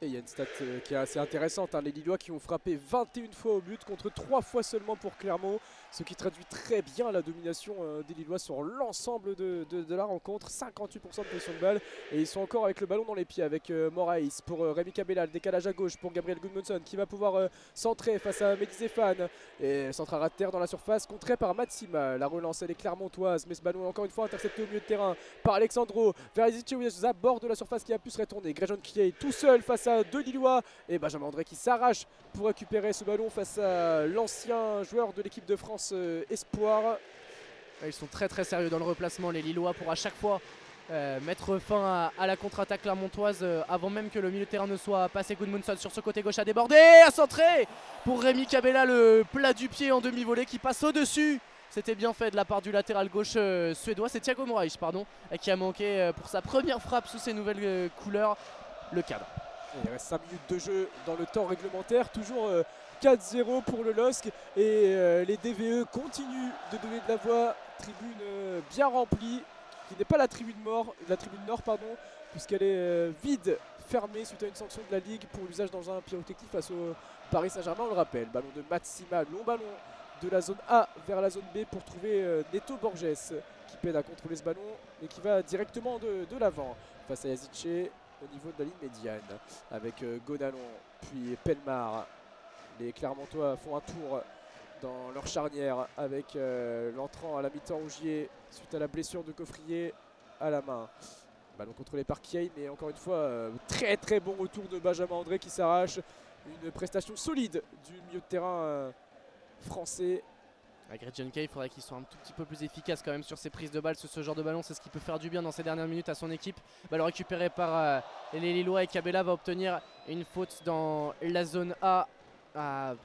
S1: Et il y a une stat qui est assez intéressante, les Lillois qui ont frappé 21 fois au but contre 3 fois seulement pour Clermont, ce qui traduit très bien la domination des Lillois sur l'ensemble de la rencontre. 58% de possession de balle et ils sont encore avec le ballon dans les pieds avec Moraes pour Rémi Cabella, le décalage à gauche pour Gabriel Gudmundsson qui va pouvoir centrer face à Mehdi Zéphane et centre à terre dans la surface, contré par Matsima. La relance elle est clermontoise mais ce ballon est encore une fois intercepté au milieu de terrain par Alexandro vers Yazice à bord de la surface qui a pu se retourner. Greg John Kay tout seul face face à deux Lillois et Benjamin André qui s'arrache pour récupérer ce ballon face à l'ancien joueur de l'équipe de France Espoir.
S3: Ils sont très très sérieux dans le replacement, les Lillois, pour à chaque fois mettre fin à la contre-attaque clermontoise avant même que le milieu de terrain ne soit passé. Gudmundsson sur ce côté gauche a débordé, à centrer pour Rémi Cabella, le plat du pied en demi-volée qui passe au-dessus. C'était bien fait de la part du latéral gauche suédois, c'est Thiago Moraes pardon, qui a manqué pour sa première frappe sous ses nouvelles couleurs, le cadre.
S1: Il reste 5 minutes de jeu dans le temps réglementaire, toujours 4-0 pour le LOSC et les DVE continuent de donner de la voix. Tribune bien remplie, qui n'est pas la tribune nord, puisqu'elle est vide, fermée suite à une sanction de la Ligue pour l'usage dans un pyrotechnique face au Paris Saint-Germain, on le rappelle. Ballon de Matsima, long ballon de la zone A vers la zone B pour trouver Neto Borges qui peine à contrôler ce ballon et qui va directement de l'avant face à Yazice au niveau de la ligne médiane avec Gonalon puis Pelmar. Les Clermontois font un tour dans leur charnière avec l'entrant à la mi-temps Rougier suite à la blessure de Coffrier à la main. Ballon contrôlé par Kiei, mais encore une fois très très bon retour de Benjamin André qui s'arrache. Une prestation solide du milieu de terrain français.
S3: Gretchen Kay, il faudrait qu'il soit un tout petit peu plus efficace quand même sur ses prises de balles. Ce genre de ballon, c'est ce qui peut faire du bien dans ces dernières minutes à son équipe. Ballon récupéré par les Lillois et Cabella va obtenir une faute dans la zone A,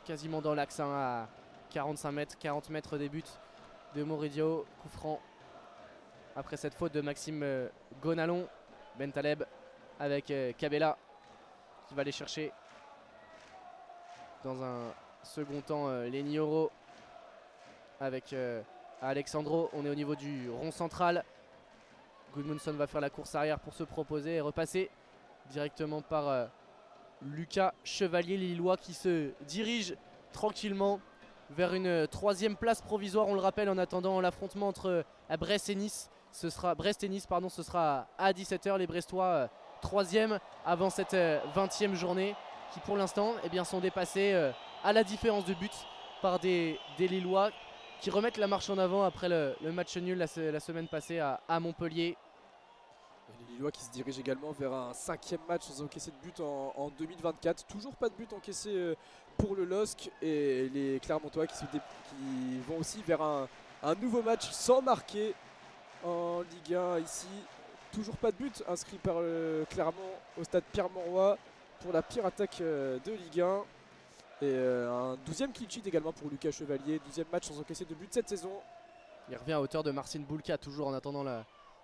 S3: quasiment dans l'axe, à 45 mètres, 40 mètres des buts de Moridio. Coup franc après cette faute de Maxime Gonalon. Bentaleb avec Cabella qui va aller chercher dans un second temps Lenioro avec Alexandro. On est au niveau du rond central. Gudmundsson va faire la course arrière pour se proposer et repasser directement par Lucas Chevalier, les Lillois qui se dirigent tranquillement vers une troisième place provisoire, on le rappelle, en attendant l'affrontement entre Brest et Nice. Ce sera à 17 h. Les Brestois troisième avant cette 20e journée qui pour l'instant sont dépassés à la différence de but par des Lillois qui remettent la marche en avant après le match nul la semaine passée à Montpellier.
S1: Les Lillois qui se dirigent également vers un 5e match sans encaisser de but en 2024. Toujours pas de but encaissé pour le LOSC et les Clermontois qui vont aussi vers un nouveau match sans marquer en Ligue 1 ici. Toujours pas de but inscrit par Clermont au stade Pierre-Mauroy pour la pire attaque de Ligue 1. Et un 12e clean sheet également pour Lucas Chevalier, 12e match sans encaisser de but cette saison.
S3: Il revient à hauteur de Marcin Bulka, toujours en attendant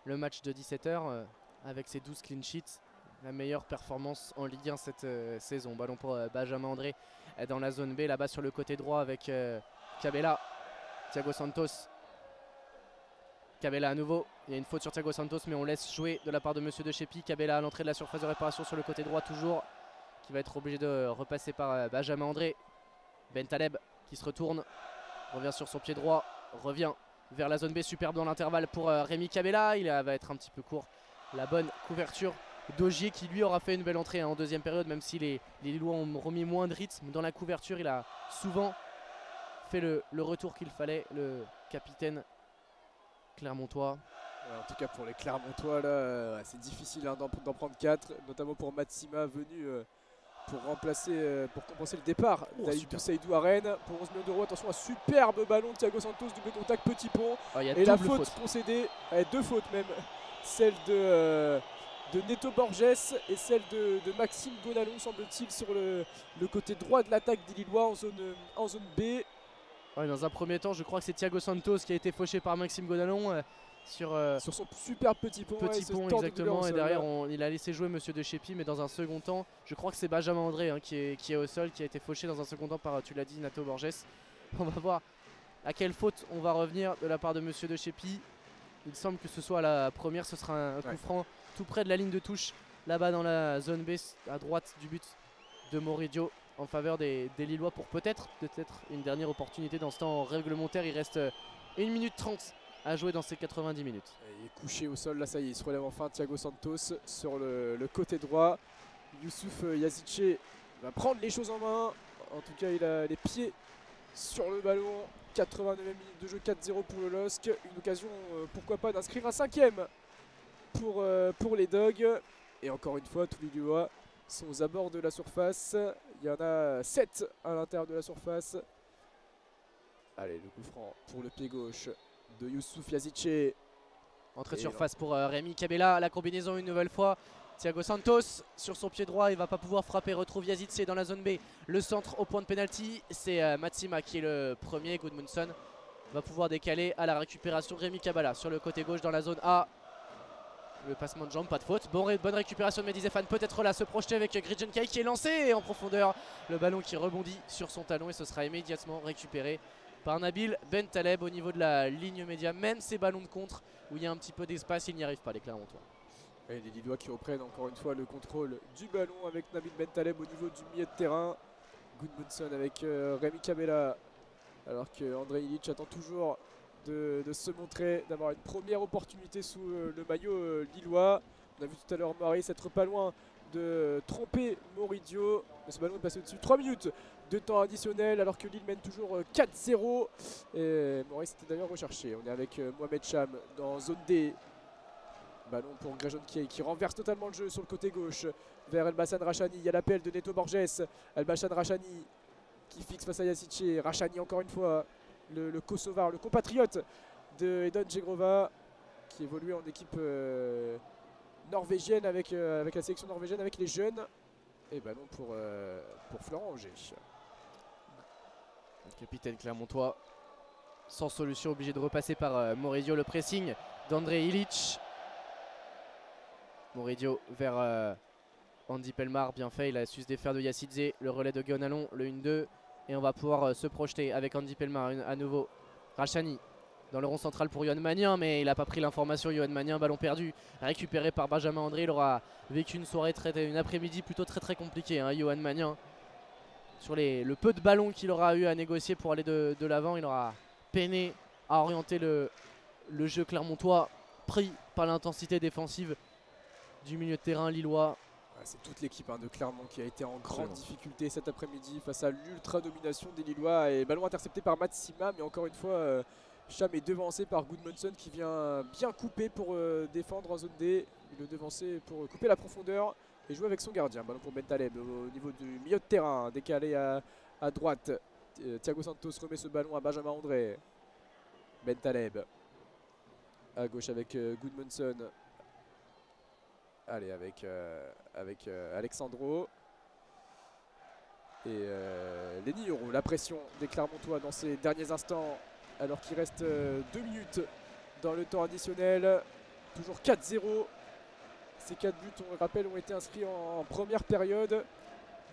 S3: le match de 17 h avec ses 12 clean sheets. La meilleure performance en Ligue 1 cette saison. Ballon pour Benjamin André dans la zone B, là-bas sur le côté droit avec Cabella, Thiago Santos. Cabella à nouveau, il y a une faute sur Thiago Santos mais on laisse jouer de la part de Monsieur De Chepi. Cabella à l'entrée de la surface de réparation sur le côté droit toujours, qui va être obligé de repasser par Benjamin André. Bentaleb qui se retourne, revient sur son pied droit, revient vers la zone B, superbe dans l'intervalle pour Rémi Cabella. Il va être un petit peu court. La bonne couverture d'Ogier qui lui aura fait une belle entrée en deuxième période, même si les Lillois ont remis moins de rythme dans la couverture. Il a souvent fait le retour qu'il fallait, le capitaine clermontois.
S1: En tout cas pour les Clermontois là, c'est difficile d'en prendre 4, notamment pour Matsima venu pour compenser le départ d'Aïdou Saïdou à Rennes pour 11 millions d'euros. Attention, un superbe ballon de Thiago Santos, double contact, petit pont. Et la faute concédée, deux fautes même, celle de Neto Borges et celle de Maxime Gonalon semble-t-il sur le côté droit de l'attaque des Lillois en zone B.
S3: Ouais, dans un premier temps je crois que c'est Thiago Santos qui a été fauché par Maxime Gonalon sur
S1: son superbe petit pont.
S3: Petit pont exactement, et derrière il a laissé jouer Monsieur De Chepi, mais dans un second temps je crois que c'est Benjamin André qui est au sol, qui a été fauché dans un second temps par, tu l'as dit, Neto Borges. On va voir à quelle faute on va revenir de la part de Monsieur De Chepi. Il semble que ce soit la première, ce sera un coup franc tout près de la ligne de touche, là-bas dans la zone B à droite du but de Moridio en faveur des Lillois pour peut-être une dernière opportunité dans ce temps réglementaire. Il reste 1 minute 30 à jouer dans ces 90 minutes.
S1: Il est couché au sol, là ça y est, il se relève enfin. Thiago Santos sur le côté droit. Youssouf Yazice va prendre les choses en main. En tout cas il a les pieds sur le ballon. 89 minutes de jeu, 4-0 pour le LOSC. Une occasion pourquoi pas d'inscrire un 5e pour les Dogs. Et encore une fois tous les Lillois sont aux abords de la surface. Il y en a 7 à l'intérieur de la surface. Allez, le coup franc pour le pied gauche de Youssouf Yazice.
S3: Entrée de surface pour Rémi Cabella, la combinaison une nouvelle fois. Thiago Santos sur son pied droit, il va pas pouvoir frapper, retrouve Yazice dans la zone B. Le centre au point de pénalty, c'est Matsima qui est le premier. Gudmundsson va pouvoir décaler à la récupération. Rémi Cabella sur le côté gauche dans la zone A. Le passement de jambe, pas de faute. Bonne récupération de Mehdi Zéphane, peut-être là se projeter avec Gridjenkai qui est lancé et en profondeur. Le ballon qui rebondit sur son talon et ce sera immédiatement récupéré par Nabil Bentaleb au niveau de la ligne média. Même ces ballons de contre où il y a un petit peu d'espace, il n'y arrive pas, les Clermontois.
S1: Et les Lillois qui reprennent encore une fois le contrôle du ballon avec Nabil Bentaleb au niveau du milieu de terrain. Gudmundsson avec Rémi Cabella, alors que André Ilic attend toujours de se montrer, d'avoir une première opportunité sous le maillot lillois. On a vu tout à l'heure Maurice être pas loin de tromper Moridio, mais ce ballon est passé au-dessus. 3 minutes de temps additionnel alors que Lille mène toujours 4-0. Et Maurice était d'ailleurs recherché. On est avec Mohamed Cham dans zone D. Ballon pour Gridjenkai qui renverse totalement le jeu sur le côté gauche vers Elbassan Rachani. Il y a l'appel de Neto Borges. Elbassan Rachani qui fixe face à Yazice. Rachani encore une fois, le Kosovar, le compatriote de Edon Djegrova qui évoluait en équipe norvégienne avec la sélection norvégienne avec les jeunes. Et ballon pour Florent Auger.
S3: Le capitaine clermontois sans solution, obligé de repasser par Moridio. Le pressing d'André Ilic. Moridio vers Andy Pelmar, bien fait, il a su se défaire de Yasidze, le relais de Guéonalon, le 1-2. Et on va pouvoir se projeter avec Andy Pelmar à nouveau. Rachani dans le rond central pour Yohan Magnin, mais il n'a pas pris l'information. Yohan Magnin, ballon perdu, récupéré par Benjamin André. Il aura vécu une soirée, une après-midi plutôt très compliquée, hein, Yohan Magnin. Sur le peu de ballons qu'il aura eu à négocier pour aller de l'avant, il aura peiné à orienter le jeu clermontois, pris par l'intensité défensive du milieu de terrain lillois.
S1: C'est toute l'équipe de Clermont qui a été en grande difficulté cet après-midi face à l'ultra domination des Lillois. Et ballon intercepté par Matsima, mais encore une fois Cham est devancé par Gudmundsson qui vient bien couper pour défendre en zone D. Il est devancé pour couper la profondeur et jouer avec son gardien. Ballon pour Bentaleb au niveau du milieu de terrain, décalé à droite. Thiago Santos remet ce ballon à Benjamin André. Bentaleb à gauche avec Gudmundsson. Allez, avec Alexandro et Lenny Euro. La pression des Clermontois dans ces derniers instants alors qu'il reste 2 minutes dans le temps additionnel. Toujours 4-0. Ces 4 buts, on le rappelle, ont été inscrits en première période.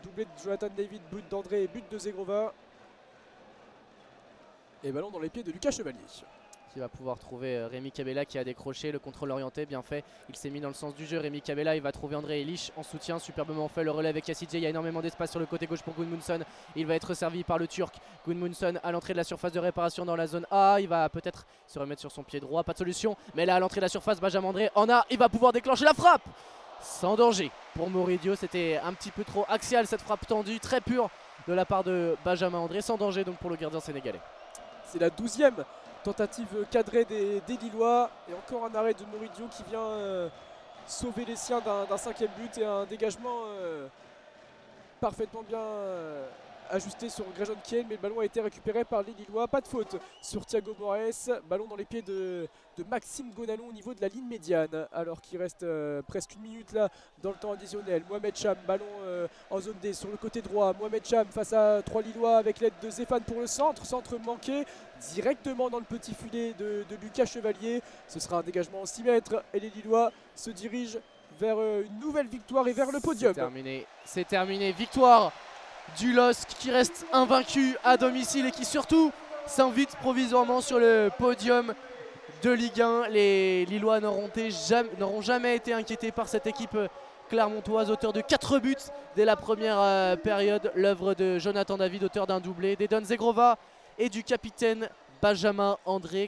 S1: Doublé de Jonathan David, but d'André et but de Zegrova. Et ballon dans les pieds de Lucas Chevalier.
S3: Qui va pouvoir trouver Rémi Cabella qui a décroché le contrôle orienté, bien fait. Il s'est mis dans le sens du jeu. Rémi Cabella, il va trouver André Ilic en soutien, superbement fait. Le relais avec Yasidze, il y a énormément d'espace sur le côté gauche pour Gudmundsson. Il va être servi par le Turc. Gudmundsson à l'entrée de la surface de réparation dans la zone A. Il va peut-être se remettre sur son pied droit, pas de solution. Mais là à l'entrée de la surface, Benjamin André en a. Il va pouvoir déclencher la frappe sans danger pour Moridio. C'était un petit peu trop axial cette frappe tendue, très pure de la part de Benjamin André. Sans danger donc pour le gardien sénégalais.
S1: C'est la 12e tentative cadrée des Lillois et encore un arrêt de Moridio qui vient sauver les siens d'un 5e but et un dégagement parfaitement bien ajusté sur Gridjenkai, mais le ballon a été récupéré par les Lillois. Pas de faute sur Thiago Moraes. Ballon dans les pieds de Maxime Gonalon au niveau de la ligne médiane alors qu'il reste presque 1 minute là dans le temps additionnel. Mohamed Cham, ballon en zone D sur le côté droit. Mohamed Cham face à 3 Lillois avec l'aide de Zéphane pour le centre manqué directement dans le petit filet de Lucas Chevalier. Ce sera un dégagement en 6 mètres et les Lillois se dirigent vers une nouvelle victoire et vers le podium.
S3: C'est terminé, victoire du LOSC qui reste invaincu à domicile et qui surtout s'invite provisoirement sur le podium de Ligue 1. Les Lillois n'auront jamais été inquiétés par cette équipe clermontoise, auteur de 4 buts dès la première période. L'œuvre de Jonathan David, auteur d'un doublé, d'Edon Zegrova et du capitaine Benjamin André.